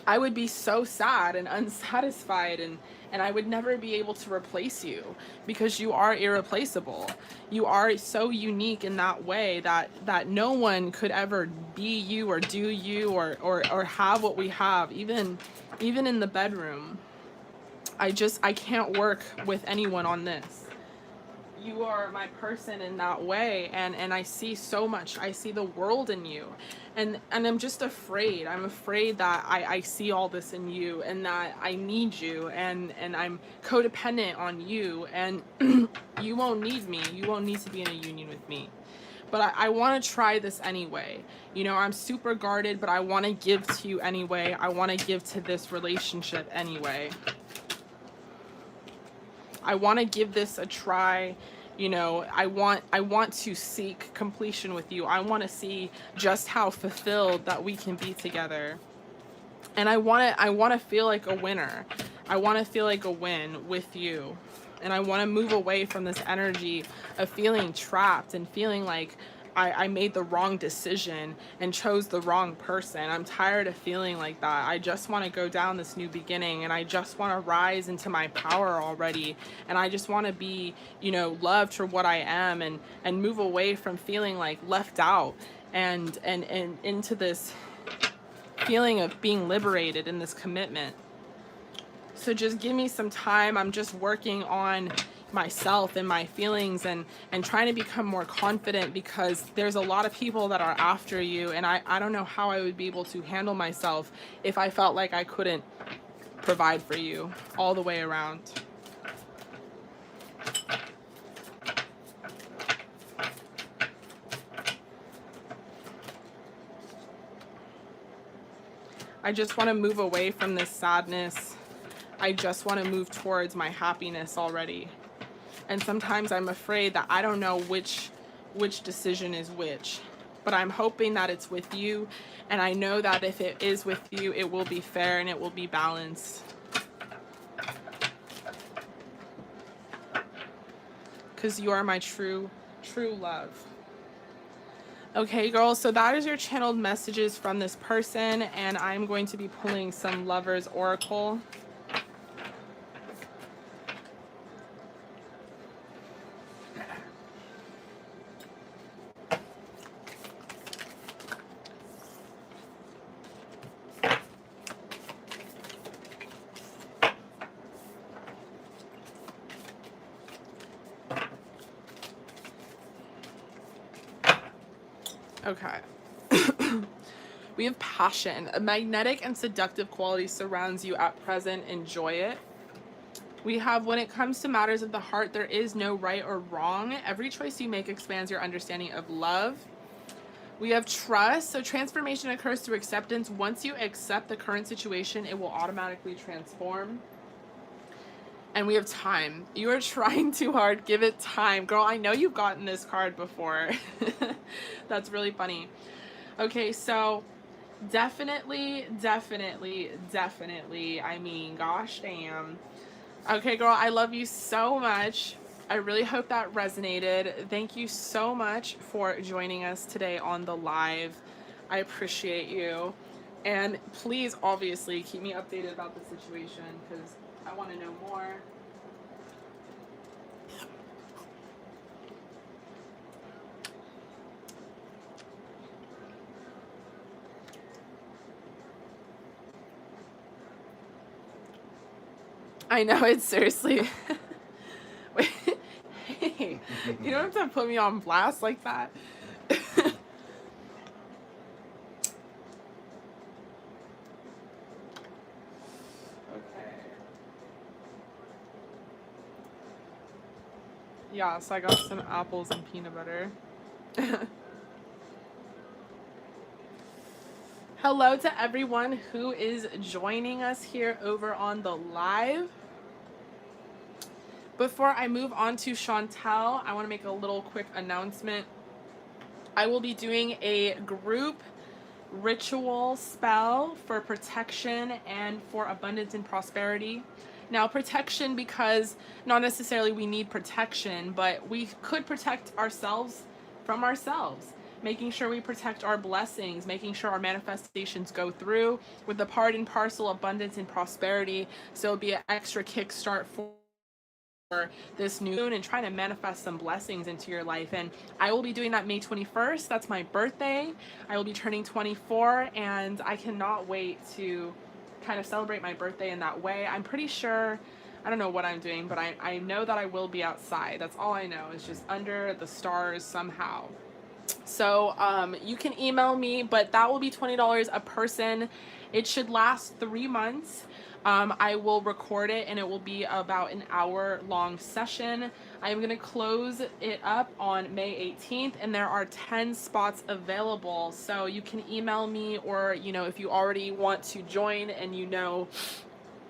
Speaker 1: I would be so sad and unsatisfied and I would never be able to replace you because you are irreplaceable. You are so unique in that way that no one could ever be you or do you or have what we have, even in the bedroom. I can't work with anyone on this. You are my person in that way and I see so much. I see the world in you. And I'm just afraid. I'm afraid that I see all this in you and that I need you and I'm codependent on you and you won't need me. You won't need to be in a union with me. But I want to try this anyway. You know, I'm super guarded, but I want to give to you anyway. I want to give to this relationship anyway. I want to give this a try. You know, I want to seek completion with you. I want to see just how fulfilled that we can be together. And I want to feel like a winner. I want to feel like a win with you. And I want to move away from this energy of feeling trapped and feeling like I made the wrong decision and chose the wrong person. I'm tired of feeling like that. I just want to go down this new beginning and I just want to rise into my power already. And I just want to be, you know, loved for what I am and move away from feeling like left out and into this feeling of being liberated in this commitment. So just give me some time. I'm just working on myself and my feelings and trying to become more confident because there's a lot of people that are after you and I don't know how I would be able to handle myself if I felt like I couldn't provide for you all the way around. I just want to move away from this sadness. I just want to move towards my happiness already. And sometimes I'm afraid that I don't know which decision is which. But I'm hoping that it's with you. And I know that if it is with you, it will be fair and it will be balanced. Because you are my true love. Okay, girls, so that is your channeled messages from this person, and I'm going to be pulling some Lovers Oracle. Okay. We have passion. A magnetic and seductive quality surrounds you at present. Enjoy it. We have, when it comes to matters of the heart, there is no right or wrong. Every choice you make expands your understanding of love. We have trust. So transformation occurs through acceptance. Once you accept the current situation, it will automatically transform. And we have time. You are trying too hard. Give it time. Girl, I know you've gotten this card before. That's really funny. Okay, so definitely, I mean, gosh damn. Okay, girl, I love you so much. I really hope that resonated. Thank you so much for joining us today on the live. I appreciate you. And please, obviously, keep me updated about the situation because I want to know more. I know, it's seriously. Wait, hey, you don't have to put me on blast like that. Yeah, so I got some apples and peanut butter. Hello to everyone who is joining us here over on the live. Before I move on to Chantel, I want to make a little quick announcement. I will be doing a group ritual spell for protection and for abundance and prosperity. Now, protection, because not necessarily we need protection, but we could protect ourselves from ourselves, making sure we protect our blessings, making sure our manifestations go through with the part and parcel abundance and prosperity. So it'll be an extra kickstart for this new moon and trying to manifest some blessings into your life. And I will be doing that May 21st. That's my birthday. I will be turning 24, and I cannot wait to kind of celebrate my birthday in that way. I'm pretty sure, I don't know what I'm doing, but I know that I will be outside. That's all I know, is just under the stars somehow. So you can email me, but that will be $20 a person. It should last 3 months. I will record it, and it will be about an hour-long session. I'm going to close it up on May 18th, and there are 10 spots available. So you can email me, or, you know, if you already want to join and you know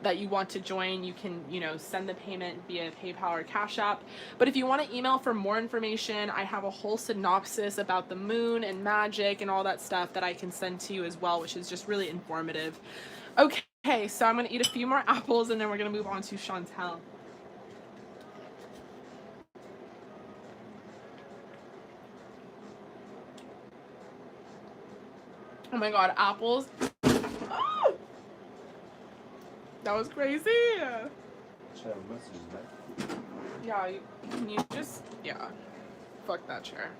Speaker 1: that you want to join, you can, you know, send the payment via PayPal or Cash App. But if you want to email for more information, I have a whole synopsis about the moon and magic and all that stuff that I can send to you as well, which is just really informative. Okay, so I'm going to eat a few more apples, and then we're going to move on to Chantel. Oh my god, apples. Oh! That was crazy. Yeah, can you just, yeah. Fuck that chair.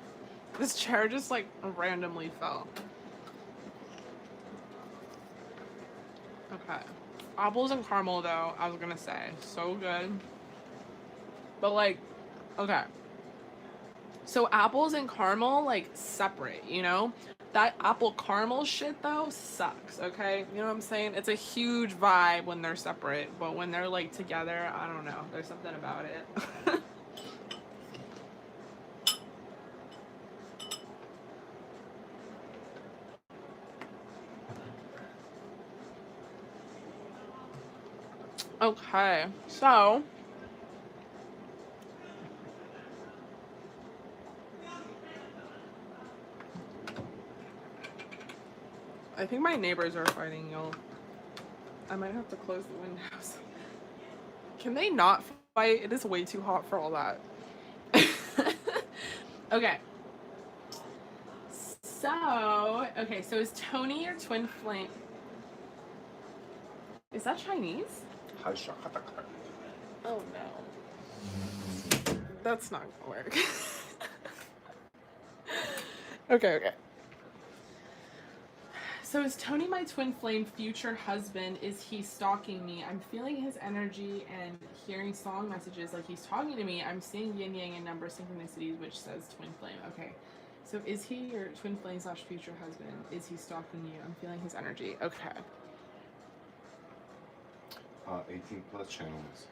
Speaker 1: This chair just like randomly fell. Okay. Apples and caramel though, I was gonna say. So good. But like, okay. So apples and caramel, like, separate, you know? That apple caramel shit though sucks, okay? You know what I'm saying? It's a huge vibe when they're separate, but when they're like together, I don't know. There's something about it. Okay, so I think my neighbors are fighting, y'all. I might have to close the windows. Can they not fight? It is way too hot for all that. Okay. So is Tony your twin flame? Is that Chinese? Oh no. That's not gonna work. Okay. So is Tony my twin flame future husband? Is he stalking me? I'm feeling his energy and hearing song messages like he's talking to me. I'm seeing yin yang and number synchronicities, which says twin flame. Okay. So is he your twin flame / future husband? Is he stalking you? I'm feeling his energy. Okay.
Speaker 2: 18 plus channel messages.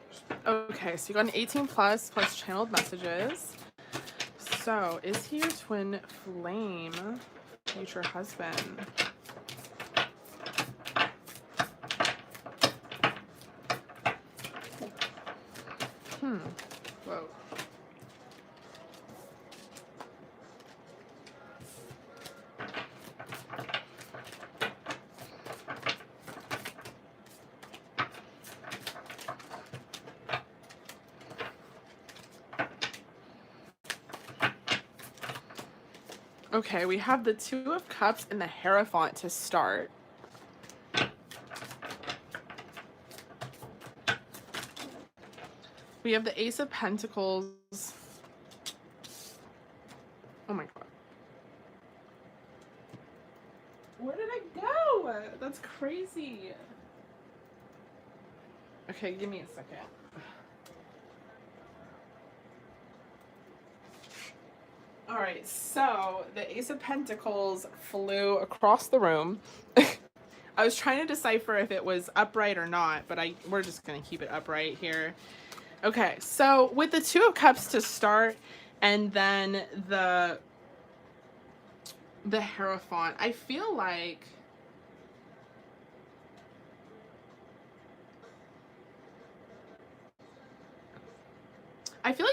Speaker 1: Okay, so you got an 18 plus channeled messages. So is he your twin flame future husband? Whoa. Okay, we have the Two of Cups and the Hierophant to start. We have the Ace of Pentacles. Oh my god. Where did it go? That's crazy. Okay, give me a second. All right, so the Ace of Pentacles flew across the room. I was trying to decipher if it was upright or not, but we're just gonna keep it upright here. Okay, so with the Two of Cups to start, and then the Hierophant, I feel like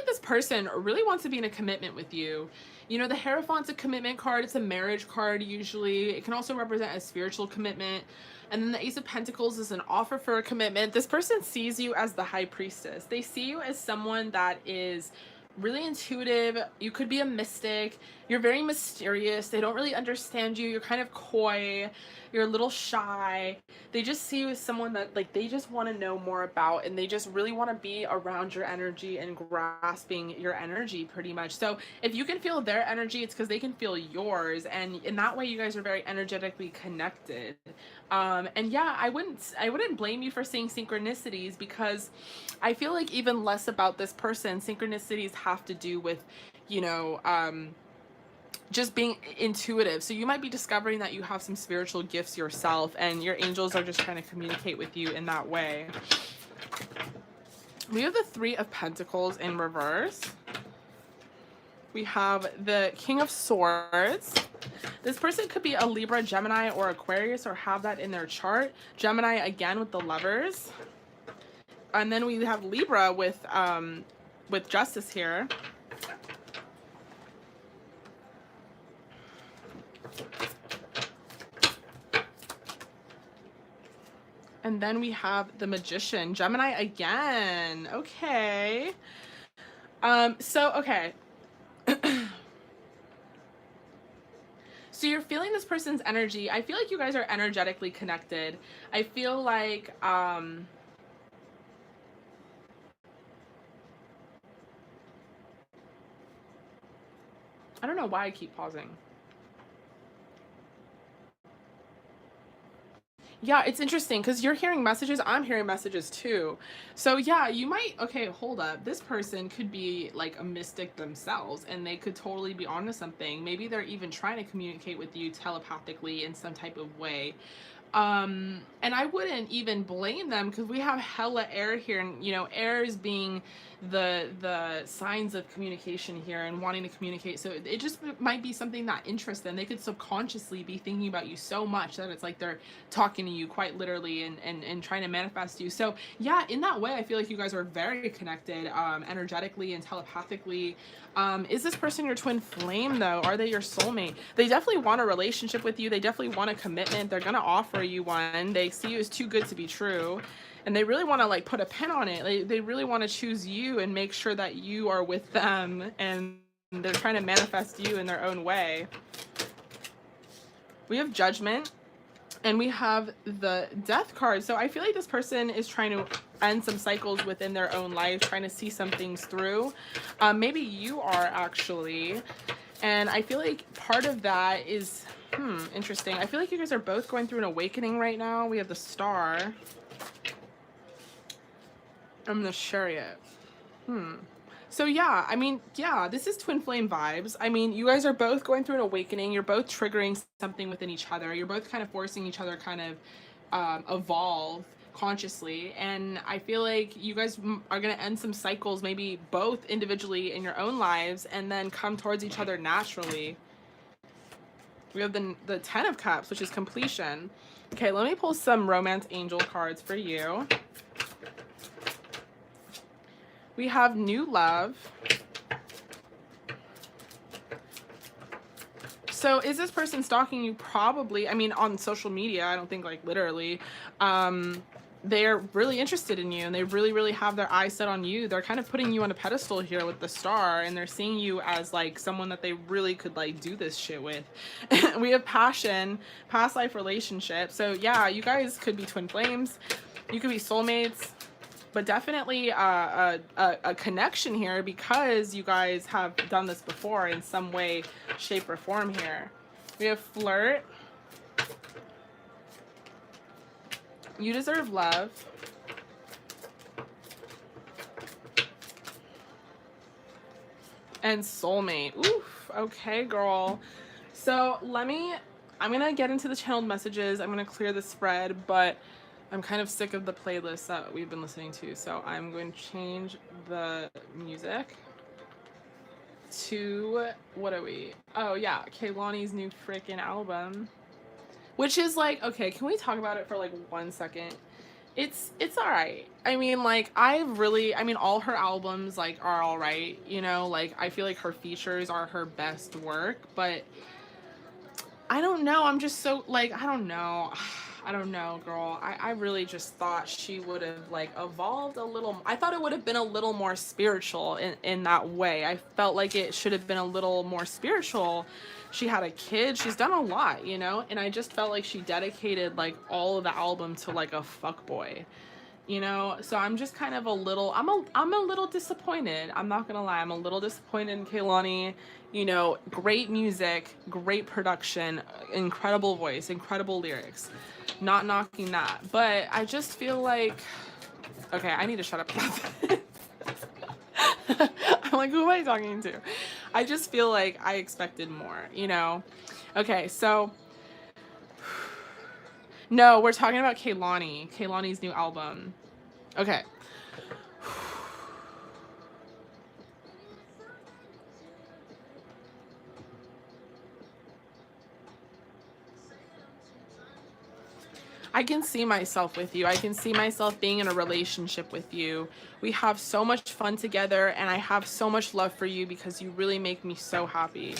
Speaker 1: this person really wants to be in a commitment with you. You know, the Hierophant's a commitment card. It's a marriage card usually. It can also represent a spiritual commitment. And then the Ace of Pentacles is an offer for a commitment. This person sees you as the High Priestess. They see you as someone that is really intuitive. You could be a mystic. You're very mysterious. They don't really understand you. You're kind of coy. You're a little shy. They just see you as someone that like they just want to know more about, and they just really want to be around your energy and grasping your energy pretty much. So if you can feel their energy, it's because they can feel yours, and in that way you guys are very energetically connected. And yeah, I wouldn't blame you for seeing synchronicities, because I feel like even less about this person. Synchronicities have to do with, you know, just being intuitive. So you might be discovering that you have some spiritual gifts yourself, and your angels are just trying to communicate with you in that way. We have the Three of Pentacles in reverse. We have the King of Swords. This person could be a Libra, Gemini, or Aquarius, or have that in their chart. Gemini again with the Lovers. And then we have Libra with Justice here. And then we have the Magician, Gemini again. Okay. Okay. So you're feeling this person's energy. I feel like you guys are energetically connected. I feel like, I don't know why I keep pausing. Yeah, it's interesting because you're hearing messages, I'm hearing messages too. So yeah, you might, okay, hold up. This person could be like a mystic themselves and they could totally be onto something. Maybe they're even trying to communicate with you telepathically in some type of way. And I wouldn't even blame them because we have hella air here, and you know, air is being the signs of communication here and wanting to communicate. So it just might be something that interests them. They could subconsciously be thinking about you so much that it's like they're talking to you quite literally and trying to manifest you. So yeah, in that way I feel like you guys are very connected, energetically and telepathically. Is this person your twin flame though? Are they your soulmate? They definitely want a relationship with you. They definitely want a commitment. They're gonna offer you one. They see you as too good to be true. And they really want to like put a pin on it. They really want to choose you and make sure that you are with them, and they're trying to manifest you in their own way. We have Judgment. And we have the Death card. So I feel like this person is trying to end some cycles within their own life, trying to see some things through. Maybe you are actually. And I feel like part of that is, interesting. I feel like you guys are both going through an awakening right now. We have the Star. And the Chariot. So yeah, I mean, yeah, this is twin flame vibes. I mean, you guys are both going through an awakening. You're both triggering something within each other. You're both kind of forcing each other kind of evolve consciously. And I feel like you guys are going to end some cycles, maybe both individually in your own lives, and then come towards each other naturally. We have the Ten of Cups, which is completion. Okay, let me pull some romance angel cards for you. We have New Love. So is this person stalking you? Probably. I mean, on social media, I don't think like literally. They're really interested in you and they really, really have their eyes set on you. They're kind of putting you on a pedestal here with the Star, and they're seeing you as like someone that they really could like do this shit with. We have Passion, past life relationship. So yeah, you guys could be twin flames. You could be soulmates. But definitely a connection here because you guys have done this before in some way, shape, or form here. We have Flirt. You deserve love. And Soulmate. Oof. Okay, girl. So I'm going to get into the channeled messages. I'm going to clear the spread, but I'm kind of sick of the playlist that we've been listening to, so I'm going to change the music to, what are we? Oh yeah, Kehlani's new freaking album, which is like, okay, can we talk about it for like 1 second? It's all right. I mean, like, all her albums like are all right, you know, like I feel like her features are her best work, but I don't know. I'm just so like, I don't know. I don't know, girl. I really just thought she would have like evolved a little. I thought it would have been a little more spiritual in that way. I felt like it should have been a little more spiritual. She had a kid. She's done a lot, you know? And I just felt like she dedicated like all of the album to like a fuckboy. You know, so I'm just kind of I'm a little disappointed. I'm not gonna lie, I'm a little disappointed in Kehlani. You know, great music, great production, incredible voice, incredible lyrics. Not knocking that, but I just feel like, okay, I need to shut up about that. I'm like, who am I talking to? I just feel like I expected more, you know? Okay, so no, we're talking about Kehlani's new album. Okay. I can see myself with you. I can see myself being in a relationship with you. We have so much fun together, and I have so much love for you because you really make me so happy.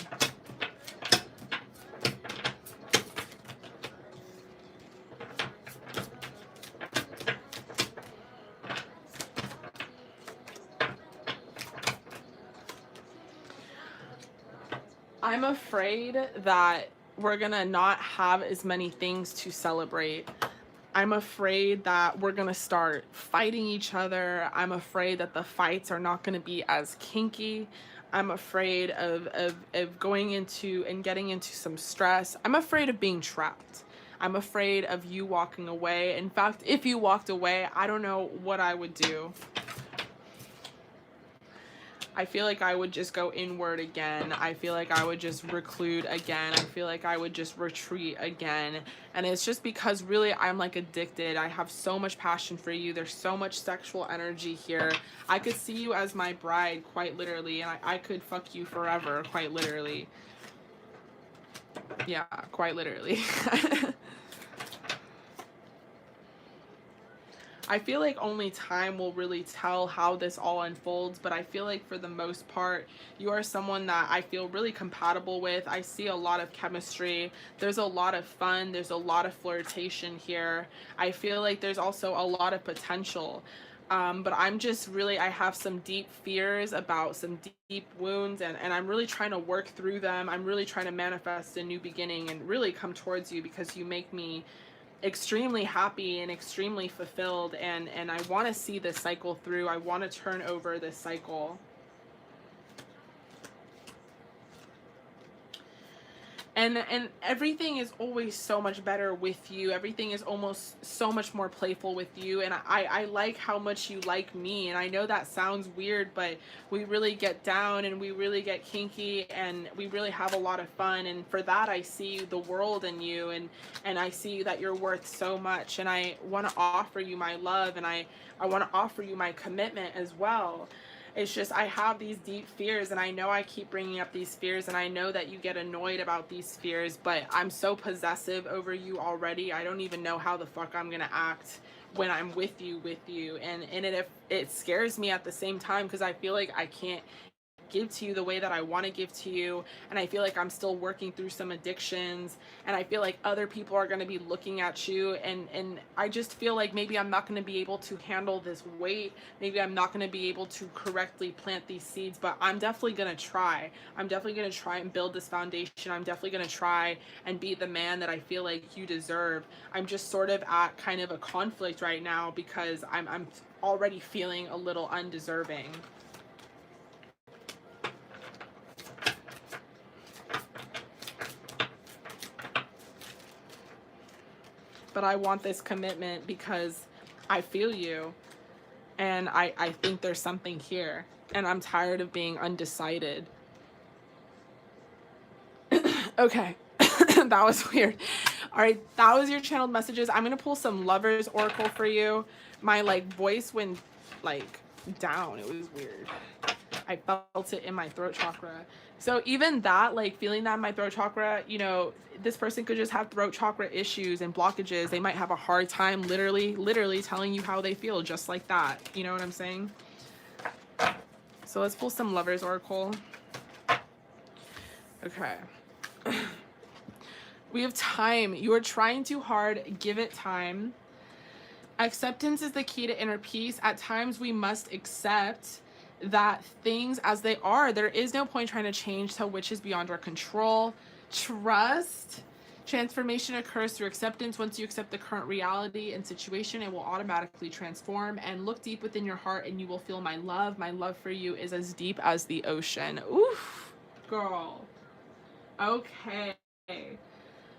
Speaker 1: I'm afraid that we're gonna not have as many things to celebrate. I'm afraid that we're gonna start fighting each other. I'm afraid that the fights are not gonna be as kinky. I'm afraid of going into and getting into some stress. I'm afraid of being trapped. I'm afraid of you walking away. In fact, if you walked away, I don't know what I would do. I feel like I would just go inward again. I feel like I would just reclude again. I feel like I would just retreat again. And it's just because really I'm like addicted. I have so much passion for you. There's so much sexual energy here. I could see you as my bride, quite literally. And I could fuck you forever, quite literally. Yeah, quite literally. I feel like only time will really tell how this all unfolds, but I feel like for the most part, you are someone that I feel really compatible with. I see a lot of chemistry. There's a lot of fun. There's a lot of flirtation here. I feel like there's also a lot of potential. But I'm just really, I have some deep fears about some deep wounds, and I'm really trying to work through them. I'm really trying to manifest a new beginning and really come towards you because you make me extremely happy and extremely fulfilled, and I want to see this cycle through. I want to turn over this cycle. And everything is always so much better with you. Everything is almost so much more playful with you. And I like how much you like me. And I know that sounds weird, but we really get down and we really get kinky and we really have a lot of fun. And for that, I see the world in you, and I see that you're worth so much. And I want to offer you my love, and I want to offer you my commitment as well. It's just I have these deep fears, and I know I keep bringing up these fears, and I know that you get annoyed about these fears, but I'm so possessive over you already. I don't even know how the fuck I'm gonna act when I'm with you, and it scares me at the same time because I feel like I can't give to you the way that I want to give to you, and I feel like I'm still working through some addictions, and I feel like other people are going to be looking at you, and I just feel like maybe I'm not going to be able to handle this weight. Maybe I'm not going to be able to correctly plant these seeds, but I'm definitely going to try. I'm definitely going to try and build this foundation. I'm definitely going to try and be the man that I feel like you deserve. I'm just sort of at kind of a conflict right now because I'm already feeling a little undeserving. But I want this commitment because I feel you, and I think there's something here, and I'm tired of being undecided. Okay. That was weird. All right, that was your channeled messages. I'm gonna pull some Lovers Oracle for you. My voice went down. It was weird. I felt it in my throat chakra. So even that, feeling that in my throat chakra, this person could just have throat chakra issues and blockages. They might have a hard time literally telling you how they feel, just like that. You know what I'm saying? So let's pull some Lovers Oracle. Okay. We have time. You are trying too hard. Give it time. Acceptance is the key to inner peace. At times we must accept that things as they are. There is no point trying to change to which is beyond our control. Trust. Transformation occurs through acceptance. Once you accept the current reality and situation, it will automatically transform. And look deep within your heart and you will feel my love. My love for you is as deep as the ocean. Oof, girl. Okay.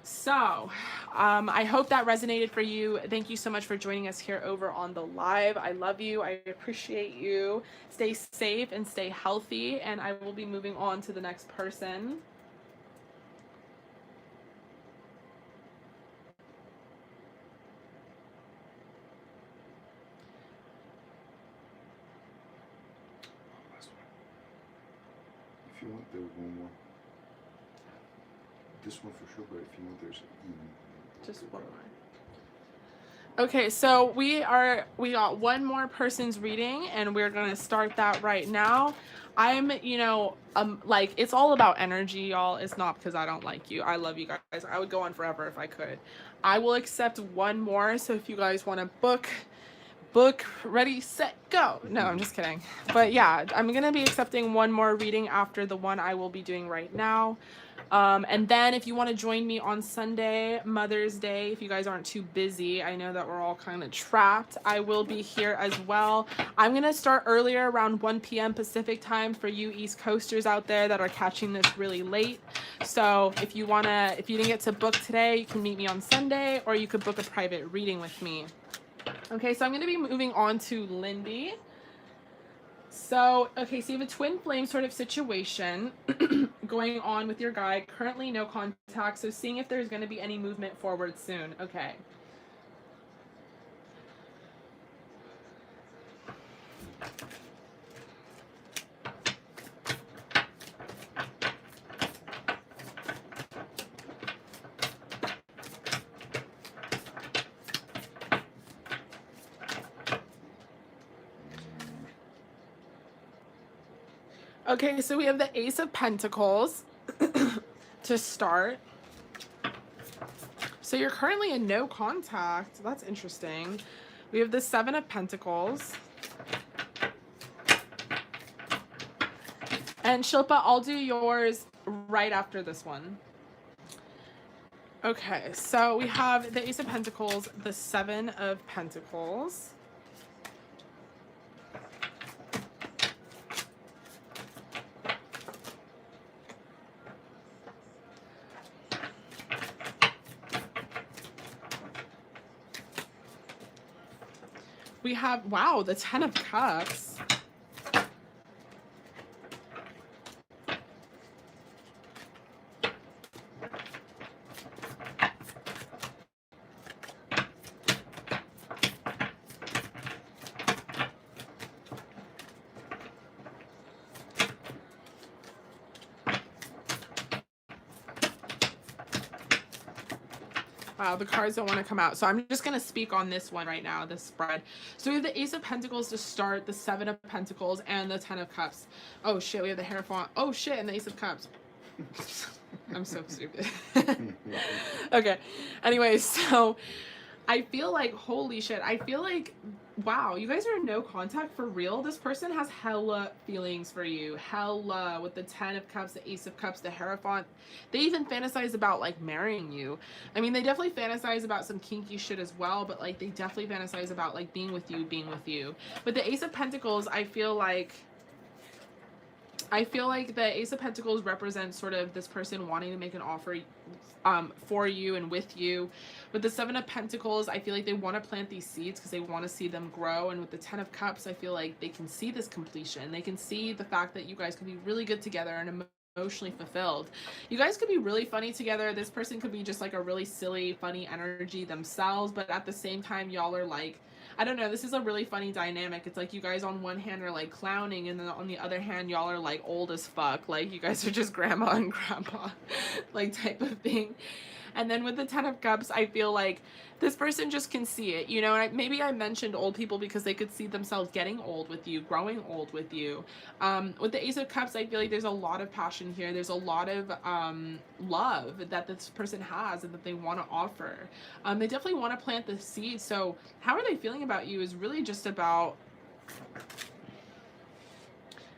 Speaker 1: So, I hope that resonated for you. Thank you so much for joining us here over on the live. I love you. I appreciate you. Stay safe and stay healthy. And I will be moving on to the next person.
Speaker 2: If you want, there's one more. This one for sure, but if you want, there's
Speaker 1: just one more. Okay, so we got one more person's reading, and we're gonna start that right now. I'm, it's all about energy, y'all. It's not because I don't like you. I love you guys. I would go on forever if I could. I will accept one more. So if you guys want to book, ready, set, go. No, I'm just kidding. But yeah, I'm gonna be accepting one more reading after the one I will be doing right now. And then if you want to join me on Sunday, Mother's Day, if you guys aren't too busy, I know that we're all kind of trapped, I will be here as well. I'm going to start earlier, around 1 p.m. Pacific time for you East Coasters out there that are catching this really late. So if you didn't get to book today, you can meet me on Sunday, or you could book a private reading with me. Okay, so I'm going to be moving on to Lindy. So, okay, so you have a twin flame sort of situation going on with your guy. Currently no contact, so seeing if there's going to be any movement forward soon. Okay. Okay, so we have the Ace of Pentacles to start. So you're currently in no contact. That's interesting. We have the Seven of Pentacles. And Shilpa, I'll do yours right after this one. Okay, so we have the Ace of Pentacles, the Seven of Pentacles. We have, wow, the Ten of Cups. Wow, the cards don't want to come out. So I'm just going to speak on this one right now, this spread. So we have the Ace of Pentacles to start, the Seven of Pentacles, and the Ten of Cups. Oh, shit, we have the Hierophant. Oh, shit, and the Ace of Cups. I'm so stupid. Okay. Anyway, so I feel like, holy shit, I feel like, wow, you guys are in no contact for real. This person has hella feelings for you. Hella, with the Ten of Cups, the Ace of Cups, the Hierophant. They even fantasize about, like, marrying you. I mean, they definitely fantasize about some kinky shit as well, but, like, they definitely fantasize about, like, being with you. With the Ace of Pentacles, I feel like the Ace of Pentacles represents sort of this person wanting to make an offer for you and with you. With the Seven of Pentacles, I feel like they want to plant these seeds because they want to see them grow. And with the Ten of Cups, I feel like they can see this completion. They can see the fact that you guys could be really good together and emotionally fulfilled. You guys could be really funny together. This person could be just like a really silly, funny energy themselves, but at the same time, y'all are like, I don't know, this is a really funny dynamic. It's like you guys on one hand are like clowning, and then on the other hand, y'all are like old as fuck. Like you guys are just grandma and grandpa, like type of thing. And then with the Ten of Cups, I feel like this person just can see it, you know, and maybe I mentioned old people because they could see themselves getting old with you, growing old with you. With the Ace of Cups, I feel like there's a lot of passion here. There's a lot of love that this person has and that they want to offer. They definitely want to plant the seed. So how are they feeling about you is really just about...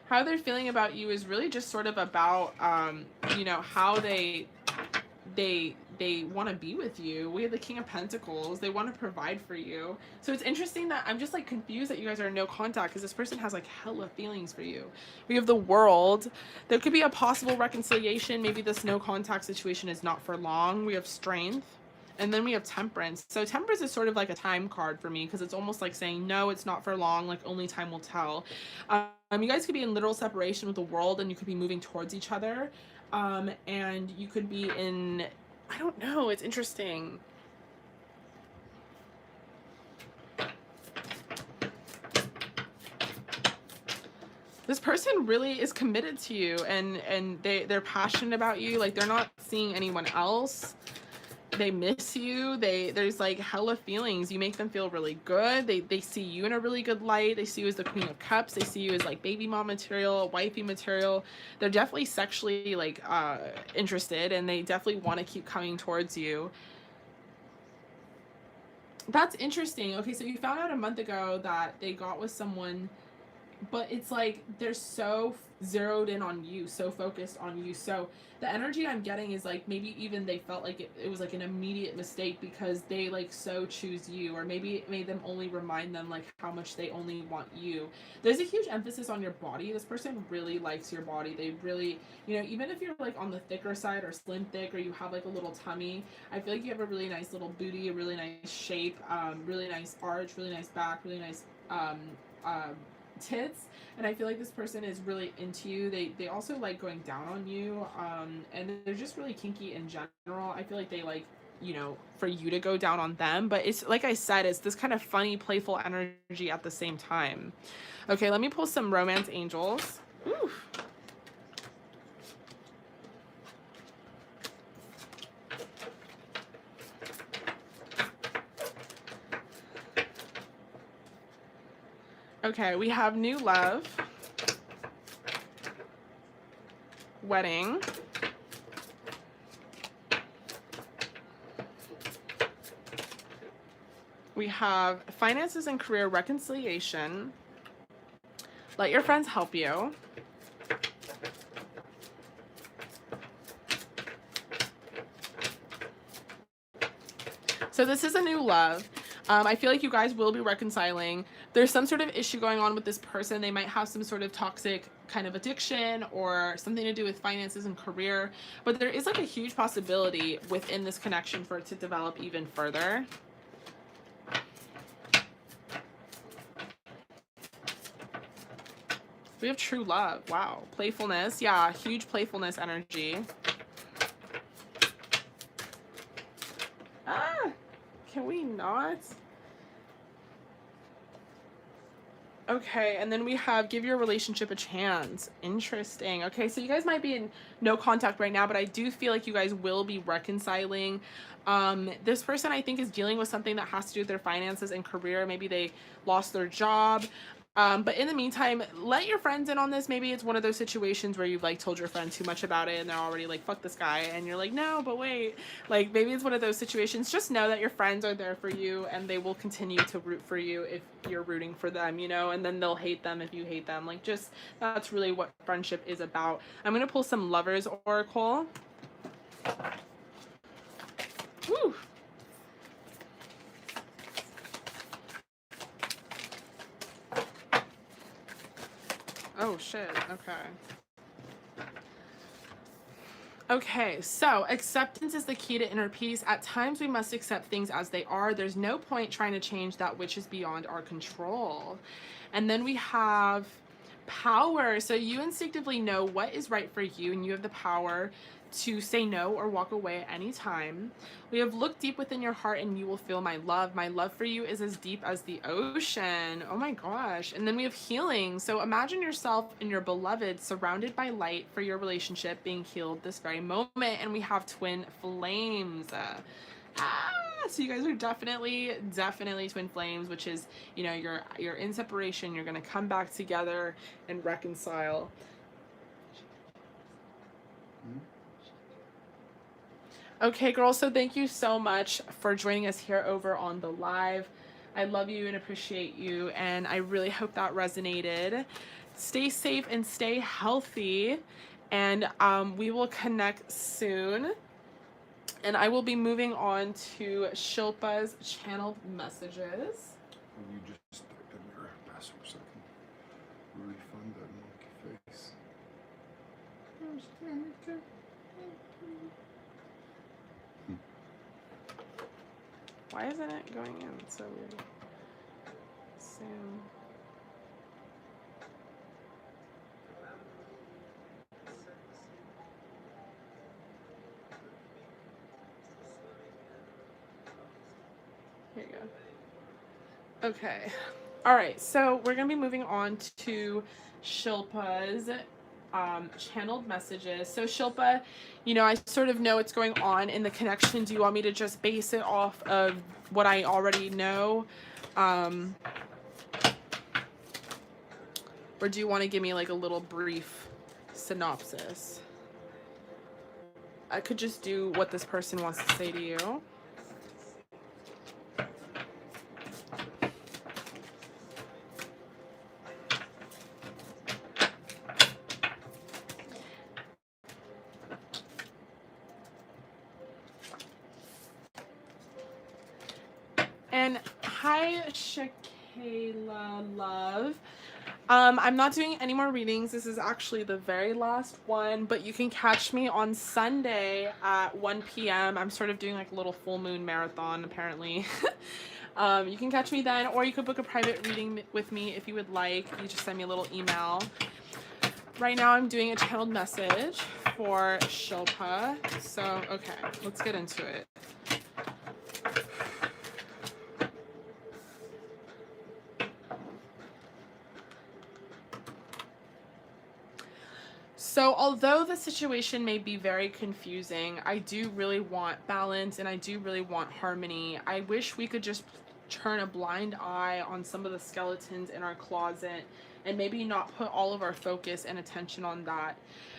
Speaker 1: How they're feeling about you is really just sort of about, you know, how they want to be with you. We have the King of Pentacles. They want to provide for you. So it's interesting that I'm just like confused that you guys are in no contact because this person has like hella feelings for you. We have the World. There could be a possible reconciliation. Maybe this no contact situation is not for long. We have Strength. And then we have Temperance. So Temperance is sort of like a time card for me because it's almost like saying, no, it's not for long. Like only time will tell. You guys could be in literal separation with the World and you could be moving towards each other. And you could be in, I don't know, it's interesting. This person really is committed to you and they're passionate about you. Like they're not seeing anyone else. They miss you. There's like hella feelings. You make them feel really good. They see you in a really good light. They see you as the Queen of Cups. They see you as like baby mom material, wifey material. They're definitely sexually like interested, and they definitely want to keep coming towards you. That's interesting. Okay, so you found out a month ago that they got with someone but it's like they're so zeroed in on you, so focused on you. So the energy I'm getting is like maybe even they felt like it was like an immediate mistake because they like so choose you, or maybe it made them only remind them like how much they only want you. There's a huge emphasis on your body. This person really likes your body. They really, you know, even if you're like on the thicker side or slim thick, or you have like a little tummy, I feel like you have a really nice little booty, a really nice shape, really nice arch, really nice back, really nice um, tits, and I feel like this person is really into you. They also like going down on you, and they're just really kinky in general. I feel like they like, you know, for you to go down on them, but it's like I said, it's this kind of funny, playful energy at the same time. Okay, let me pull some romance angels. Ooh. Okay, we have new love, wedding, we have finances and career reconciliation, let your friends help you, so this is a new love. I feel like you guys will be reconciling. There's some sort of issue going on with this person. They might have some sort of toxic kind of addiction or something to do with finances and career. But there is like a huge possibility within this connection for it to develop even further. We have true love. Wow. Playfulness. Yeah, huge playfulness energy. Ah! Can we not? Okay, and then we have give your relationship a chance. Interesting. Okay, so you guys might be in no contact right now, but I do feel like you guys will be reconciling. This person I think is dealing with something that has to do with their finances and career. Maybe they lost their job. But in the meantime, let your friends in on this. Maybe it's one of those situations where you've like told your friend too much about it and they're already like, fuck this guy. And you're like, no, but wait, like maybe it's one of those situations. Just know that your friends are there for you and they will continue to root for you if you're rooting for them, you know, and then they'll hate them if you hate them. Like just, that's really what friendship is about. I'm going to pull some Lovers Oracle. Woo. Oh shit, okay. Okay, so acceptance is the key to inner peace. At times we must accept things as they are. There's no point trying to change that which is beyond our control. And then we have power. So you instinctively know what is right for you and you have the power to say no or walk away at any time. We have looked deep within your heart and you will feel my love. My love for you is as deep as the ocean. Oh my gosh. And then we have healing. So imagine yourself and your beloved surrounded by light for your relationship being healed this very moment. And we have twin flames. So you guys are definitely twin flames, which is, you know, you're in separation. You're going to come back together and reconcile. Okay, girls, so thank you so much for joining us here over on the live. I love you and appreciate you, and I really hope that resonated. Stay safe and stay healthy, and we will connect soon. And I will be moving on to Shilpa's channeled messages.
Speaker 2: Will you just type in your password so I can refund that monkey face?
Speaker 1: Why isn't it going in? It's so weird. Sam. Here you go. Okay. All right. So we're going to be moving on to Shilpa's channeled messages. So Shilpa, you know, I sort of know what's going on in the connection. Do you want me to just base it off of what I already know? Or do you want to give me like a little brief synopsis? I could just do what this person wants to say to you. Hi, Shakayla love. I'm not doing any more readings. This is actually the very last one, but you can catch me on Sunday at 1 p.m. I'm sort of doing like a little full moon marathon, apparently. You can catch me then, or you could book a private reading with me if you would like. You just send me a little email. Right now I'm doing a channeled message for Shilpa. So, okay, let's get into it. So although the situation may be very confusing, I do really want balance and I do really want harmony. I wish we could just turn a blind eye on some of the skeletons in our closet and maybe not put all of our focus and attention on that.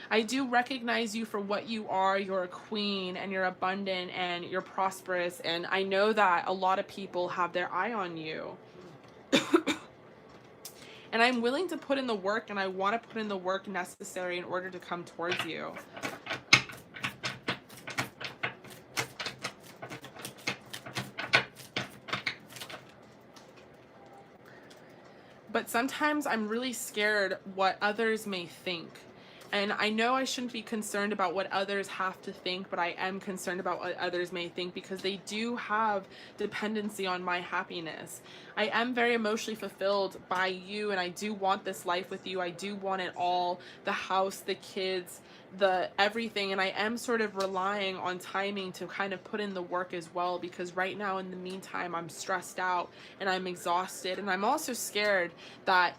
Speaker 1: I do recognize you for what you are. You're a queen and you're abundant and you're prosperous, and I know that a lot of people have their eye on you. And I'm willing to put in the work, and I want to put in the work necessary in order to come towards you. But sometimes I'm really scared what others may think. And I know I shouldn't be concerned about what others have to think, but I am concerned about what others may think because they do have dependency on my happiness. I am very emotionally fulfilled by you, and I do want this life with you. I do want it all, the house, the kids, the everything, and I am sort of relying on timing to kind of put in the work as well, because right now in the meantime I'm stressed out and I'm exhausted, and I'm also scared that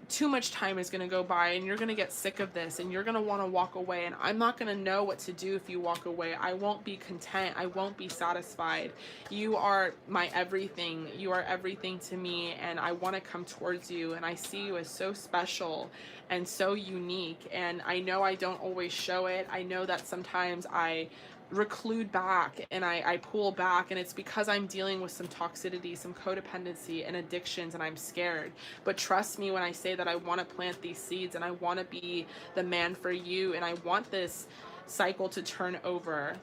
Speaker 1: too much time is going to go by and you're going to get sick of this and you're going to want to walk away, and I'm not going to know what to do if you walk away. I won't be content. I won't be satisfied. You are my everything. You are everything to me, and I want to come towards you, and I see you as so special and so unique, and I know I don't always show it. I know that sometimes I reclude back and I pull back, and it's because I'm dealing with some toxicity, some codependency and addictions, and I'm scared. But trust me when I say that I want to plant these seeds and I want to be the man for you, and I want this cycle to turn over.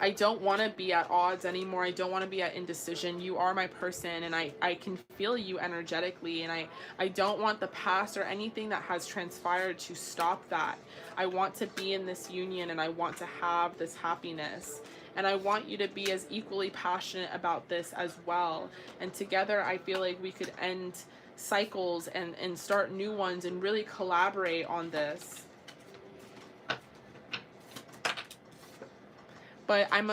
Speaker 1: I don't want to be at odds anymore. I don't want to be at indecision. You are my person, and I can feel you energetically, and I don't want the past or anything that has transpired to stop that. I want to be in this union, and I want to have this happiness. And I want you to be as equally passionate about this as well. And together I feel like we could end cycles and start new ones and really collaborate on this. But I'm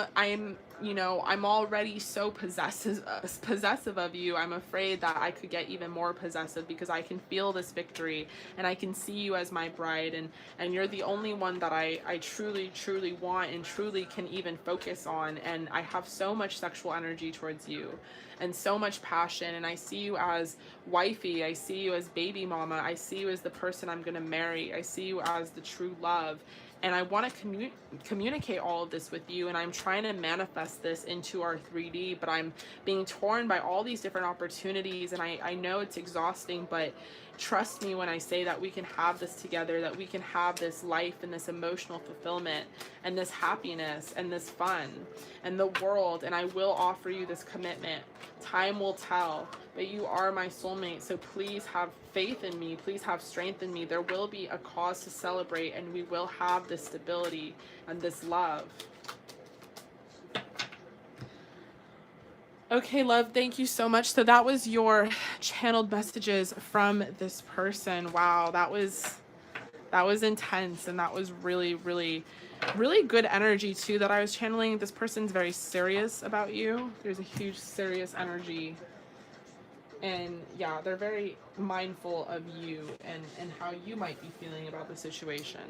Speaker 1: already so possessive of you. I'm afraid that I could get even more possessive because I can feel this victory and I can see you as my bride, and you're the only one that I truly, truly want and truly can even focus on. And I have so much sexual energy towards you and so much passion, and I see you as wifey. I see you as baby mama. I see you as the person I'm gonna marry. I see you as the true love. And I want to communicate all of this with you, and I'm trying to manifest this into our 3D, but I'm being torn by all these different opportunities, and I know it's exhausting, but trust me when I say that we can have this together, that we can have this life and this emotional fulfillment and this happiness and this fun and the world, and I will offer you this commitment. Time will tell, but you are my soulmate, so please have faith in me. Please have strength in me. There will be a cause to celebrate, and we will have this stability and this love. Okay, love, thank you so much. So that was your channeled messages from this person. Wow, that was intense, and that was really, really, really good energy too that I was channeling. This person's very serious about you. There's a huge serious energy, and yeah, they're very mindful of you and how you might be feeling about the situation.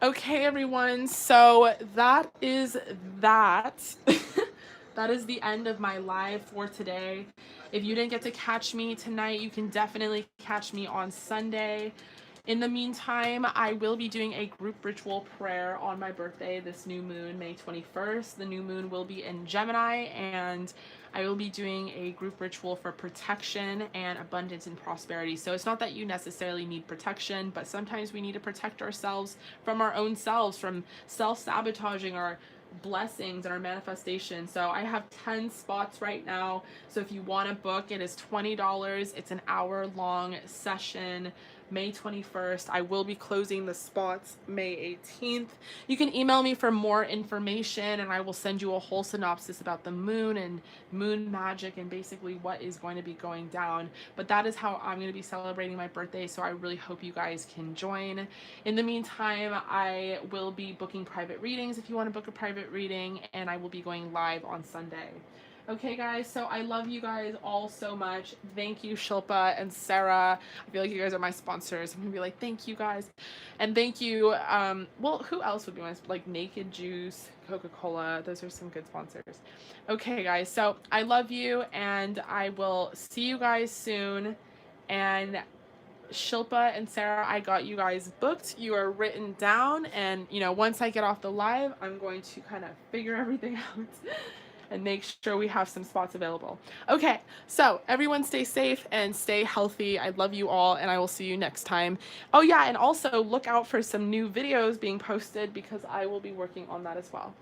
Speaker 1: Okay, everyone, so that is that. That is the end of my live for today. If you didn't get to catch me tonight, you can definitely catch me on Sunday. In the meantime, I will be doing a group ritual prayer on my birthday, this new moon, May 21st. The new moon will be in Gemini, and I will be doing a group ritual for protection and abundance and prosperity. So it's not that you necessarily need protection, but sometimes we need to protect ourselves from our own selves, from self-sabotaging our blessings and our manifestation. So I have 10 spots right now. So if you want to book, it is $20. It's an hour-long session. May 21st. I will be closing the spots May 18th. You can email me for more information and I will send you a whole synopsis about the moon and moon magic and basically what is going to be going down. But that is how I'm going to be celebrating my birthday, so I really hope you guys can join. In the meantime, I will be booking private readings if you want to book a private reading, and I will be going live on Sunday. Okay, guys, so I love you guys all so much. Thank you, Shilpa and Sarah. I feel like you guys are my sponsors. I'm going to be like, thank you, guys. And thank you, well, who else would be my, like, Naked Juice, Coca-Cola. Those are some good sponsors. Okay, guys, so I love you, and I will see you guys soon. And Shilpa and Sarah, I got you guys booked. You are written down, and, you know, once I get off the live, I'm going to kind of figure everything out and make sure we have some spots available. Okay, so everyone stay safe and stay healthy. I love you all, and I will see you next time. Oh yeah, and also look out for some new videos being posted because I will be working on that as well.